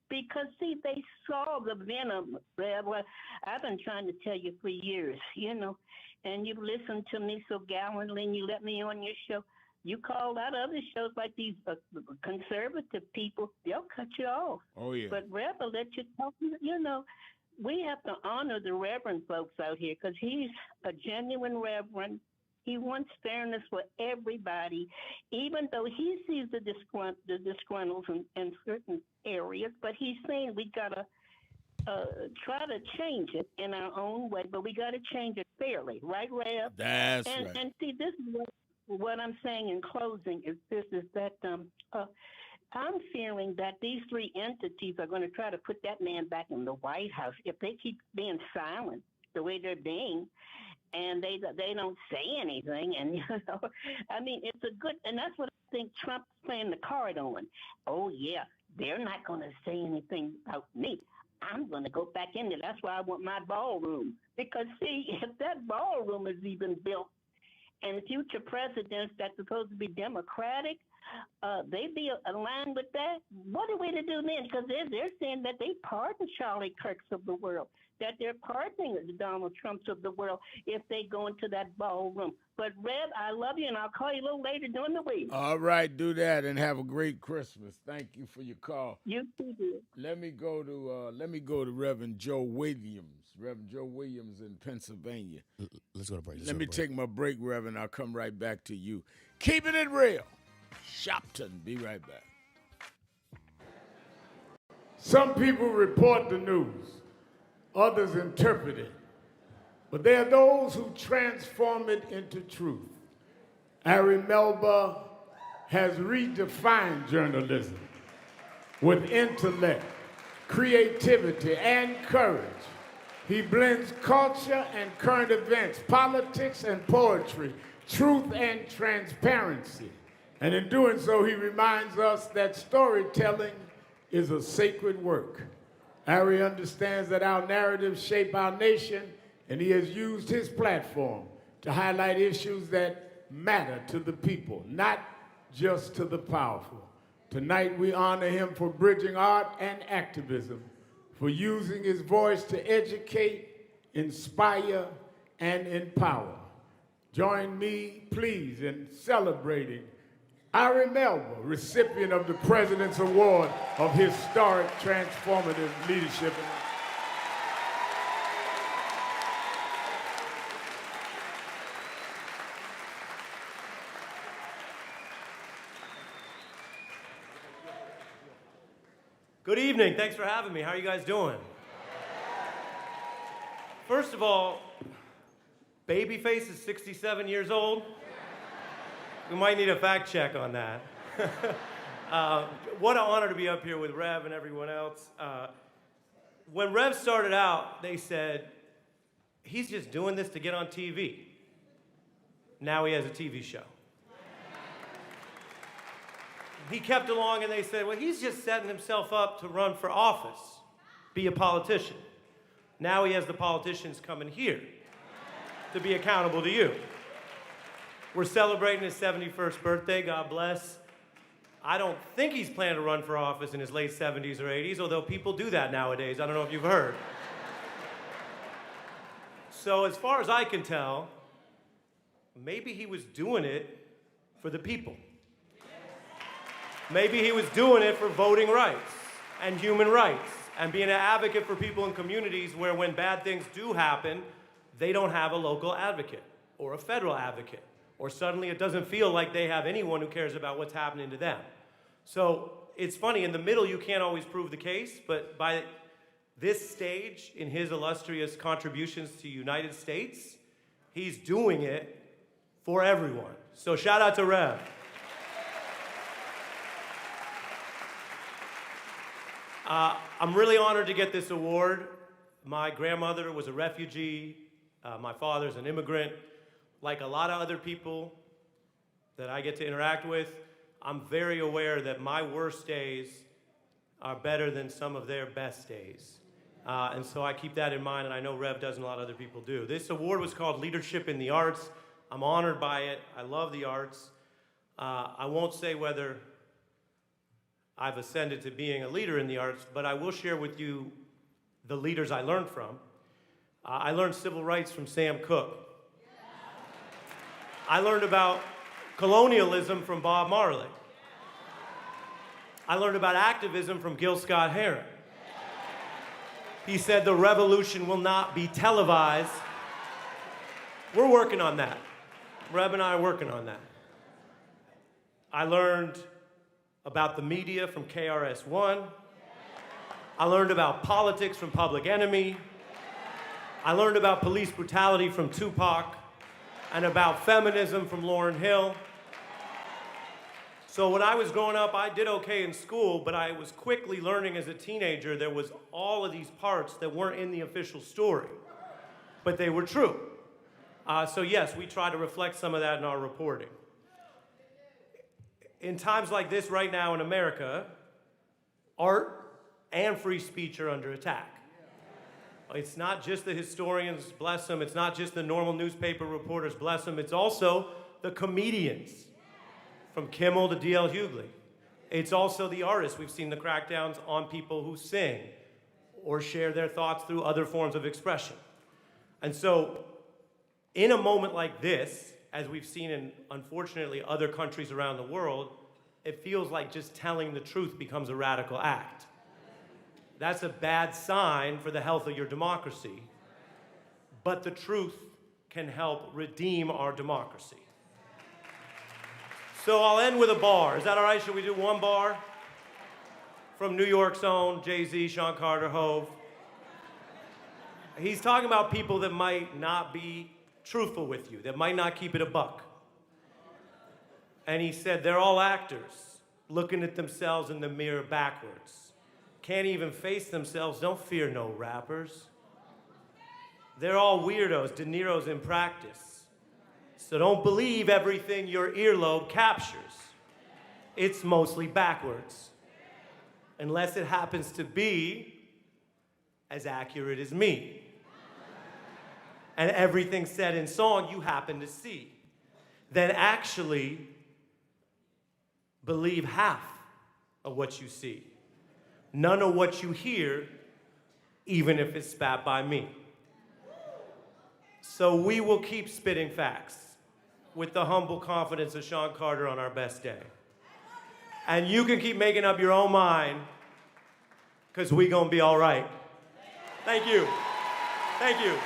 Because, see, they saw the venom. Well, I've been trying to tell you for years, you know, and you've listened to me so gallantly and you let me on your show. You called out other shows like these conservative people, they'll cut you off. Oh, yeah. But Rev will let you talk. You know, we have to honor the reverend folks out here because he's a genuine reverend. He wants fairness for everybody, even though he sees the disgruntles in certain areas. But he's saying we got to try to change it in our own way, but we got to change it fairly, right, Rev? That's and, right. And see, this is what I'm saying in closing is that I'm fearing that these three entities are going to try to put that man back in the White House if they keep being silent the way they're being, and they don't say anything. And I mean, it's a good, and that's what I think Trump's playing the card on. Oh yeah, they're not going to say anything about me. I'm going to go back in there. That's why I want my ballroom, because see, if that ballroom is even built, and future presidents that's supposed to be Democratic, they be aligned with that. What are we to do then? Because they're saying that they pardon Charlie Kirks of the world, that they're pardoning the Donald Trumps of the world if they go into that ballroom. But Rev, I love you, and I'll call you a little later during the week. All right, do that and have a great Christmas. Thank you for your call. You too, dear. Let me go to Reverend Joe Williams. Reverend Joe Williams in Pennsylvania. Let's go to break. Let me take my break, Reverend. I'll come right back to you. Keeping it real. Sharpton. Be right back. Some people report the news, others interpret it, but there are those who transform it into truth. Ari Melba has redefined journalism with intellect, creativity, and courage. He blends culture and current events, politics and poetry, truth and transparency. And in doing so, he reminds us that storytelling is a sacred work. Ari understands that our narratives shape our nation, and he has used his platform to highlight issues that matter to the people, not just to the powerful. Tonight, we honor him for bridging art and activism, for using his voice to educate, inspire, and empower. Join me, please, in celebrating Ari Melba, recipient of the President's Award of Historic Transformative Leadership. Good evening. Thanks for having me. How are you guys doing? First of all, Babyface is 67 years old. We might need a fact check on that. What an honor to be up here with Rev and everyone else. When Rev started out, they said, he's just doing this to get on TV. Now he has a TV show. He kept along and they said, well, he's just setting himself up to run for office, be a politician. Now he has the politicians coming here to be accountable to you. We're celebrating his 71st birthday, God bless. I don't think he's planning to run for office in his late 70s or 80s, although people do that nowadays. I don't know if you've heard. So as far as I can tell, maybe he was doing it for the people. Maybe he was doing it for voting rights and human rights and being an advocate for people in communities where when bad things do happen, they don't have a local advocate or a federal advocate, or suddenly it doesn't feel like they have anyone who cares about what's happening to them. So it's funny, in the middle you can't always prove the case, but by this stage in his illustrious contributions to the United States, he's doing it for everyone. So shout out to Rev. I'm really honored to get this award. My grandmother was a refugee. My father's an immigrant. Like a lot of other people that I get to interact with, I'm very aware that my worst days are better than some of their best days. And so I keep that in mind, and I know Rev does and a lot of other people do. This award was called Leadership in the Arts. I'm honored by it. I love the arts. I won't say whether I've ascended to being a leader in the arts, but I will share with you the leaders I learned from. I learned civil rights from Sam Cooke. I learned about colonialism from Bob Marley. I learned about activism from Gil Scott-Heron. He said the revolution will not be televised. We're working on that. Reb and I are working on that. I learned about the media from KRS-One. I learned about politics from Public Enemy. I learned about police brutality from Tupac and about feminism from Lauryn Hill. So when I was growing up, I did okay in school, but I was quickly learning as a teenager there was all of these parts that weren't in the official story, but they were true. So yes, we try to reflect some of that in our reporting. In times like this right now in America, art and free speech are under attack. It's not just the historians, bless them, it's not just the normal newspaper reporters, bless them, it's also the comedians, from Kimmel to D.L. Hughley. It's also the artists. We've seen the crackdowns on people who sing or share their thoughts through other forms of expression. And so, in a moment like this, as we've seen in, unfortunately, other countries around the world, it feels like just telling the truth becomes a radical act. That's a bad sign for the health of your democracy. But the truth can help redeem our democracy. So I'll end with a bar. Is that all right? Should we do one bar? From New York's own Jay-Z, Sean Carter, Hove. He's talking about people that might not be truthful with you, that might not keep it a buck. And he said, they're all actors, looking at themselves in the mirror backwards. Can't even face themselves, don't fear no rappers. They're all weirdos, De Niro's in practice. So don't believe everything your earlobe captures. It's mostly backwards. Unless it happens to be as accurate as me. And everything said in song you happen to see. Then actually believe half of what you see. None of what you hear, even if it's spat by me. So we will keep spitting facts with the humble confidence of Sean Carter on our best day. And you can keep making up your own mind, because we gonna be all right. Thank you. Thank you.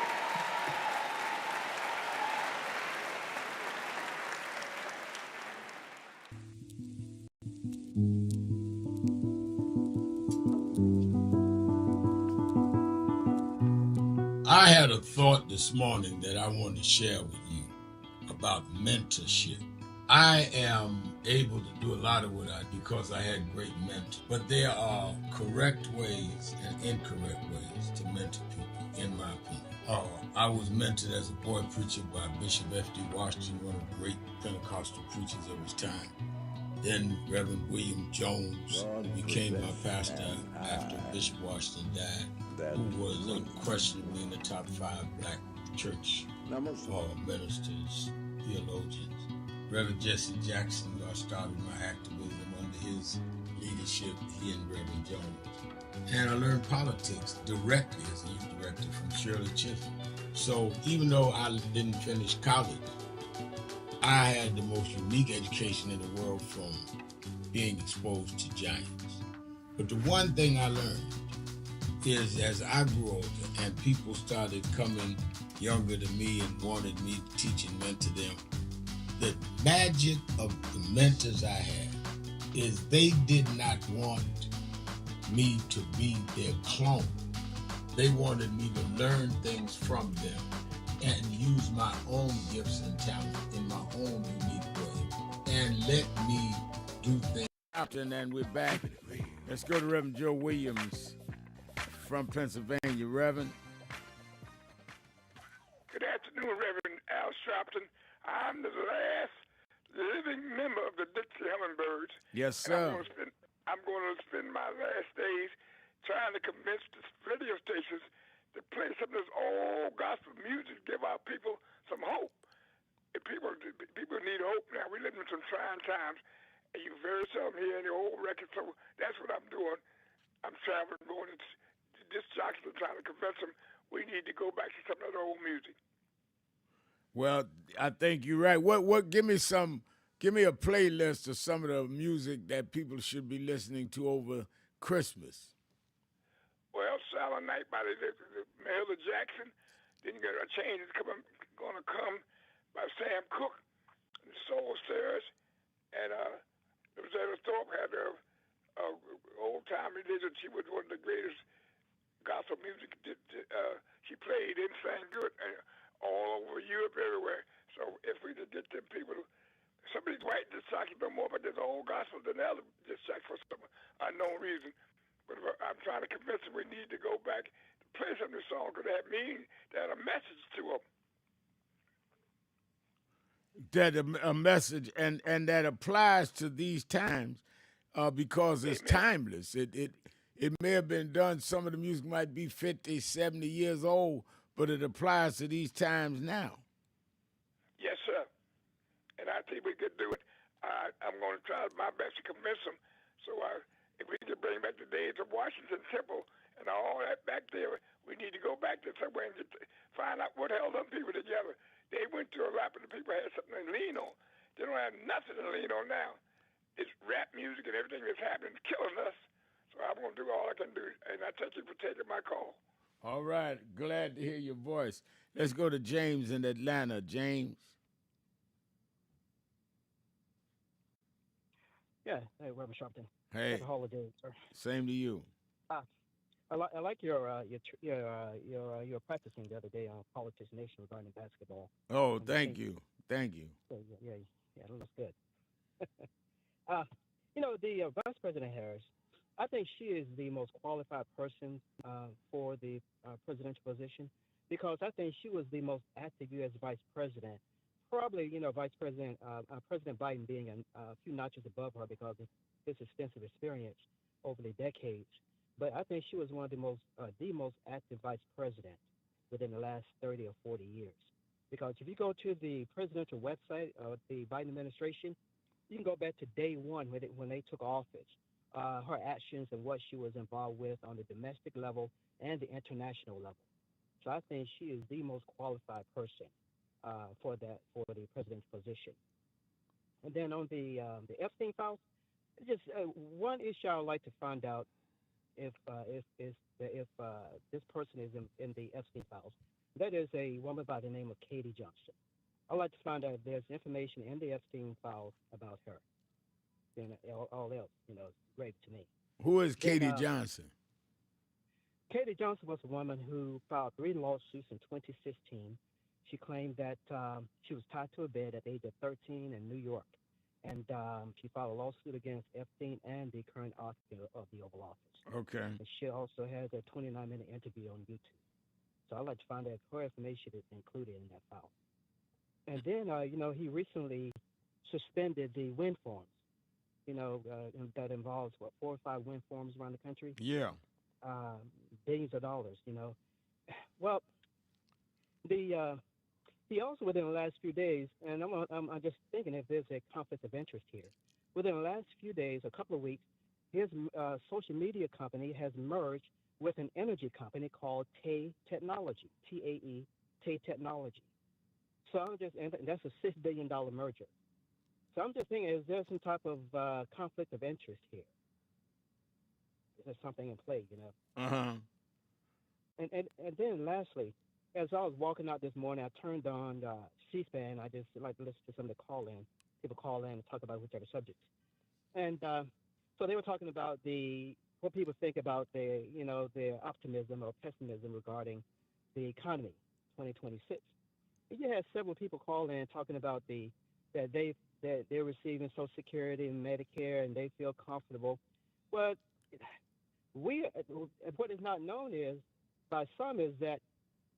I had a thought this morning that I want to share with you about mentorship. I am able to do a lot of what I do because I had great mentors, but there are correct ways and incorrect ways to mentor people, in my opinion. I was mentored as a boy preacher by Bishop F.D. Washington, one of the great Pentecostal preachers of his time. Then Reverend William Jones, who became my pastor after Bishop Washington died, who was unquestionably in the top 5 black church ministers, theologians. Reverend Jesse Jackson, who I started my activism under his leadership, he and Reverend Jones. And I learned politics directly as a youth director from Shirley Chisholm. So even though I didn't finish college, I had the most unique education in the world from being exposed to giants. But the one thing I learned is as I grew older and people started coming younger than me and wanted me to teach and mentor them, the magic of the mentors I had is they did not want me to be their clone. They wanted me to learn things from them and use my own gifts and talent in my own unique way and let me do things. And we're back. Let's go to Reverend Joe Williams from Pennsylvania. Reverend. Good afternoon, Reverend Al Sharpton. I'm the last living member of the Dixie Hummingbirds. Yes, sir. I'm going to spend my last days trying to convince the radio stations to play some of this old gospel music, give our people some hope. And people need hope now. We live in some trying times, and you very seldom hear any old records. So that's what I'm doing. I'm traveling, going to disc jockeys and trying to convince them we need to go back to some of that old music. Well, I think you're right. What? Give me a playlist of some of the music that people should be listening to over Christmas. Well, Silent Night by the Mahalia Jackson. Then you got A Change is going to come by Sam Cooke, the Soul Stirrers, and Rosetta Thorpe had old time religion. She was one of the greatest gospel music. She played and sang good all over Europe, everywhere. So if we could get them people, some of these white disciples know more about this old gospel than the other disciples for some unknown reason. But I'm trying to convince them we need to go back to play some of the songs because that means that a message to them. That a message and that applies to these times because it's timeless. It may have been done, some of the music might be 50, 70 years old, but it applies to these times now. Yes, sir. And I think we could do it. I'm going to try my best to convince them. So if we can bring back the days of Washington Temple and all that back there, we need to go back to somewhere and find out what held them people together. They went to a rap and the people had something to lean on. They don't have nothing to lean on now. It's rap music and everything that's happening is killing us. So I'm going to do all I can do. And I thank you for taking my call. All right. Glad to hear your voice. Let's go to James in Atlanta. James. Yeah. Hey, Reverend Sharpton. Hey. Happy holidays, sir. Same to you. I like your practicing the other day on Politics Nation regarding basketball. Oh, thank you. Thank you. Yeah, that looks good. The Vice President Harris, I think she is the most qualified person for the presidential position because I think she was the most active U.S. Vice President. Probably, Vice President President Biden being a few notches above her because of his extensive experience over the decades. But I think she was one of the most active vice president within the last 30 or 40 years. Because if you go to the presidential website of the Biden administration, you can go back to day one when they took office, her actions and what she was involved with on the domestic level and the international level. So I think she is the most qualified person for the president's position. And then on the Epstein files, just one issue I would like to find out if this person is in the Epstein files. That is a woman by the name of Katie Johnson. I'd like to find out if there's information in the Epstein files about her. Then all else, is great to me. Who is Katie Johnson? Katie Johnson was a woman who filed 3 lawsuits in 2016. She claimed that she was tied to a bed at the age of 13 in New York. And she filed a lawsuit against Epstein and the current occupant of the Oval Office. Okay. And she also has a 29-minute interview on YouTube. So I'd like to find out if her information is included in that file. And then, he recently suspended the wind farms, that involves, 4 or 5 wind farms around the country? Yeah. Billions of dollars, Well, he also, within the last few days, and I'm just thinking if there's a conflict of interest here. Within the last few days, a couple of weeks, his social media company has merged with an energy company called Tay Technology, T-A-E, Tay Technology. So and that's a $6 billion merger. So I'm just thinking, is there some type of conflict of interest here? Is there something in play, Uh-huh. And then lastly, as I was walking out this morning, I turned on C-SPAN. I just like to listen to some of the call-in. People call in and talk about whichever subjects. And so they were talking about what people think about their optimism or pessimism regarding the economy, 2026. And you had several people call in talking about that they're receiving Social Security and Medicare and they feel comfortable. But what is not known by some is that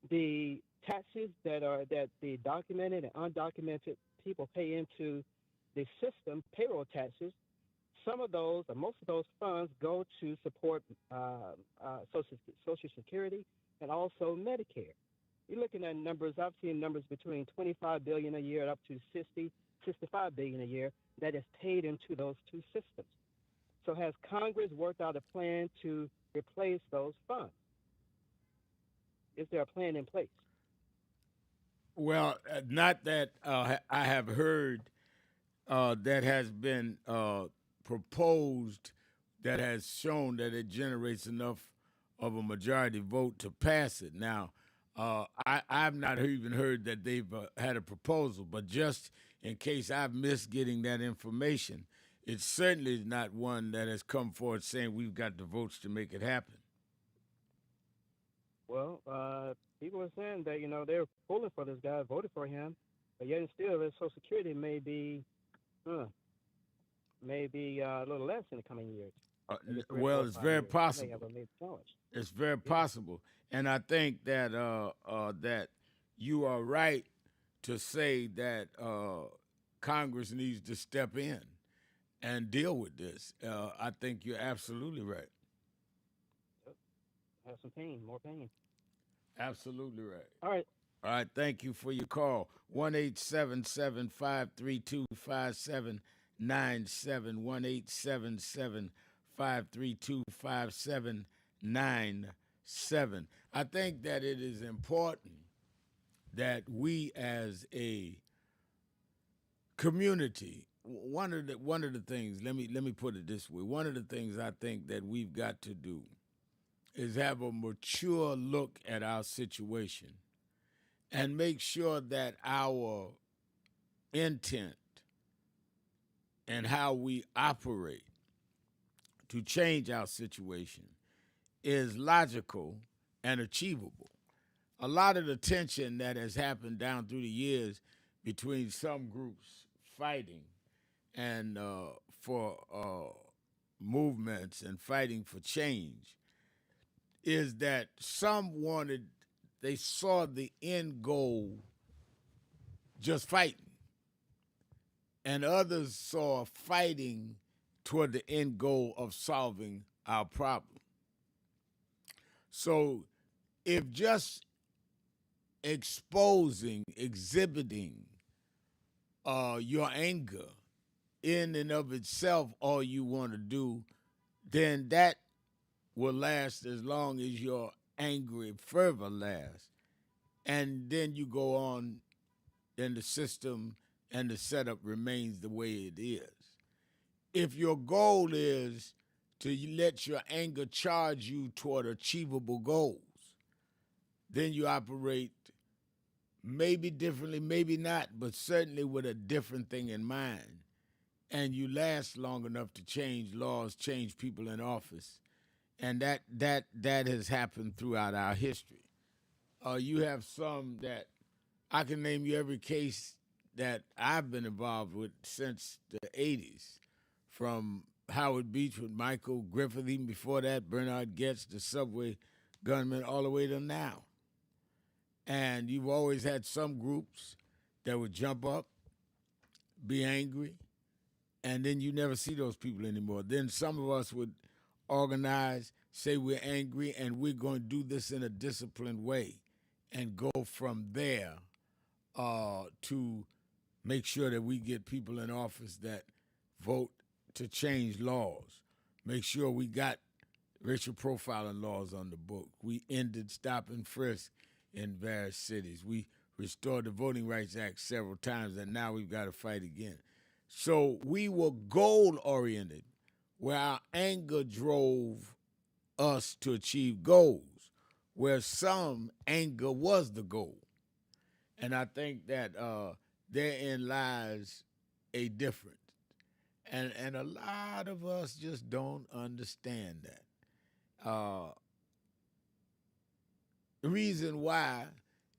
the taxes that the documented and undocumented people pay into the system, payroll taxes, some of those or most of those funds go to support Social Security and also Medicare. You're looking at numbers. I've seen numbers between $25 billion a year up to $65 billion a year that is paid into those two systems. So has Congress worked out a plan to replace those funds? Is there a plan in place? Well, not that I have heard that has been proposed that has shown that it generates enough of a majority vote to pass it. Now, I've not even heard that they've had a proposal, but just in case I've missed getting that information, it certainly is not one that has come forward saying we've got the votes to make it happen. Well, people are saying that they're pulling for this guy, voted for him, but yet and still, their Social Security may be a little less in the coming years. Maybe 3 or 4 Well, or it's 5 very years. They may have possible. a major challenge. It's very possible, and I think that that you are right to say that Congress needs to step in and deal with this. I think you're absolutely right. Have some pain, more pain. Absolutely right. All right. All right, thank you for your call. 1-877-532-5797, 1-877-532-5797. I think that it is important that we as a community, one of the things, let me put it this way, one of the things I think that we've got to do is have a mature look at our situation and make sure that our intent and how we operate to change our situation is logical and achievable. A lot of the tension that has happened down through the years between some groups fighting and for movements and fighting for change is that some they saw the end goal just fighting, and others saw fighting toward the end goal of solving our problem. So if just exhibiting your anger in and of itself all you want to do, then that will last as long as your angry fervor lasts. And then you go on, and the system and the setup remains the way it is. If your goal is to let your anger charge you toward achievable goals, then you operate maybe differently, maybe not, but certainly with a different thing in mind. And you last long enough to change laws, change people in office. And that has happened throughout our history. You have some that I can name you every case that I've been involved with since the 80s, from Howard Beach with Michael Griffith, even before that, Bernard Goetz, the subway gunman, all the way to now. And you've always had some groups that would jump up, be angry, and then you never see those people anymore. Then some of us would organize, say we're angry, and we're going to do this in a disciplined way and go from there to make sure that we get people in office that vote to change laws. Make sure we got racial profiling laws on the book. We ended stop and frisk in various cities. We restored the Voting Rights Act several times, and now we've got to fight again. So we were goal-oriented, where our anger drove us to achieve goals, where some anger was the goal. And I think that therein lies a difference. And a lot of us just don't understand that. The reason why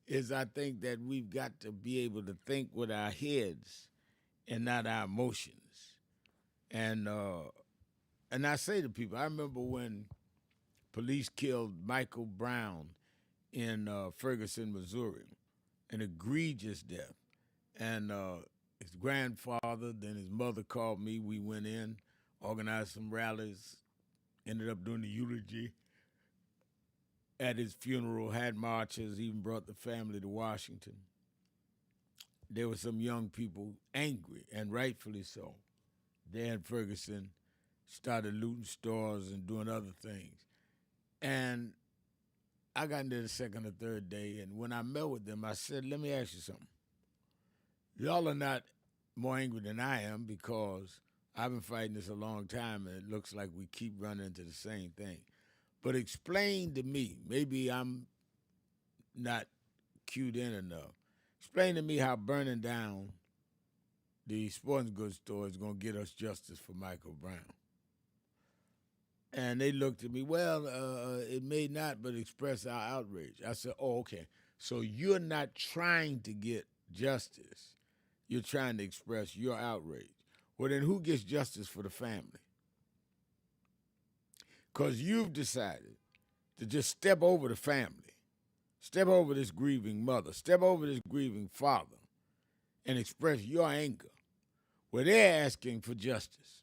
is I think that we've got to be able to think with our heads and not our emotions. And I say to people, I remember when police killed Michael Brown in Ferguson, Missouri, an egregious death. And his grandfather, then his mother called me. We went in, organized some rallies, ended up doing the eulogy at his funeral, had marches, even brought the family to Washington. There were some young people angry, and rightfully so. They in Ferguson started looting stores and doing other things. And I got in there the second or third day, and when I met with them, I said, let me ask you something. Y'all are not more angry than I am, because I've been fighting this a long time, and it looks like we keep running into the same thing. But explain to me, maybe I'm not cued in enough, explain to me how burning down the sporting goods store is going to get us justice for Michael Brown. And they looked at me, well, it may not, but express our outrage. I said, oh, okay. So you're not trying to get justice. You're trying to express your outrage. Well, then who gets justice for the family? Because you've decided to just step over the family, step over this grieving mother, step over this grieving father, and express your anger. Well, they're asking for justice.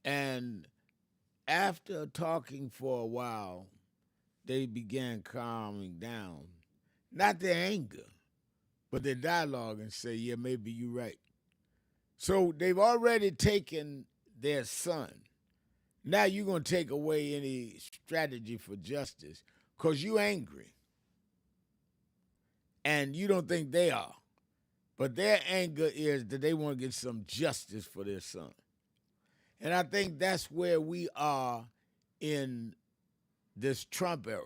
And after talking for a while, they began calming down, not their anger, but their dialogue, and say, yeah, maybe you're right. So they've already taken their son. Now you're going to take away any strategy for justice because you're angry. And you don't think they are. But their anger is that they want to get some justice for their son. And I think that's where we are in this Trump era,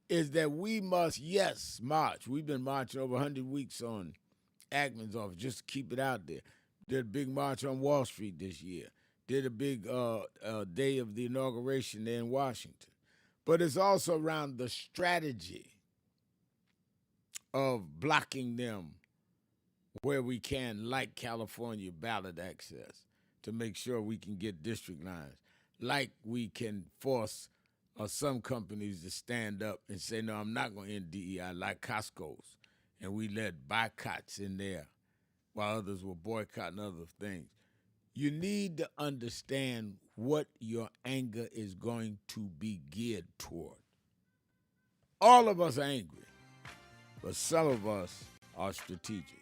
is that we must, yes, march. We've been marching over 100 weeks on Ackman's office, just to keep it out there. Did a big march on Wall Street this year. Did a big day of the inauguration there in Washington. But it's also around the strategy of blocking them where we can, like California, ballot access to make sure we can get district lines, like we can force some companies to stand up and say, no, I'm not going to end DEI, like Costco's. And we led boycotts in there while others were boycotting other things. You need to understand what your anger is going to be geared toward. All of us are angry, but some of us are strategic.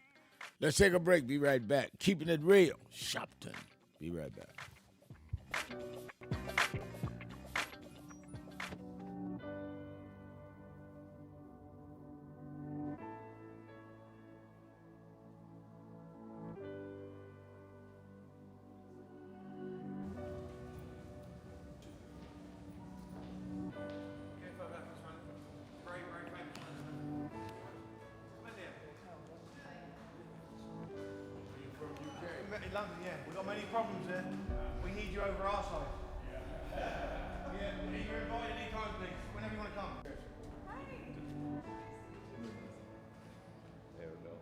Let's take a break. Be right back. Keeping it real. Sharpton. Be right back. London, yeah. We've got many problems there. We need you over our side. Yeah, you're invited anytime, please. Whenever you want to come. There we go.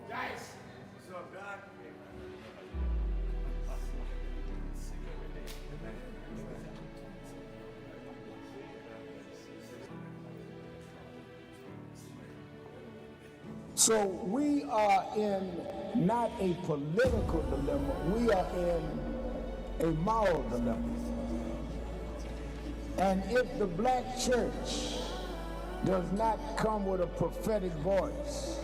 Guys! What's up, Doc? So we are in not a political dilemma, we are in a moral dilemma. And if the black church does not come with a prophetic voice,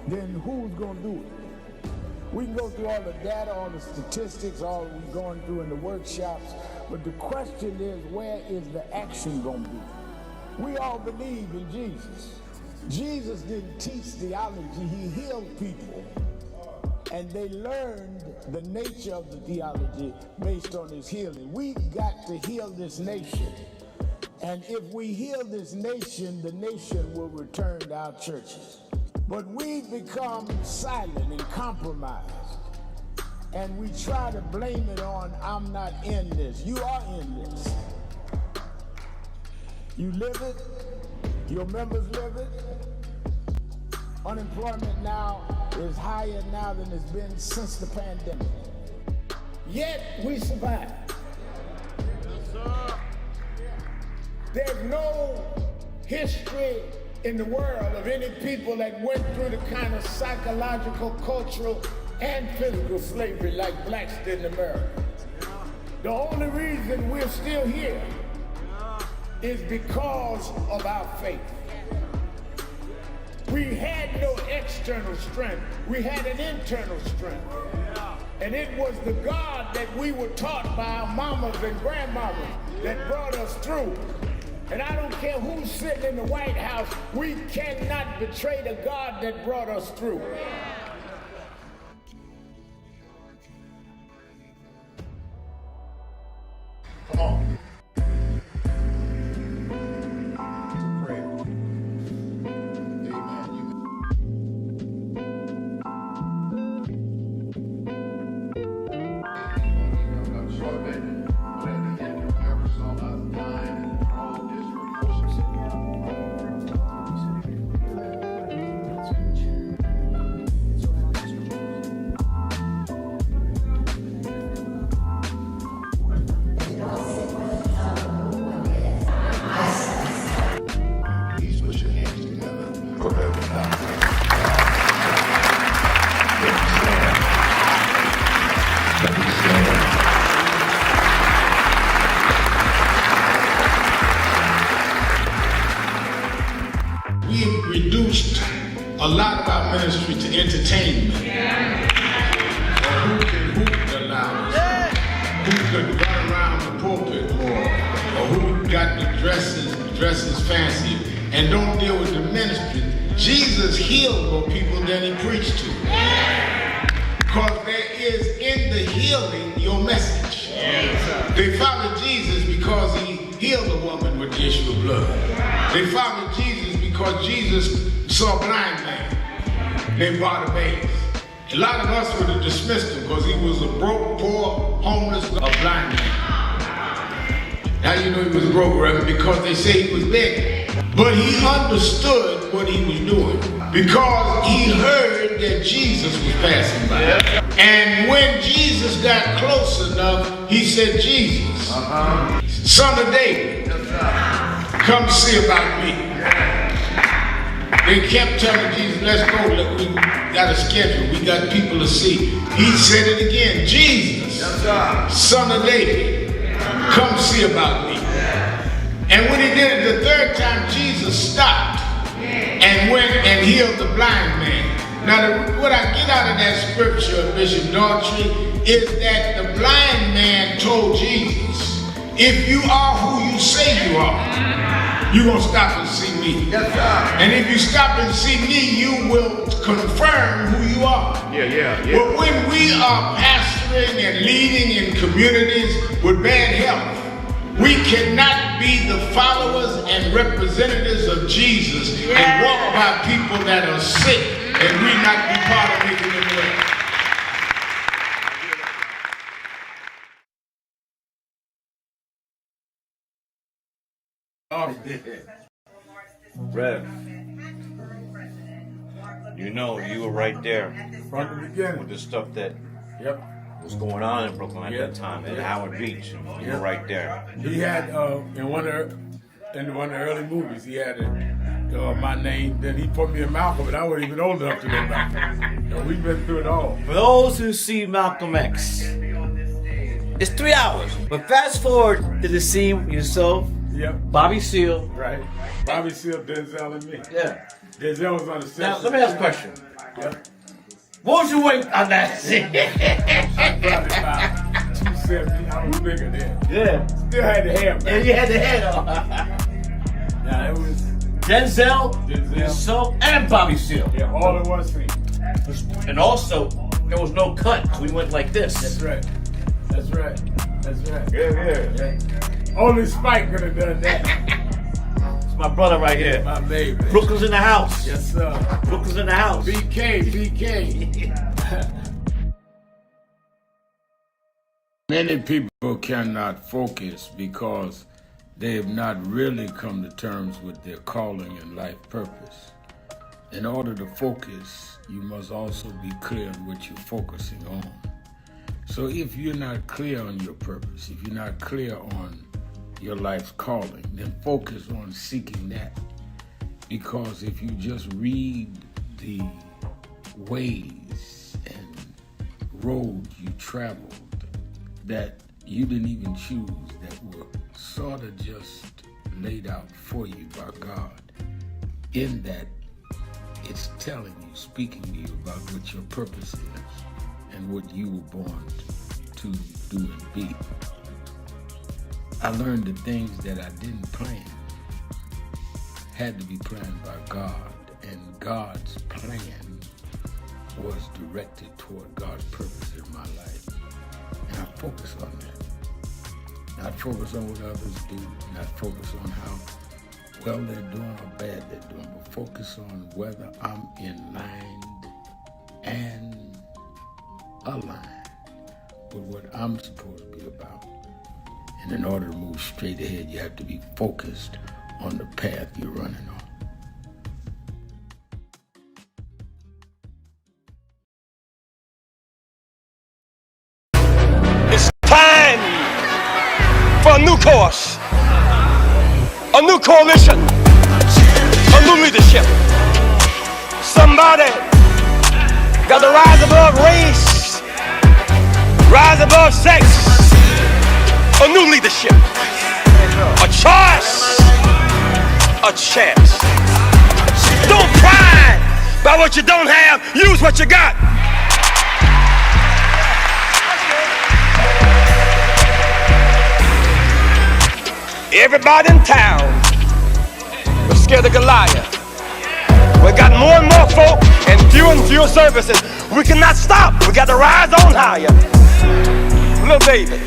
then who's going to do it? We can go through all the data, all the statistics, all we're going through in the workshops, but the question is, where is the action going to be? We all believe in Jesus. Jesus didn't teach theology, he healed people. And they learned the nature of the theology based on his healing. We got to heal this nation. And if we heal this nation, the nation will return to our churches. But we've become silent and compromised. And we try to blame it on, I'm not in this. You are in this. You live it, your members live it. Unemployment now is higher now than it's been since the pandemic. Yet we survive. There's no history in the world of any people that went through the kind of psychological, cultural, and physical slavery like blacks did in America. The only reason we're still here is because of our faith. We had no external strength. We had an internal strength. And it was the God that we were taught by our mamas and grandmamas that brought us through. And I don't care who's sitting in the White House, we cannot betray the God that brought us through. Come on. could run around the pulpit more, or who got the dresses fancier, and don't deal with the ministry. Jesus healed more people than he preached to. Because there is in the healing your message. They followed Jesus because he healed a woman with the issue of blood. They followed Jesus because Jesus saw a blind man named Bartimaeus. A lot of us would have dismissed him because he was a broke, poor, homeless, a blind man. How you know he was broke, Reverend? Because they say he was begging. But he understood what he was doing because he heard that Jesus was passing by. And when Jesus got close enough, he said, Jesus, son of David, come see about me. They kept telling Jesus, let's go, look, we got a schedule, we got people to see. He said it again, Jesus, son of David, come see about me. And when he did it the third time, Jesus stopped and went and healed the blind man. Now, what I get out of that scripture, Bishop Daughtry, is that the blind man told Jesus, if you are who you say you are, you're going to stop and see me. And if you stop and see me, you will confirm who you are. But when we are pastoring and leading in communities with bad health, we cannot be the followers and representatives of Jesus and walk by people that are sick and we not be part of making them well. Rev, you know, you were right there from the beginning with the stuff that was going on in Brooklyn at that time, at Howard Beach. You were right there. He had in one of the early movies, he had my name. Then he put me in Malcolm, and I wasn't even old enough to know Malcolm. So we've been through it all. For those who see Malcolm X, it's 3 hours. But fast forward to the scene yourself, Bobby Seale. Right. Bobby Seale, Denzel, and me. Yeah. Denzel was on the set. Now, let me ask a question. What was your weight on that scene? I probably about 270. I was bigger then. Yeah. Still had the hair back. Yeah, you had the hair on. Now, it was Denzel, yourself, and Bobby Seale. Yeah, all in one scene. And also, there was no cut. We went like this. That's right. That's right. That's right. Yeah. Only Spike could have done that. It's my brother right here. My baby. Brooklyn's in the house. Yes, sir. Brooklyn's in the house. BK. Many people cannot focus because they have not really come to terms with their calling and life purpose. In order to focus, you must also be clear on what you're focusing on. So if you're not clear on your purpose, if you're not clear on your life's calling, then focus on seeking that. Because if you just read the ways and roads you traveled that you didn't even choose, that were sort of just laid out for you by God, in that it's telling you, speaking to you about what your purpose is and what you were born to do and be. I learned the things that I didn't plan had to be planned by God, and God's plan was directed toward God's purpose in my life. And I focus on that. Not focus on what others do, not focus on how well they're doing or bad they're doing, but focus on whether I'm in line and aligned with what I'm supposed to be about. And in order to move straight ahead, you have to be focused on the path you're running on. It's time for a new course, a new coalition, a new leadership. Somebody got to rise above race, rise above sex. A new leadership, a choice, a chance. Don't pride by what you don't have, use what you got. Everybody in town was scared of Goliath. We got more and more folk and fewer services. We cannot stop. We got to rise on higher. Little David.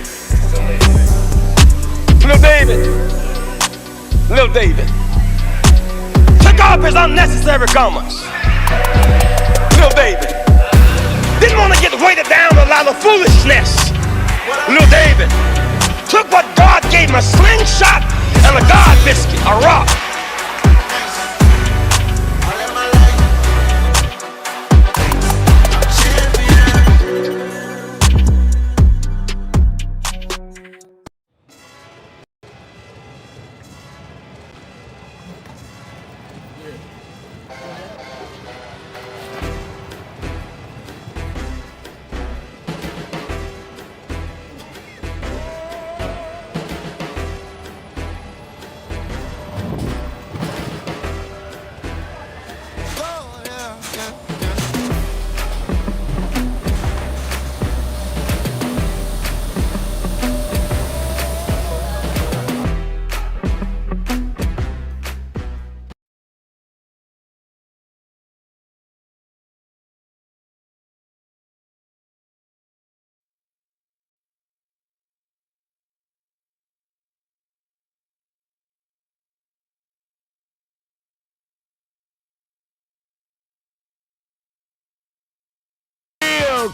Little David. Little David. Took off his unnecessary garments. Little David. Didn't want to get weighted down with a lot of foolishness. Little David. Took what God gave him, a slingshot and a God biscuit, a rock.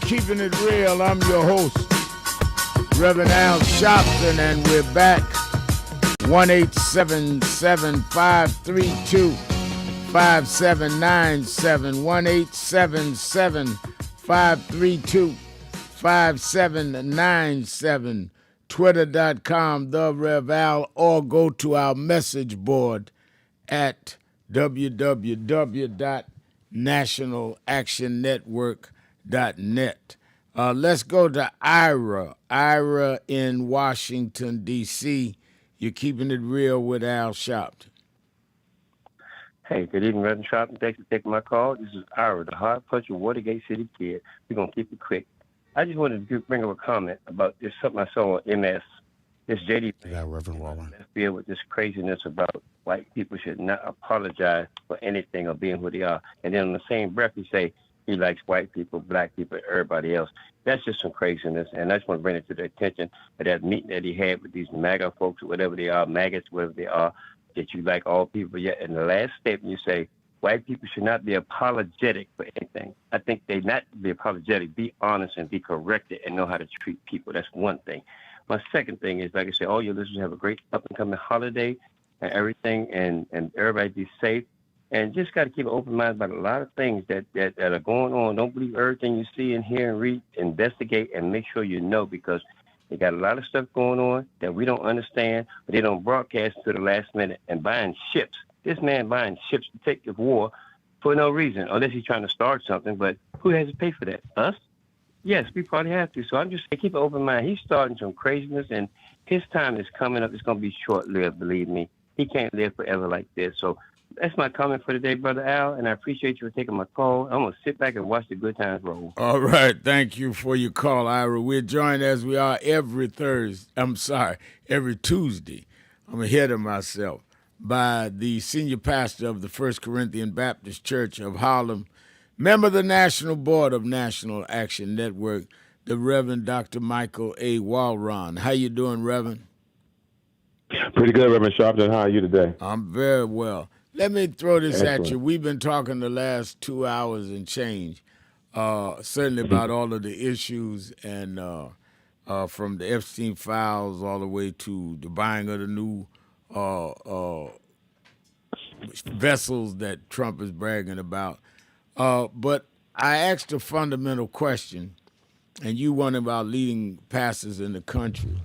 Keeping it real. I'm your host, Reverend Al Sharpton, and we're back. 1-877-532-5797. 1-877-532-5797. Twitter.com, The Rev Al, or go to our message board at www.nationalactionnetwork.net. Let's go to Ira. Ira in Washington, D.C. You're keeping it real with Al Sharpton. Hey, good evening, Reverend Sharpton. Thanks for taking my call. This is Ira, the hard puncher Watergate City kid. We're going to keep it quick. I just wanted to bring up a comment about this something I saw on MS. This JD Reverend Wallen. Feel with this craziness about white people should not apologize for anything or being who they are. And then in the same breath, you say he likes white people, black people, everybody else. That's just some craziness. And I just want to bring it to the attention of that meeting that he had with these MAGA folks, whatever they are, maggots, whatever they are, that you like all people. Yet in the last statement, you say white people should not be apologetic for anything. I think they not be apologetic, be honest and be corrected and know how to treat people. That's one thing. My second thing is, like I said, all your listeners have a great up-and-coming holiday and everything, and everybody be safe. And just got to keep an open mind about a lot of things that are going on. Don't believe everything you see and hear and read. Investigate and make sure you know, because they got a lot of stuff going on that we don't understand, but they don't broadcast to the last minute. And buying ships. This man buying ships to take the war for no reason, unless he's trying to start something. But who has to pay for that? Us? Yes, we probably have to. So I'm just saying, keep an open mind. He's starting some craziness, and his time is coming up. It's going to be short-lived, believe me. He can't live forever like this. So that's my comment for today, Brother Al, and I appreciate you for taking my call. I'm going to sit back and watch the good times roll. All right. Thank you for your call, Ira. We're joined as we are every Tuesday. I'm ahead of myself. By the senior pastor of the First Corinthian Baptist Church of Harlem, member of the National Board of National Action Network, the Reverend Dr. Michael A. Walron. How you doing, Reverend? Pretty good, Reverend Sharpton. How are you today? I'm very well. Let me throw this Excellent. at you. We've been talking the last 2 hours and change, certainly about all of the issues and from the Epstein files all the way to the buying of the new vessels that Trump is bragging about. But I asked a fundamental question, and you one of our leading pastors in the country.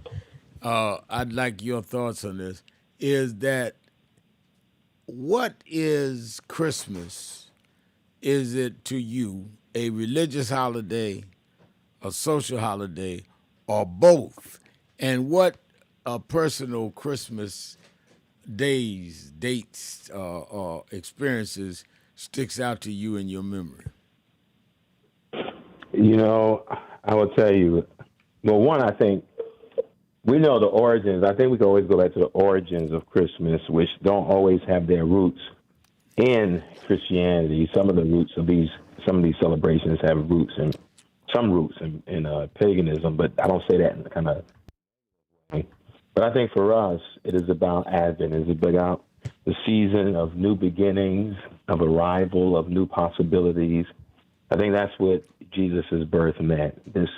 I'd like your thoughts on this, is that what is Christmas? Is it to you a religious holiday, a social holiday, or both? And what personal Christmas dates, or experiences sticks out to you in your memory? You know, I will tell you, well, one, I think We know the origins. I think we can always go back to the origins of Christmas, which don't always have their roots in Christianity. Some of these celebrations have roots in paganism, but I don't say that in the kind of way. But I think for us, it is about Advent. It's about the season of new beginnings, of arrival, of new possibilities. I think that's what Jesus' birth meant. This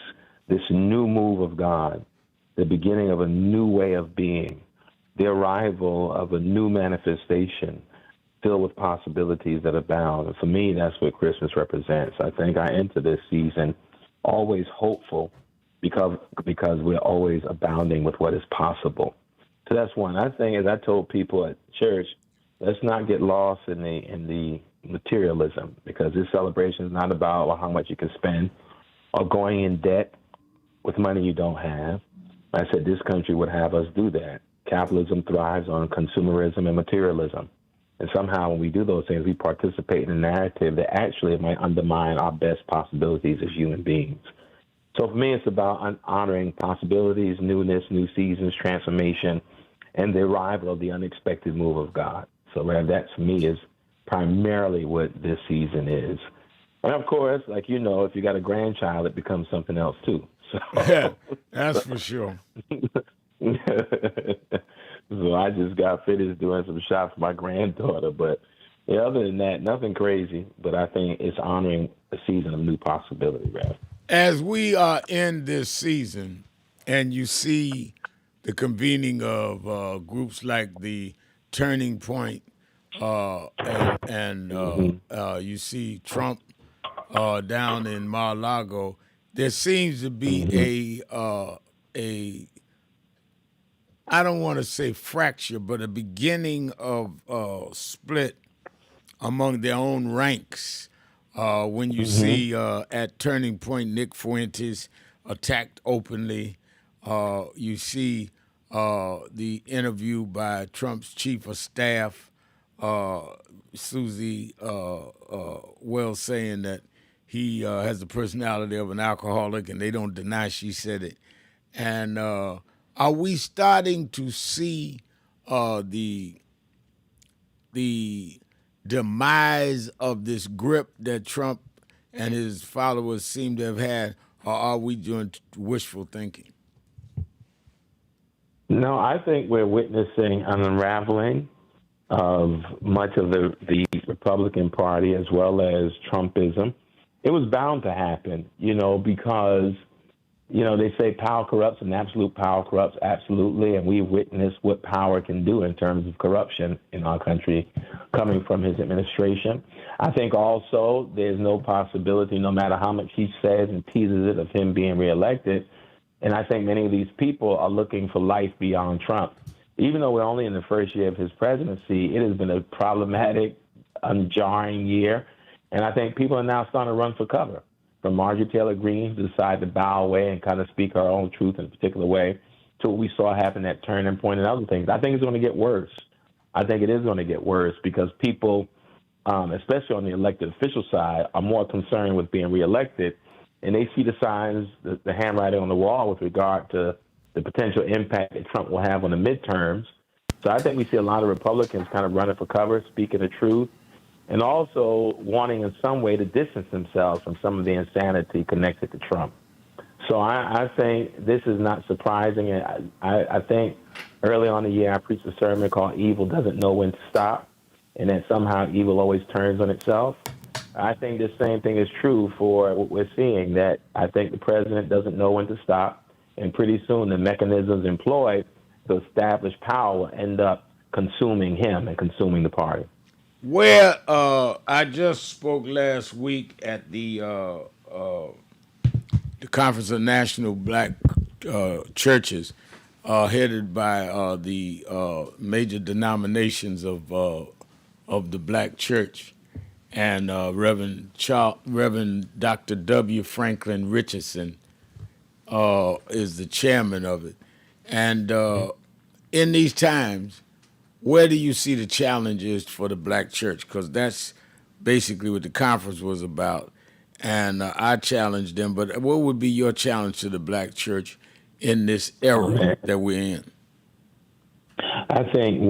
new move of God, the beginning of a new way of being, the arrival of a new manifestation filled with possibilities that abound. And for me, that's what Christmas represents. I think I enter this season always hopeful because we're always abounding with what is possible. So that's one. I think, as I told people at church, let's not get lost in the materialism, because this celebration is not about how much you can spend or going in debt with money you don't have. I said this country would have us do that. Capitalism thrives on consumerism and materialism. And somehow when we do those things, we participate in a narrative that actually might undermine our best possibilities as human beings. So for me, it's about honoring possibilities, newness, new seasons, transformation, and the arrival of the unexpected move of God. So that, for me, is primarily what this season is. And of course, like you know, if you got a grandchild, it becomes something else too. So, Yeah, that's for sure. So I just got finished doing some shots for my granddaughter. But yeah, other than that, nothing crazy. But I think it's honoring a season of new possibility, right? As we are in this season, and you see the convening of groups like the Turning Point, and you see Trump down in Mar-a-Lago, there seems to be a I don't want to say fracture, but a beginning of split among their own ranks. When you see at Turning Point, Nick Fuentes attacked openly. You see the interview by Trump's chief of staff, Susie Wells, saying that he has the personality of an alcoholic, and they don't deny she said it. And are we starting to see the demise of this grip that Trump and his followers seem to have had, or are we doing wishful thinking? No, I think we're witnessing an unraveling of much of the Republican Party as well as Trumpism. It was bound to happen, because they say power corrupts and absolute power corrupts absolutely, and we witnessed what power can do in terms of corruption in our country coming from his administration. I think also there's no possibility, no matter how much he says and teases it, of him being reelected. And I think many of these people are looking for life beyond Trump. Even though we're only in the first year of his presidency, it has been a problematic, jarring year. And I think people are now starting to run for cover. From Marjorie Taylor Greene to decide to bow away and kind of speak her own truth in a particular way, to what we saw happen at Turning Point and other things. I think it's going to get worse. I think it is going to get worse because people, especially on the elected official side, are more concerned with being reelected, and they see the signs, the handwriting on the wall with regard to the potential impact that Trump will have on the midterms. So I think we see a lot of Republicans kind of running for cover, speaking the truth, and also wanting in some way to distance themselves from some of the insanity connected to Trump. So I think this is not surprising. I think early on in the year I preached a sermon called Evil Doesn't Know When to Stop, and that somehow evil always turns on itself. I think the same thing is true for what we're seeing, that I think the president doesn't know when to stop, and pretty soon the mechanisms employed to establish power will end up consuming him and consuming the party. Where I just spoke last week at the Conference of National Black Churches, headed by the major denominations of the Black Church, and Reverend Dr. W. Franklin Richardson is the chairman of it. And in these times, where do you see the challenges for the Black church? Because that's basically what the conference was about. And I challenged them. But what would be your challenge to the Black church in this era that we're in? I think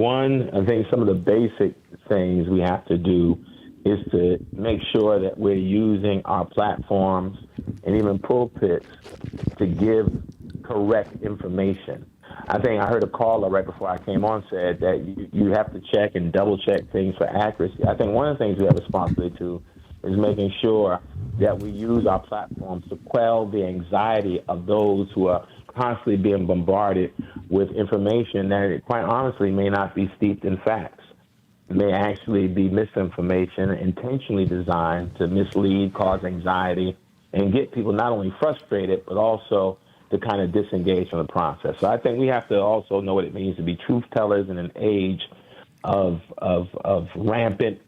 some of the basic things we have to do is to make sure that we're using our platforms and even pulpits to give correct information. I think I heard a caller right before I came on said that you have to check and double check things for accuracy. I think one of the things we have responsibility to is making sure that we use our platforms to quell the anxiety of those who are constantly being bombarded with information that, quite honestly, may not be steeped in facts. It may actually be misinformation intentionally designed to mislead, cause anxiety, and get people not only frustrated, but also to kind of disengage from the process. So I think we have to also know what it means to be truth tellers in an age of rampant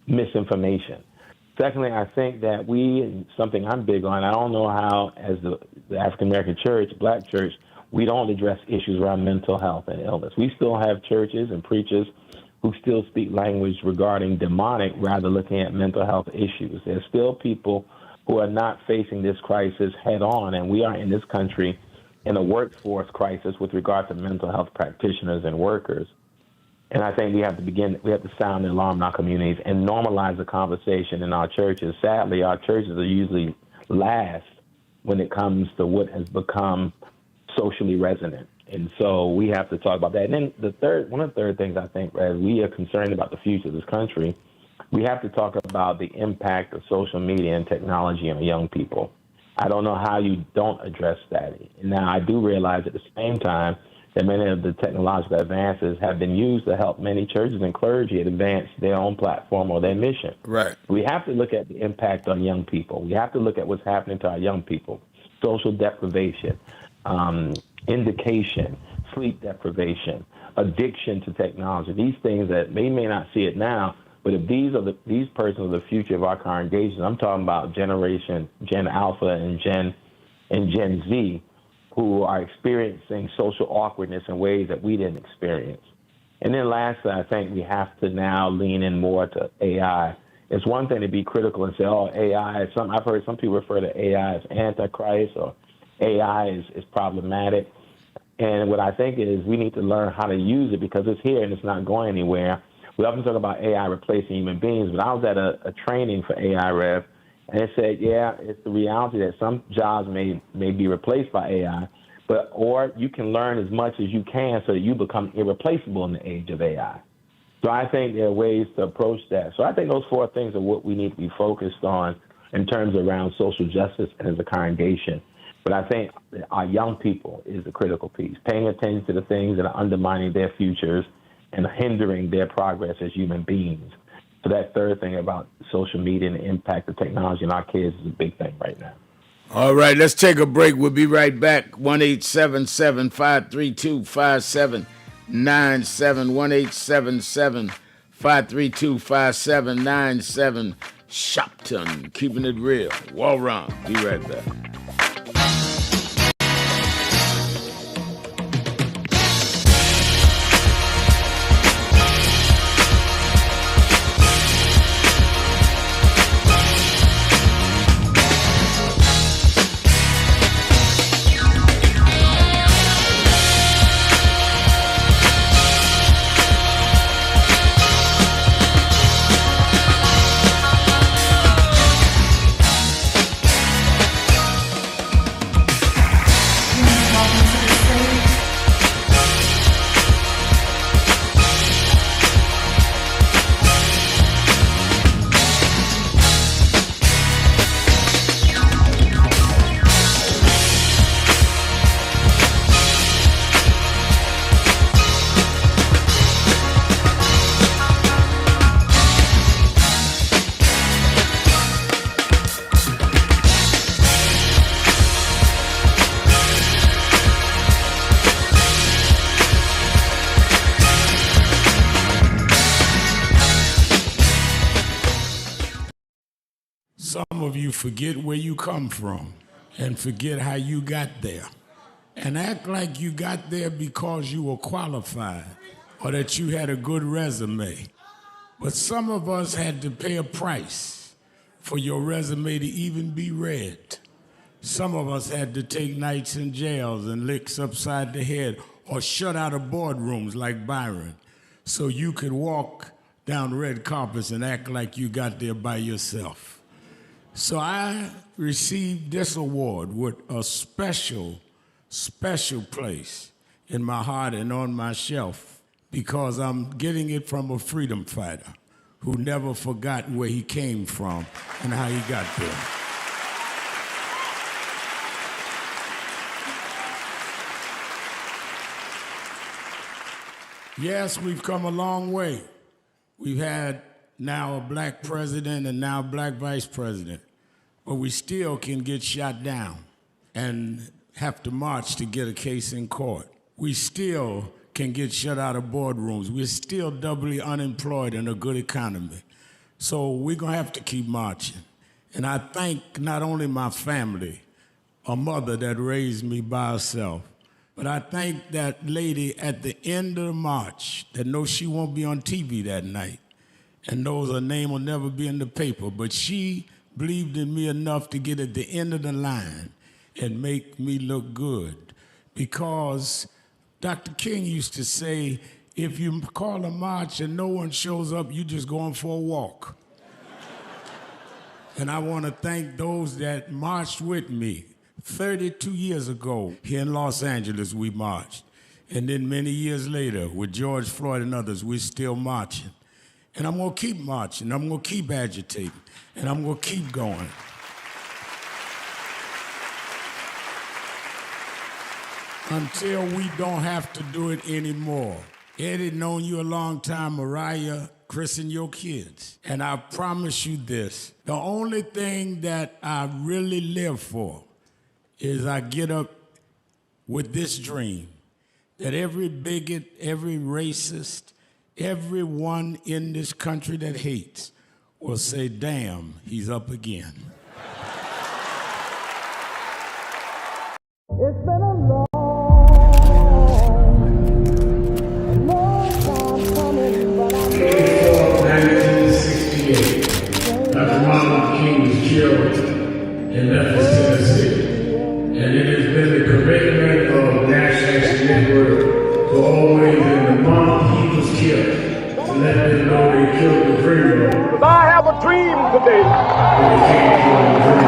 misinformation. Secondly, I think that something I'm big on, I don't know how, as the African American church, black church, we don't address issues around mental health and illness. We still have churches and preachers who still speak language regarding demonic rather looking at mental health issues. There's still people who are not facing this crisis head on, and we are in this country in a workforce crisis with regard to mental health practitioners and workers. And I think we have to sound the alarm in our communities and normalize the conversation in our churches. Sadly, our churches are usually last when it comes to what has become socially resonant. And so we have to talk about that. And then one of the third things I think, as we are concerned about the future of this country, we have to talk about the impact of social media and technology on young people. I don't know how you don't address that. Now, I do realize at the same time that many of the technological advances have been used to help many churches and clergy advance their own platform or their mission. Right. We have to look at the impact on young people. We have to look at what's happening to our young people. Social deprivation, indication, sleep deprivation, addiction to technology. These things that they may not see it now, but if these persons are the future of our congregations, I'm talking about Gen Alpha and Gen Z, who are experiencing social awkwardness in ways that we didn't experience. And then lastly, I think we have to now lean in more to AI. It's one thing to be critical and say, oh, AI, I've heard some people refer to AI as Antichrist or AI is problematic. And what I think is we need to learn how to use it because it's here and it's not going anywhere. We often talk about AI replacing human beings, but I was at a training for AI Rev, and it said, yeah, it's the reality that some jobs may be replaced by AI, or you can learn as much as you can so that you become irreplaceable in the age of AI. So I think there are ways to approach that. So I think those four things are what we need to be focused on in terms of around social justice and as a congregation. But I think our young people is the critical piece, paying attention to the things that are undermining their futures and hindering their progress as human beings. So that third thing about social media and the impact of technology on our kids is a big thing right now. All right, let's take a break. We'll be right back. 1-877-532-5797. 1-877-532-5797. Sharpton, keeping it real. Walron, be right back. Some of you forget where you come from and forget how you got there and act like you got there because you were qualified or that you had a good resume. But some of us had to pay a price for your resume to even be read. Some of us had to take nights in jails and licks upside the head or shut out of boardrooms like Byron so you could walk down red carpets and act like you got there by yourself. So I received this award with a special place in my heart and on my shelf because I'm getting it from a freedom fighter who never forgot where he came from and how he got there. Yes, we've come a long way. We've had now a black president and now a black vice president, but we still can get shot down and have to march to get a case in court. We still can get shut out of boardrooms. We're still doubly unemployed in a good economy. So we're gonna have to keep marching. And I thank not only my family, a mother that raised me by herself, but I thank that lady at the end of the march that knows she won't be on TV that night and knows her name will never be in the paper, but she believed in me enough to get at the end of the line and make me look good. Because Dr. King used to say, if you call a march and no one shows up, you just going for a walk. And I want to thank those that marched with me. 32 years ago, here in Los Angeles, we marched. And then many years later, with George Floyd and others, we're still marching. And I'm gonna keep marching, I'm gonna keep agitating, and I'm gonna keep going. Until we don't have to do it anymore. Eddie, known you a long time, Mariah, Chris and your kids. And I promise you this, the only thing that I really live for is I get up with this dream that every bigot, every racist, everyone in this country that hates will say, damn, he's up again. It's been a long time coming, but I know. 1968, Dr. Martin King was killed in Memphis, Tennessee. And it has been the commitment of National Action Network to always, in the month he was killed, to let them know they killed the dreamer. Because I have a dream today. When they came for the dream.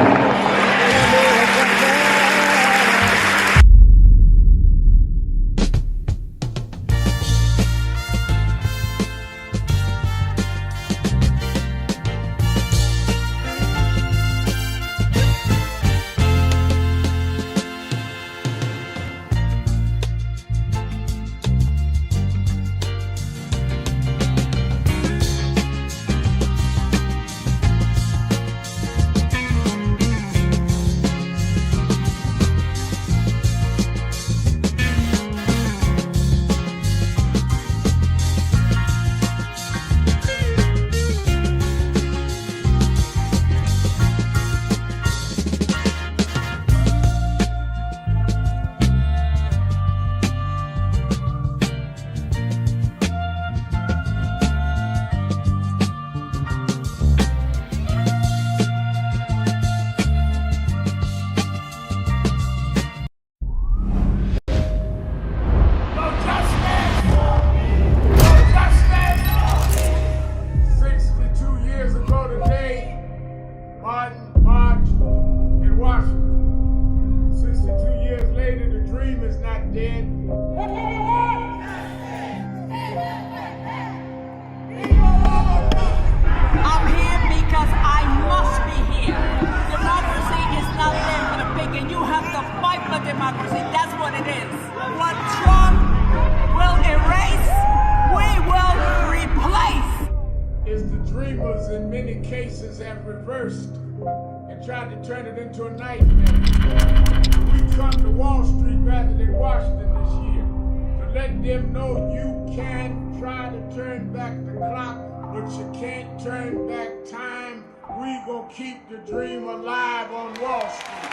Keep the dream alive on Wall Street.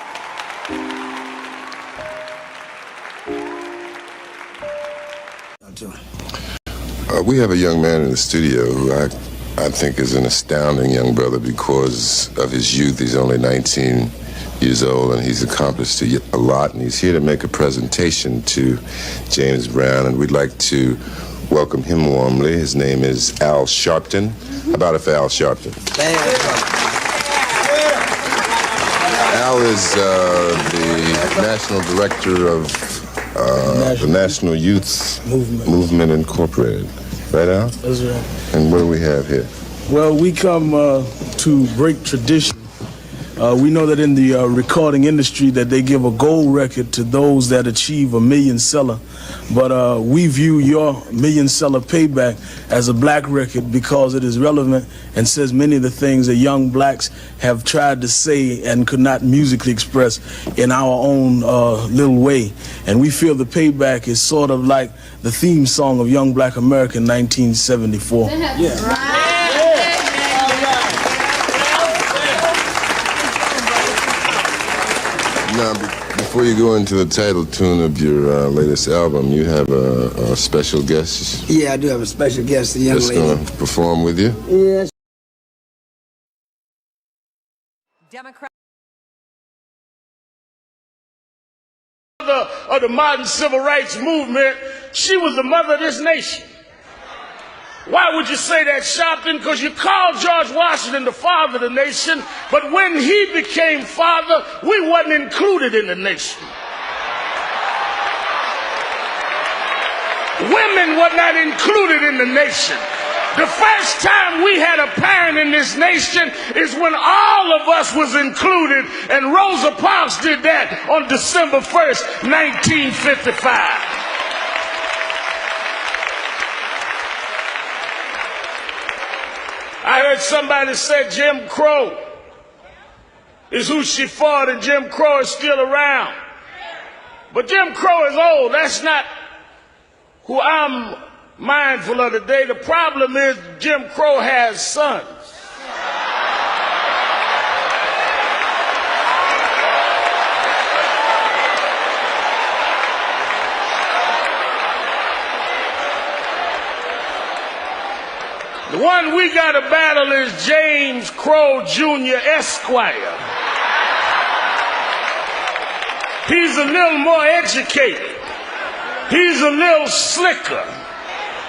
We have a young man in the studio who I think is an astounding young brother because of his youth. He's only 19 years old, and he's accomplished a lot, and he's here to make a presentation to James Brown, and we'd like to welcome him warmly. His name is Al Sharpton. How about it for Al Sharpton? Al is the National Director of the National Youth Movement Incorporated. Right, Al? That's right. And what do we have here? Well, we come to break tradition. We know that in the recording industry that they give a gold record to those that achieve a million seller. But we view your million seller payback as a black record because it is relevant and says many of the things that young blacks have tried to say and could not musically express in our own little way. And we feel the payback is sort of like the theme song of Young Black America in 1974. Yeah. Now, before you go into the title tune of your latest album, you have a special guest. Yeah, I do have a special guest, a young lady. That's going to perform with you? Yes. Democrat. Of the modern civil rights movement, she was the mother of this nation. Why would you say that, Sharpton? Because you called George Washington the father of the nation, but when he became father, we wasn't included in the nation. Women were not included in the nation. The first time we had a parent in this nation is when all of us was included, and Rosa Parks did that on December 1st, 1955. I heard somebody say Jim Crow is who she fought, and Jim Crow is still around. But Jim Crow is old. That's not who I'm mindful of today. The problem is Jim Crow has sons. The one we got to battle is James Crow Jr. Esquire. He's a little more educated. He's a little slicker.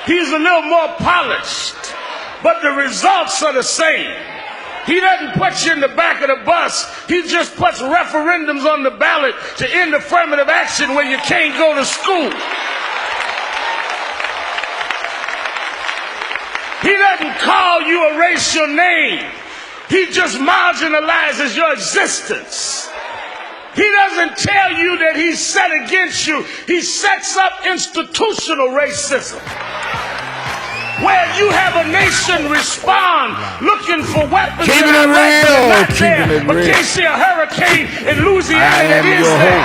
He's a little more polished. But the results are the same. He doesn't put you in the back of the bus. He just puts referendums on the ballot to end affirmative action when you can't go to school. He doesn't call you a racial name. He just marginalizes your existence. He doesn't tell you that he's set against you. He sets up institutional racism, where you have a nation respond looking for weapons Keeping that it are real. not Keeping there, it but real. can't see a hurricane in Louisiana I that am is your there.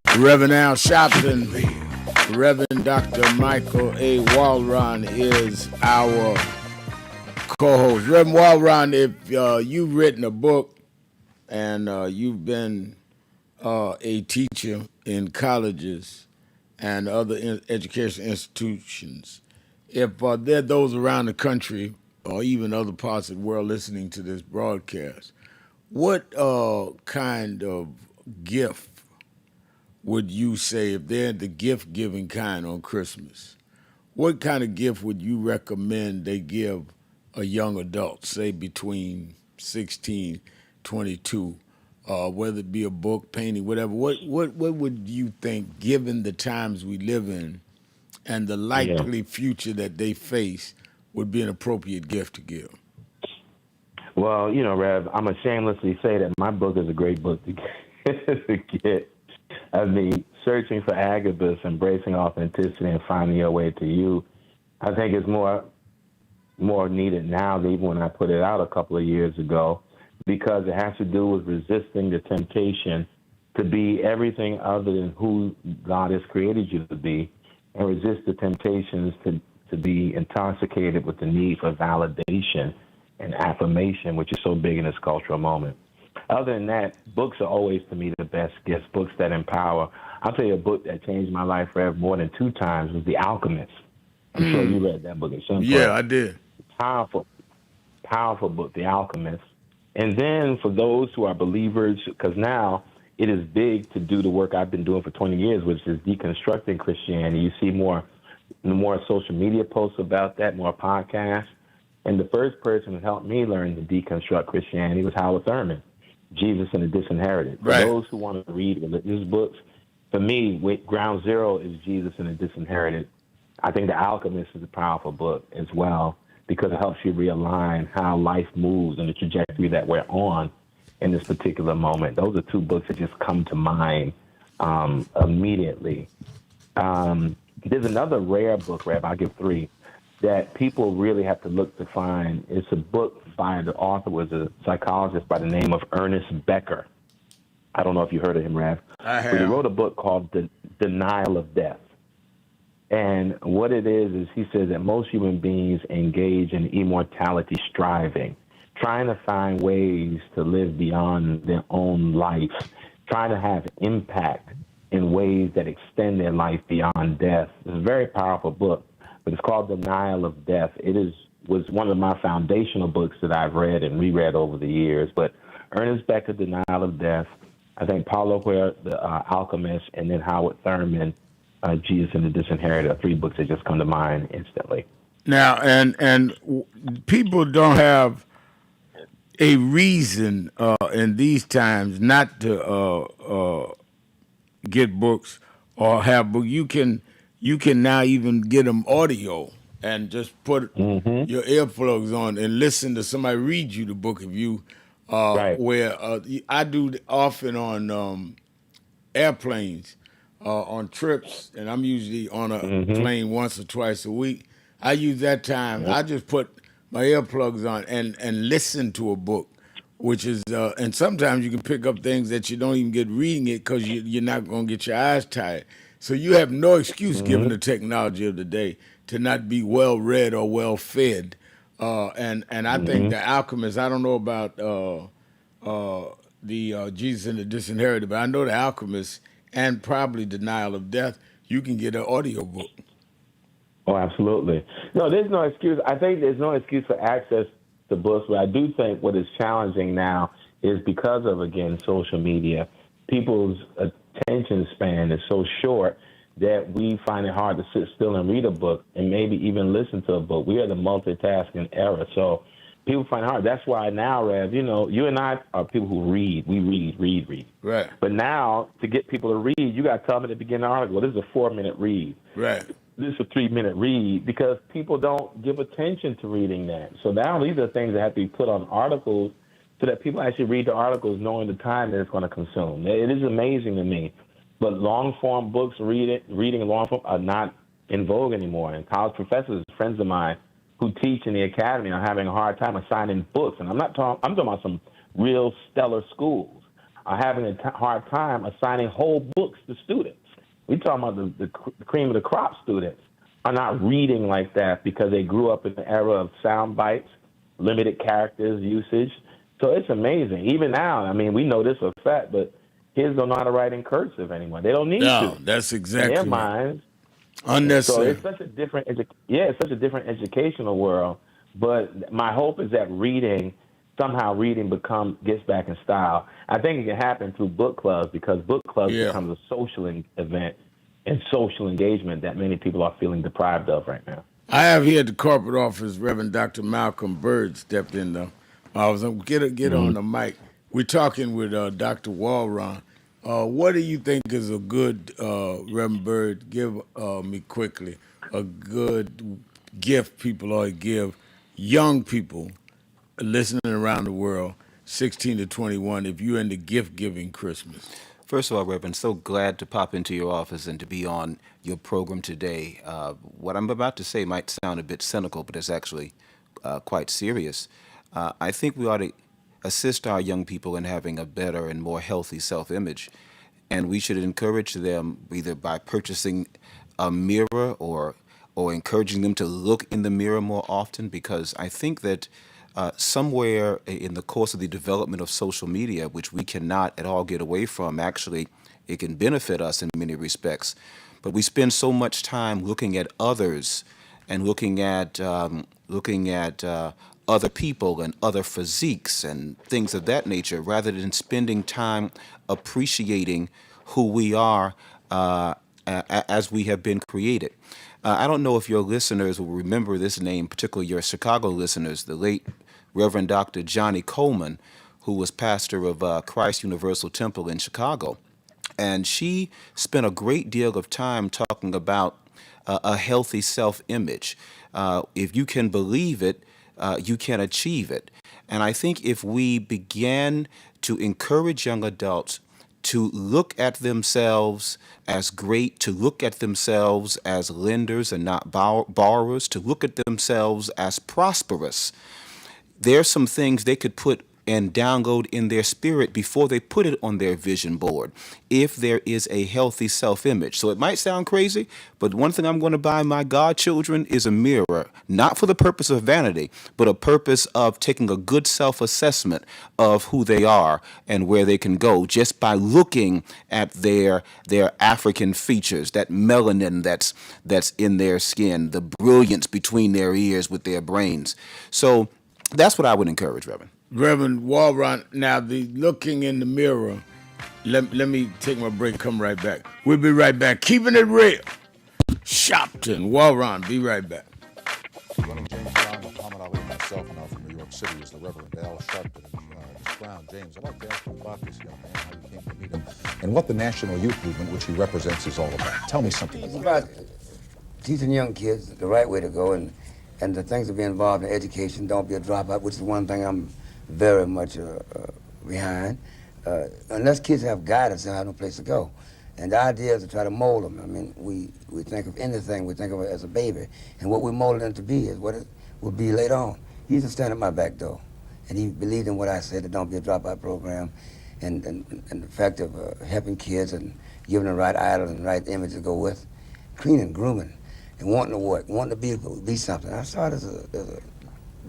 host, Reverend Al Sharpton. Reverend Dr. Michael A. Walron is our co-host. Reverend Walron, if you've written a book and you've been a teacher in colleges and other educational institutions, if there are those around the country or even other parts of the world listening to this broadcast, what kind of gift would you say, if they're the gift-giving kind on Christmas, what kind of gift would you recommend they give a young adult, say between 16, 22, whether it be a book, painting, whatever? What would you think, given the times we live in and the likely future that they face, would be an appropriate gift to give? Well, you know, Rev, I'm going to shamelessly say that my book is a great book to get. I mean, Searching for Agabus, Embracing Authenticity and Finding Your Way to You, I think is more needed now than even when I put it out a couple of years ago, because it has to do with resisting the temptation to be everything other than who God has created you to be, and resist the temptations to be intoxicated with the need for validation and affirmation, which is so big in this cultural moment. Other than that, books are always, to me, the best gifts, books that empower. I'll tell you a book that changed my life forever more than 2 times was The Alchemist. I'm sure you read that book at some point. Yeah, I did. Powerful book, The Alchemist. And then for those who are believers, because now it is big to do the work I've been doing for 20 years, which is deconstructing Christianity. You see more social media posts about that, more podcasts. And the first person who helped me learn to deconstruct Christianity was Howard Thurman, Jesus and the Disinherited. For those who want to read religious books, for me, ground zero is Jesus and the Disinherited. I think The Alchemist is a powerful book as well because it helps you realign how life moves and the trajectory that we're on in this particular moment. Those are two books that just come to mind immediately. There's another rare book, Reb, I'll give three, that people really have to look to find. It's a book by the author was a psychologist by the name of Ernest Becker. I don't know if you heard of him, Rev. I have. But he wrote a book called Denial of Death. And what it is he says that most human beings engage in immortality striving, trying to find ways to live beyond their own life, trying to have impact in ways that extend their life beyond death. It's a very powerful book, but it's called Denial of Death. Was one of my foundational books that I've read and reread over the years. But Ernest Becker, Denial of Death, I think Paulo Coelho, The Alchemist, and then Howard Thurman, Jesus and the Disinherited are three books that just come to mind instantly. Now, and people don't have a reason in these times not to get books or have books. You can now even get them audio and just put your earplugs on and listen to somebody read you the book if you where I do often on airplanes on trips, and I'm usually on a plane once or twice a week. I use that time. I just put my earplugs on and listen to a book, which is and sometimes you can pick up things that you don't even get reading it because you're not going to get your eyes tired. So you have no excuse, given the technology of the day, to not be well read or well fed. And I think The Alchemist, I don't know about the Jesus and the Disinherited, but I know The Alchemist and probably Denial of Death, you can get an audio book. Oh, absolutely. No, there's no excuse. I think there's no excuse for access to books, but I do think what is challenging now is because of, again, social media, people's attention span is so short that we find it hard to sit still and read a book and maybe even listen to a book. We are the multitasking era, so people find it hard. That's why now, Rev, you and I are people who read. We read. Right. But now, to get people to read, you got to tell them at the beginning of the article, this is a 4-minute read. Right. This is a 3-minute read, because people don't give attention to reading that. So now these are things that have to be put on articles so that people actually read the articles knowing the time that it's going to consume. It is amazing to me. But long-form books, reading long-form are not in vogue anymore. And college professors, friends of mine who teach in the academy, are having a hard time assigning books. And I'm talking about some real stellar schools are having a hard time assigning whole books to students. We're talking about the cream of the crop students are not reading like that because they grew up in the era of sound bites, limited characters usage. So it's amazing. Even now, I mean, we know this for a fact, but kids don't know how to write in cursive anymore. They don't need to. No, that's exactly in their right. minds. Unnecessary. So it's such a different, it's such a different educational world. But my hope is that somehow reading gets back in style. I think it can happen through book clubs, because book clubs becomes a social event and social engagement that many people are feeling deprived of right now. I have here at the corporate office, Reverend Dr. Malcolm Bird stepped in though. I was going to get on the mic. We're talking with Dr. Walron. What do you think is a good, Reverend Bird, give me quickly, a good gift people ought to give young people listening around the world, 16 to 21, if you're into gift-giving Christmas? First of all, Reverend, so glad to pop into your office and to be on your program today. What I'm about to say might sound a bit cynical, but it's actually quite serious. I think we ought to assist our young people in having a better and more healthy self-image, and we should encourage them either by purchasing a mirror or encouraging them to look in the mirror more often, because I think that somewhere in the course of the development of social media, which we cannot at all get away from, actually, it can benefit us in many respects. But we spend so much time looking at others and looking at other people and other physiques and things of that nature, rather than spending time appreciating who we are as we have been created. I don't know if your listeners will remember this name, particularly your Chicago listeners, the late Reverend Dr. Johnny Coleman, who was pastor of Christ Universal Temple in Chicago. And she spent a great deal of time talking about a healthy self-image. If you can believe it, you can achieve it. And I think if we began to encourage young adults to look at themselves as great, to look at themselves as lenders and not borrowers, to look at themselves as prosperous, there's some things they could put and download in their spirit before they put it on their vision board, if there is a healthy self-image. So it might sound crazy, but one thing I'm going to buy my godchildren is a mirror, not for the purpose of vanity, but a purpose of taking a good self-assessment of who they are and where they can go just by looking at their African features, that melanin that's in their skin, the brilliance between their ears with their brains. So that's what I would encourage, Reverend. Reverend Walron, now the looking in the mirror, let me take my break, come right back. We'll be right back. Keeping it real. Sharpton, Walron, be right back. Running James Brown, Muhammad Ali, myself, and out from New York City is the Reverend Al Sharpton. James Brown. James, I'd like to ask you about this young man, how you came to meet him, and what the National Youth Movement, which he represents, is all about. Tell me something about it. It's about teaching young kids the right way to go, and the things to be involved in education. Don't be a dropout, which is one thing I'm very much behind. Unless kids have guidance, they have no place to go. And the idea is to try to mold them. I mean, we think of anything, we think of it as a baby. And what we mold them to be is what it will be later on. He used to stand at my back door, and he believed in what I said, the Don't Be a Dropout program, and the fact of helping kids and giving them the right idol and the right image to go with, cleaning, grooming, and wanting to work, wanting to be something. I started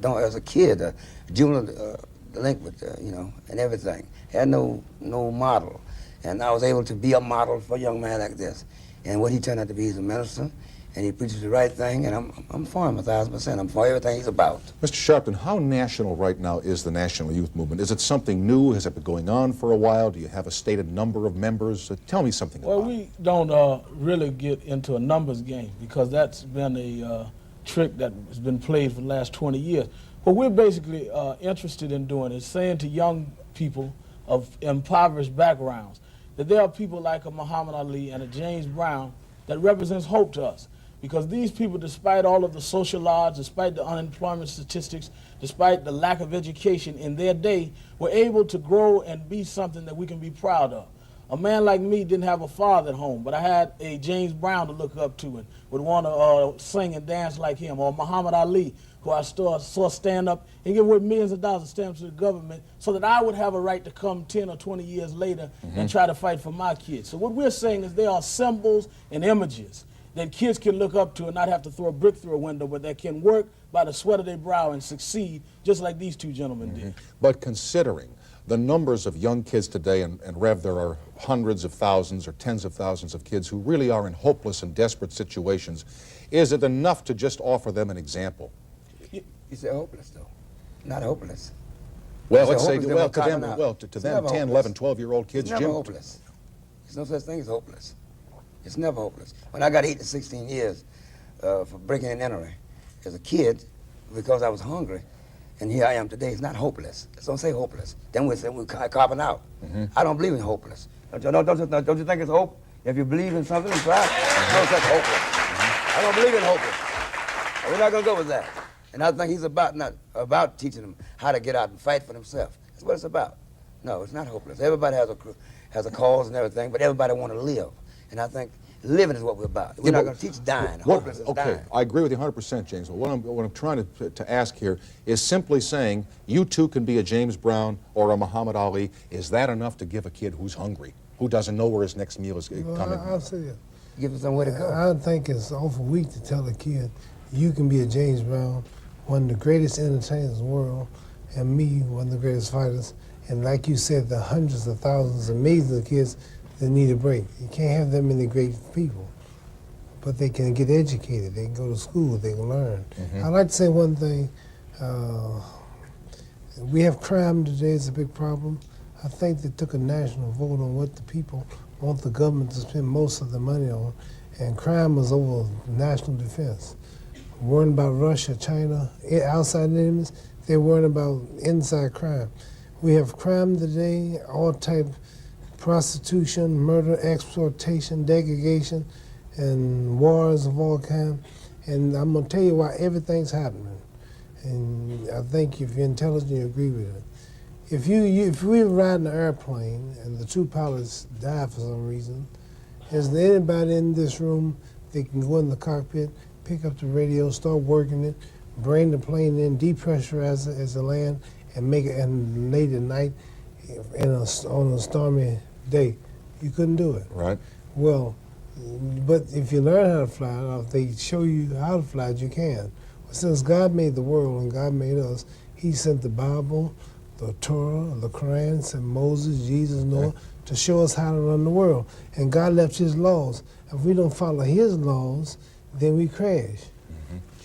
as a kid, a juvenile delinquent, and everything. Had no model. And I was able to be a model for a young man like this. And what he turned out to be is a minister, and he preaches the right thing, and I'm for him 1,000%. I'm for everything he's about. Mr. Sharpton, how national right now is the National Youth Movement? Is it something new? Has it been going on for a while? Do you have a stated number of members? Tell me something about it. Well, we don't really get into a numbers game, because that's been a trick that has been played for the last 20 years. What we're basically interested in doing is saying to young people of impoverished backgrounds that there are people like a Muhammad Ali and a James Brown that represents hope to us. Because these people, despite all of the social odds, despite the unemployment statistics, despite the lack of education in their day, were able to grow and be something that we can be proud of. A man like me didn't have a father at home, but I had a James Brown to look up to and would want to sing and dance like him, or Muhammad Ali, who I saw stand up and give away millions of dollars of stamps to the government so that I would have a right to come 10 or 20 years later and try to fight for my kids. So what we're saying is there are symbols and images that kids can look up to and not have to throw a brick through a window, but that can work by the sweat of their brow and succeed, just like these two gentlemen did. But considering the numbers of young kids today, and Rev, there are hundreds of thousands or tens of thousands of kids who really are in hopeless and desperate situations, is it enough to just offer them an example? You say hopeless, though. Not hopeless. Well, let's say, well, to them, 10, 11, 12-year-old kids, it's never hopeless. There's no such thing as hopeless. It's never hopeless. When I got 8 to 16 years for breaking and entering as a kid, because I was hungry, and here I am today, it's not hopeless. Let's don't say hopeless. Then we're carving out. I don't believe in hopeless. Don't you think it's hope? If you believe in something, try. No such hopeless. I don't believe in hopeless. We're not going to go with that. And I think he's not about teaching them how to get out and fight for themselves. That's what it's about. No, it's not hopeless. Everybody has a cause and everything, but everybody want to live. And I think living is what we're about. We're not going to teach dying. Hopeless is dying. Okay, I agree with you 100%, James. But what I'm trying to ask here is simply saying you too can be a James Brown or a Muhammad Ali. Is that enough to give a kid who's hungry, who doesn't know where his next meal is coming? I'll say it. Give him somewhere to go. I think it's awful weak to tell a kid you can be a James Brown, one of the greatest entertainers in the world, and me, one of the greatest fighters. And like you said, the hundreds of thousands of millions of kids that need a break. You can't have that many great people, but they can get educated. They can go to school. They can learn. I'd like to say one thing We have crime today. It's a big problem. I think they took a national vote on what the people want the government to spend most of the money on, and crime was over national defense. Worrying about Russia, China, outside enemies, they're worrying about inside crime. We have crime today, all type prostitution, murder, exploitation, degradation, and wars of all kinds. And I'm going to tell you why everything's happening. And I think if you're intelligent, you agree with it. If we were riding an airplane and the two pilots died for some reason, is there anybody in this room that can go in the cockpit, pick up the radio, start working it, bring the plane in, depressurize it as it land, and make it, and late at night on a stormy day? You couldn't do it. Right. Well, but if you learn how to fly, or if they show you how to fly it, you can. Since God made the world and God made us, He sent the Bible, the Torah, the Quran, sent Moses, Jesus, Noah, to show us how to run the world. And God left His laws. If we don't follow His laws, then we crash.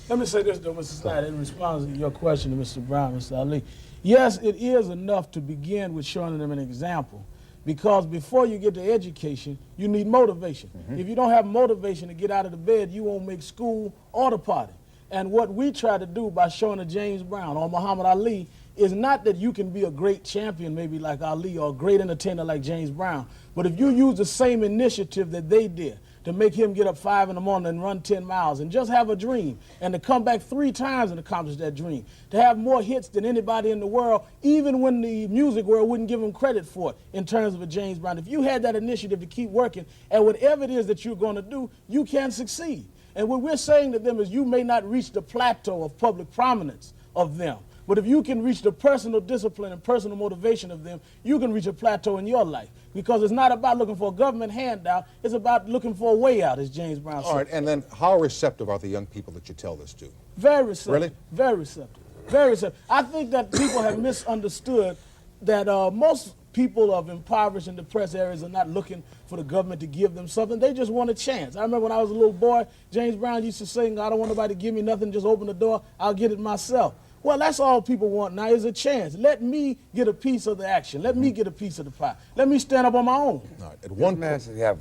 Let me say this, though, Mr. Snyder, in response to your question to Mr. Brown, Mr. Ali. Yes, it is enough to begin with showing them an example, because before you get to education, you need motivation. If you don't have motivation to get out of the bed, you won't make school or the party. And what we try to do by showing a James Brown or Muhammad Ali is not that you can be a great champion maybe like Ali or a great entertainer like James Brown, but if you use the same initiative that they did to make him get up 5 in the morning and run 10 miles and just have a dream and to come back 3 times and accomplish that dream, to have more hits than anybody in the world, even when the music world wouldn't give him credit for it in terms of a James Brown. If you had that initiative to keep working at whatever it is that you're going to do, you can succeed. And what we're saying to them is you may not reach the plateau of public prominence of them, but if you can reach the personal discipline and personal motivation of them, you can reach a plateau in your life. Because it's not about looking for a government handout, it's about looking for a way out, as James Brown said. All right, and then how receptive are the young people that you tell this to? Very receptive. Really? Very receptive. Very receptive. I think that people have misunderstood that most people of impoverished and depressed areas are not looking for the government to give them something. They just want a chance. I remember when I was a little boy, James Brown used to sing, I don't want nobody to give me nothing, just open the door, I'll get it myself. Well, that's all people want now is a chance. Let me get a piece of the action. Let me get a piece of the pie. Let me stand up on my own. All right. At one man should have,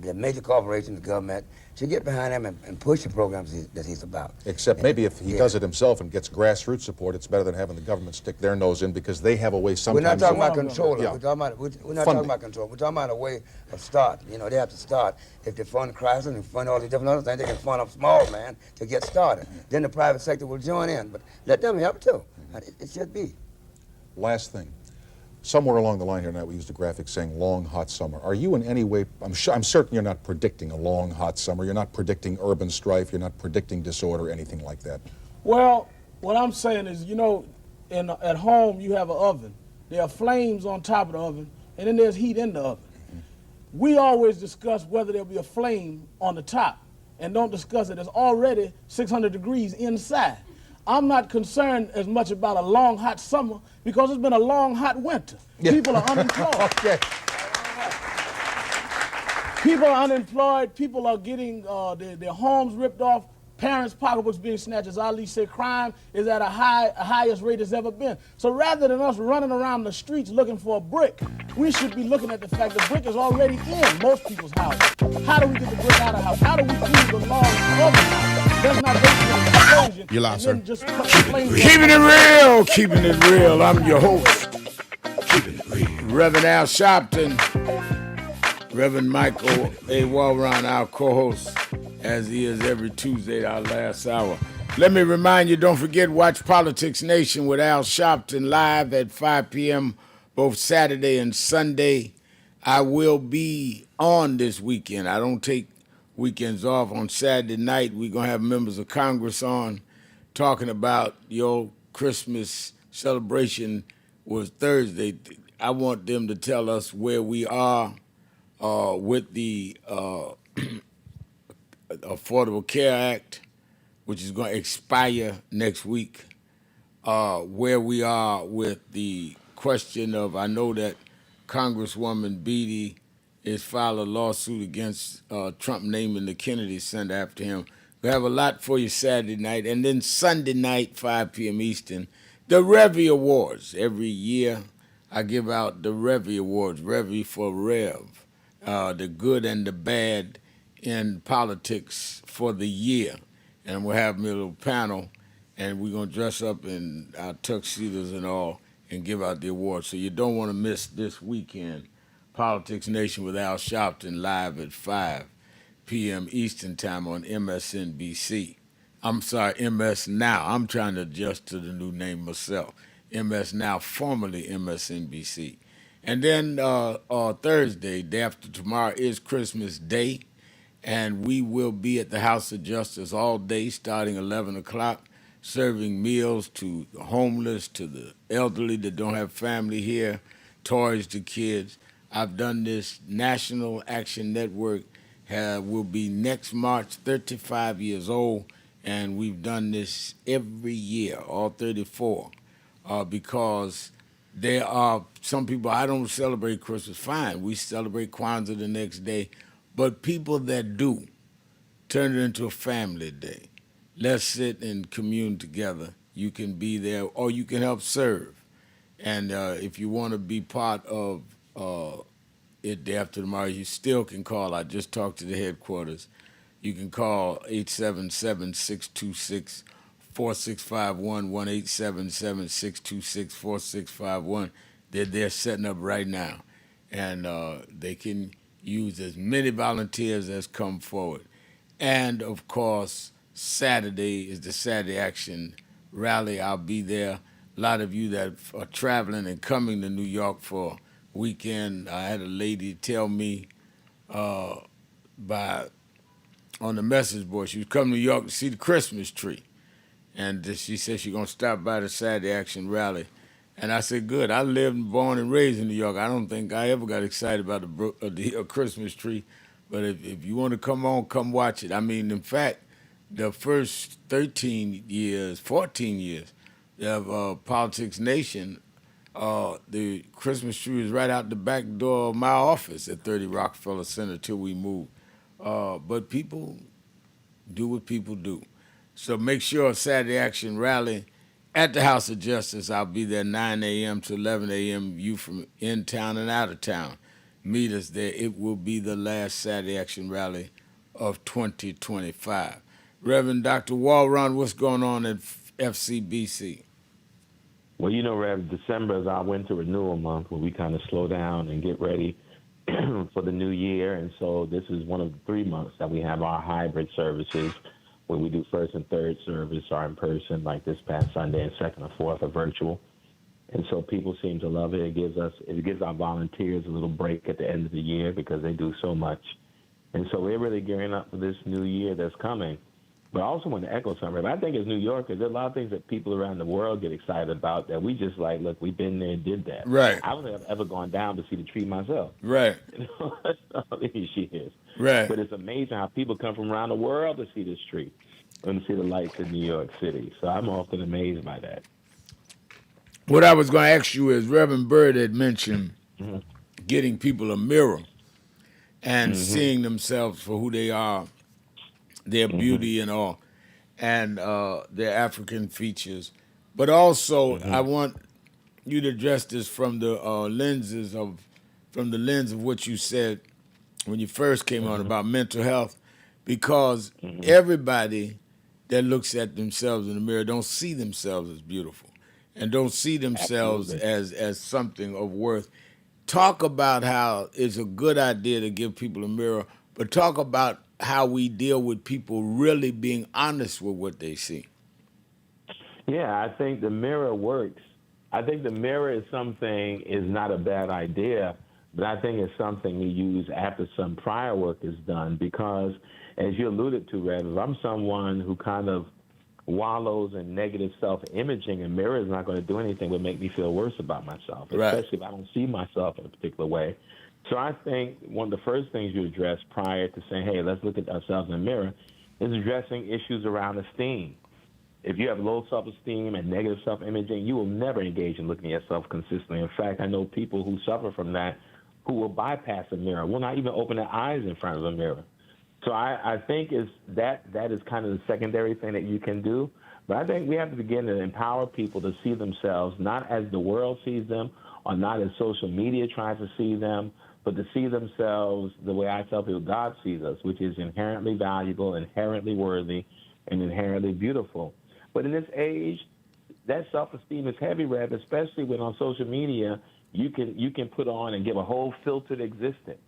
the major corporations, the government, should get behind him and push the programs that he's about. Except maybe if he does it himself and gets grassroots support, it's better than having the government stick their nose in, because they have a way sometimes. We're not talking about control. Yeah. We're not talking about control. We're talking about a way of start. You know, they have to start. If they fund Chrysler and fund all these different other things, they can fund a small man to get started. Then the private sector will join in, but let them help too. It should be. Last thing. Somewhere along the line here tonight, we used a graphic saying long, hot summer. Are you in any way, I'm certain you're not predicting a long, hot summer. You're not predicting urban strife. You're not predicting disorder, anything like that. Well, what I'm saying is, you know, at home you have an oven. There are flames on top of the oven, and then there's heat in the oven. We always discuss whether there'll be a flame on the top and don't discuss it. There's already 600 degrees inside. I'm not concerned as much about a long, hot summer because it's been a long, hot winter. Yeah. People are unemployed. Okay. People are unemployed. People are getting their homes ripped off. Parents' pocketbooks being snatched. As Ali said, crime is at a highest rate it's ever been. So rather than us running around the streets looking for a brick, we should be looking at the fact the brick is already in most people's houses. How do we get the brick out of the house? How do we clean the laws of the house? That's not based on explosion. You lost, sir. Keeping it real. I'm your host. Keeping it real. Reverend Al Sharpton, Reverend Michael A. Walron, our co-host, as he is every Tuesday, our last hour. Let me remind you, don't forget, watch Politics Nation with Al Sharpton live at 5 p.m. both Saturday and Sunday. I will be on this weekend. I don't take weekends off. On Saturday night, we're going to have members of Congress on talking about your Christmas celebration was Thursday. I want them to tell us where we are with the Affordable Care Act, which is going to expire next week, where we are with the question of, I know that Congresswoman Beatty has filed a lawsuit against Trump naming the Kennedy Center after him. We have a lot for you Saturday night. And then Sunday night, 5 p.m. Eastern, the Revy Awards. Every year I give out the Revy Awards, Revy for Rev, the good and the bad in politics for the year. And we'll have me a little panel, and we're going to dress up in our tuxedos and all and give out the awards. So you don't want to miss this weekend. Politics Nation with Al Sharpton live at 5 p.m. Eastern Time on MSNBC. I'm sorry, MS Now. I'm trying to adjust to the new name myself. MS Now, formerly MSNBC. And then Thursday, day after tomorrow, is Christmas Day, and we will be at the House of Justice all day starting 11 o'clock, serving meals to the homeless, to the elderly that don't have family here, toys to kids. I've done this. National Action Network will be next March 35 years old, and we've done this every year, all 34, because there are some people, I don't celebrate Christmas, fine, we celebrate Kwanzaa the next day, but people that do, turn it into a family day. Let's sit and commune together. You can be there, or you can help serve. And if you want to be part of it day after tomorrow, you still can call. I just talked to the headquarters. You can call 877-626-4651, 1-877-626-4651. They're setting up right now. And they can use as many volunteers as come forward. And, of course, Saturday is the Saturday Action Rally. I'll be there. A lot of you that are traveling and coming to New York for weekend, I had a lady tell me on the message board, she was coming to New York to see the Christmas tree. And she said she's going to stop by the Saturday Action Rally. And I said, good. I lived, born, and raised in New York. I don't think I ever got excited about the Christmas tree. But if you want to come on, come watch it. I mean, in fact, the first 14 years of Politics Nation, the Christmas tree was right out the back door of my office at 30 Rockefeller Center till we moved. But people do what people do. So make sure Saturday Action Rally at the House of Justice. I'll be there 9 a.m. to 11 a.m. You from in town and out of town, meet us there. It will be the last Saturday Action Rally of 2025. Reverend Dr. Walron, what's going on at FCBC? Well, you know, Rev, December is our winter renewal month where we kind of slow down and get ready for the new year. And so this is one of the 3 months that we have our hybrid services where we do first and third service are in person, like this past Sunday, and second and fourth are virtual. And so people seem to love it. It gives our volunteers a little break at the end of the year because they do so much. And so we're really gearing up for this new year that's coming. But I also want to echo something. I think as New Yorkers, there are a lot of things that people around the world get excited about that we just like, look, we've been there and did that. Right. I don't think I've ever gone down to see the tree myself. Right. You know, that's how she is. Right. But it's amazing how people come from around the world to see this tree and to see the lights in New York City. So I'm often amazed by that. What I was going to ask you is, Reverend Byrd had mentioned getting people a mirror and seeing themselves for who they are, their beauty and all, and their African features. But also, I want you to address this from the lens of what you said when you first came on about mental health, because everybody that looks at themselves in the mirror don't see themselves as beautiful and don't see themselves as something of worth. Talk about how it's a good idea to give people a mirror, but talk about how we deal with people really being honest with what they see. Yeah, I think the mirror works. I think the mirror is not a bad idea, but I think it's something we use after some prior work is done because, as you alluded to, Rev, if I'm someone who kind of wallows in negative self-imaging, a mirror is not going to do anything but make me feel worse about myself, especially if I don't see myself in a particular way. So I think one of the first things you address prior to saying, hey, let's look at ourselves in the mirror, is addressing issues around esteem. If you have low self-esteem and negative self-imaging, you will never engage in looking at yourself consistently. In fact, I know people who suffer from that who will bypass a mirror, will not even open their eyes in front of a mirror. So I think that is kind of the secondary thing that you can do. But I think we have to begin to empower people to see themselves not as the world sees them or not as social media tries to see them, but to see themselves the way I tell people God sees us, which is inherently valuable, inherently worthy, and inherently beautiful. But in this age, that self-esteem is heavy, Rev, especially when on social media you can put on and give a whole filtered existence.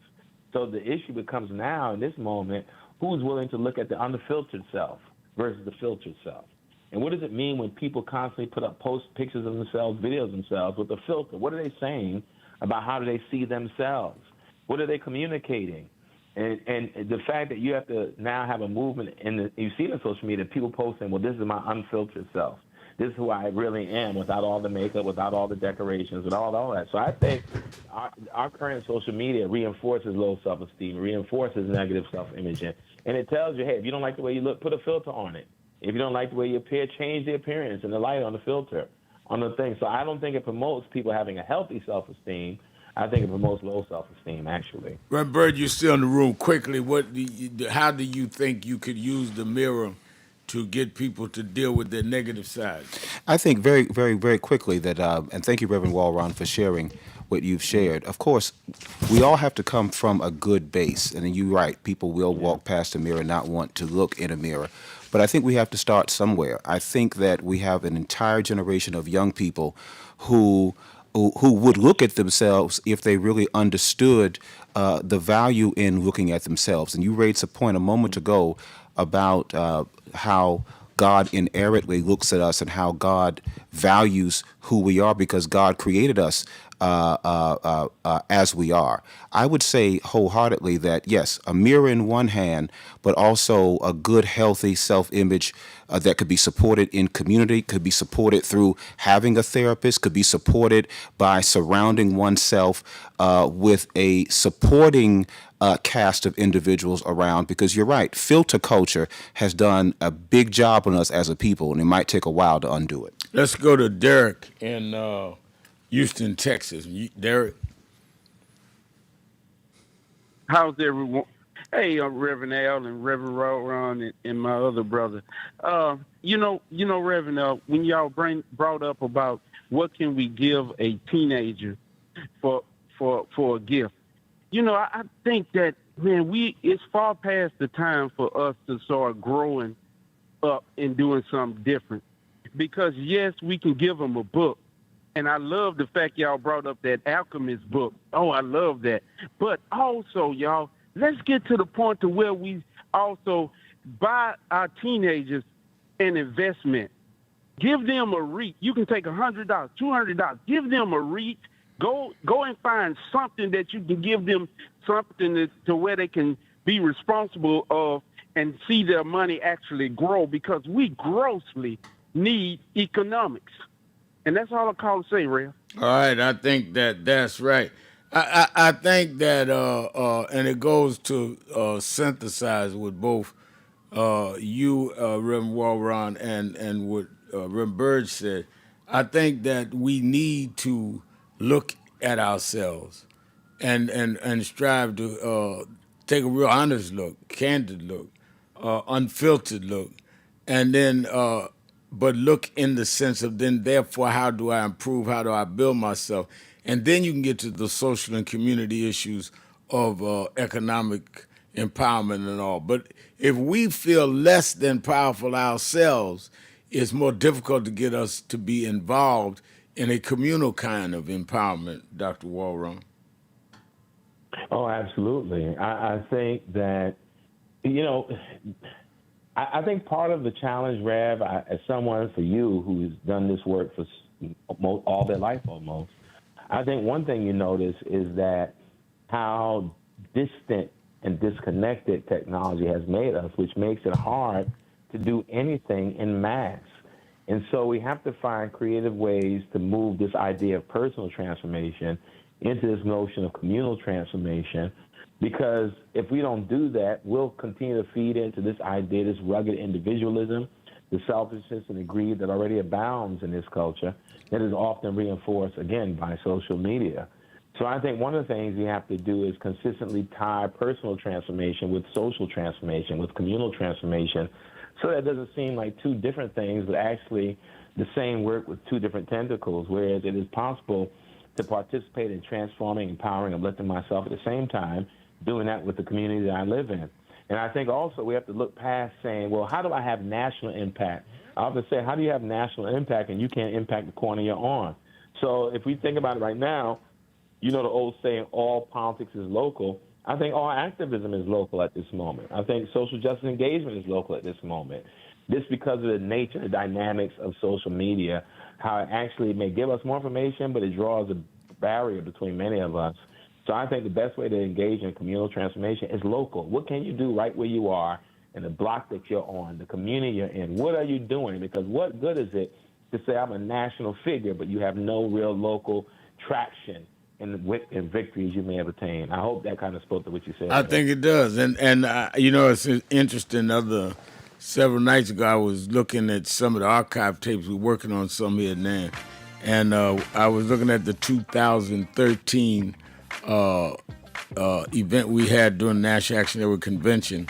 So the issue becomes now in this moment, who's willing to look at the unfiltered self versus the filtered self? And what does it mean when people constantly put up pictures of themselves, videos of themselves with a filter? What are they saying about how do they see themselves? What are they communicating? And the fact that you have to now have a movement, you see it on social media, people posting, well, this is my unfiltered self. This is who I really am without all the makeup, without all the decorations, without all that. So I think our current social media reinforces low self-esteem, reinforces negative self-image. And it tells you, hey, if you don't like the way you look, put a filter on it. If you don't like the way you appear, change the appearance and the light on the filter, on the thing. So I don't think it promotes people having a healthy self-esteem. I think it promotes low self-esteem, actually. Reverend Bird, you're still in the room. Quickly, how do you think you could use the mirror to get people to deal with their negative side? I think very, very, very quickly that, and thank you, Reverend Walron, for sharing what you've shared. Of course, we all have to come from a good base. And you're right, people will walk past a mirror and not want to look in a mirror. But I think we have to start somewhere. I think that we have an entire generation of young people who would look at themselves if they really understood the value in looking at themselves. And you raised a point a moment ago about how God inerrantly looks at us and how God values who we are because God created us as we are. I would say wholeheartedly that, yes, a mirror in one hand, but also a good, healthy self-image that could be supported in community, could be supported through having a therapist, could be supported by surrounding oneself with a supporting cast of individuals around, because you're right, filter culture has done a big job on us as a people, and it might take a while to undo it. Let's go to Derek in Houston, Texas. Derek? How's everyone? Hey, Reverend Al and Reverend Ron and my other brother. You know, Reverend, when y'all brought up about what can we give a teenager for a gift, I think that, man, it's far past the time for us to start growing up and doing something different. Because, yes, we can give them a book. And I love the fact y'all brought up that Alchemist book. Oh, I love that. But also, y'all, let's get to the point to where we also buy our teenagers an investment. Give them a REIT. You can take $100, $200. Give them a REIT. Go and find something that you can give them, something to where they can be responsible of and see their money actually grow, because we grossly need economics. And that's all I call to say, Ray. All right, I think that's right. I think that, and it goes to synthesize with both you, Reverend Walron, and what Reverend Bird said. I think that we need to look at ourselves and strive to take a real honest look, candid look, unfiltered look, and then but look in the sense of then therefore how do I improve, how do I build myself, and then you can get to the social and community issues of economic empowerment and all. But if we feel less than powerful ourselves, it's more difficult to get us to be involved in a communal kind of empowerment, Dr. Walron. Oh, absolutely. I think that, I think part of the challenge, Rev, as someone for you who's done this work for all their life almost, I think one thing you notice is that how distant and disconnected technology has made us, which makes it hard to do anything in mass. And so we have to find creative ways to move this idea of personal transformation into this notion of communal transformation, because if we don't do that, we'll continue to feed into this idea, this rugged individualism, the selfishness and the greed that already abounds in this culture that is often reinforced, again, by social media. So I think one of the things we have to do is consistently tie personal transformation with social transformation, with communal transformation, so that it doesn't seem like two different things, but actually the same work with two different tentacles, whereas it is possible to participate in transforming, empowering, and uplifting myself at the same time, doing that with the community that I live in. And I think also we have to look past saying, well, how do I have national impact? I often say, how do you have national impact and you can't impact the corner you're on? So if we think about it right now, you know the old saying, all politics is local. I think all activism is local at this moment. I think social justice engagement is local at this moment. This because of the nature, the dynamics of social media, how it actually may give us more information, but it draws a barrier between many of us. So I think the best way to engage in communal transformation is local. What can you do right where you are in the block that you're on, the community you're in? What are you doing? Because what good is it to say I'm a national figure, but you have no real local traction in victories you may have attained? I hope that kind of spoke to what you said. I think it does. And you know, it's interesting. Several nights ago, I was looking at some of the archive tapes. We're working on some here now. And I was looking at the 2013 event we had during the National Action Network Convention,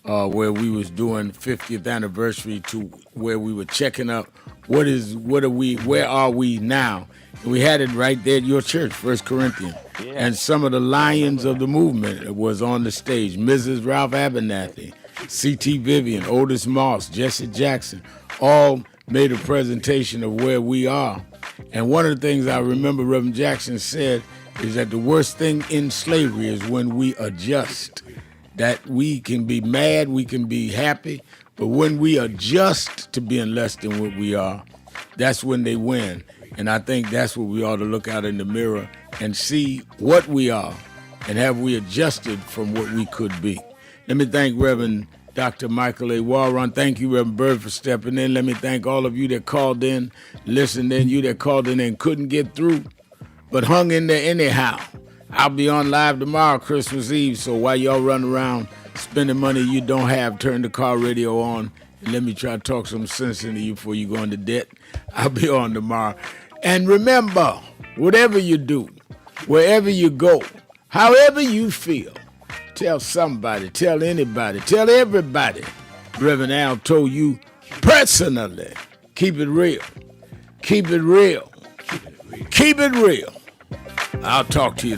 where we was doing 50th anniversary to where we were checking up where are we now? And we had it right there at your church, 1 Corinthians. Yeah. And some of the lions of the movement was on the stage. Mrs. Ralph Abernathy, C.T. Vivian, Otis Moss, Jesse Jackson, all made a presentation of where we are. And one of the things I remember Reverend Jackson said is that the worst thing in slavery is when we adjust. That we can be mad, we can be happy, but when we adjust to being less than what we are, that's when they win. And I think that's what we ought to look out in the mirror and see what we are and have we adjusted from what we could be. Let me thank Reverend Dr. Michael A. Warren. Thank you, Reverend Bird, for stepping in. Let me thank all of you that called in, listened in, you that called in and couldn't get through, but hung in there anyhow. I'll be on live tomorrow, Christmas Eve, so while y'all run around spending money you don't have, turn the car radio on and let me try to talk some sense into you before you go into debt. I'll be on tomorrow. And remember, whatever you do, wherever you go, however you feel, tell somebody, tell anybody, tell everybody. Reverend Al told you personally, keep it real. Keep it real. Keep it real. I'll talk to you.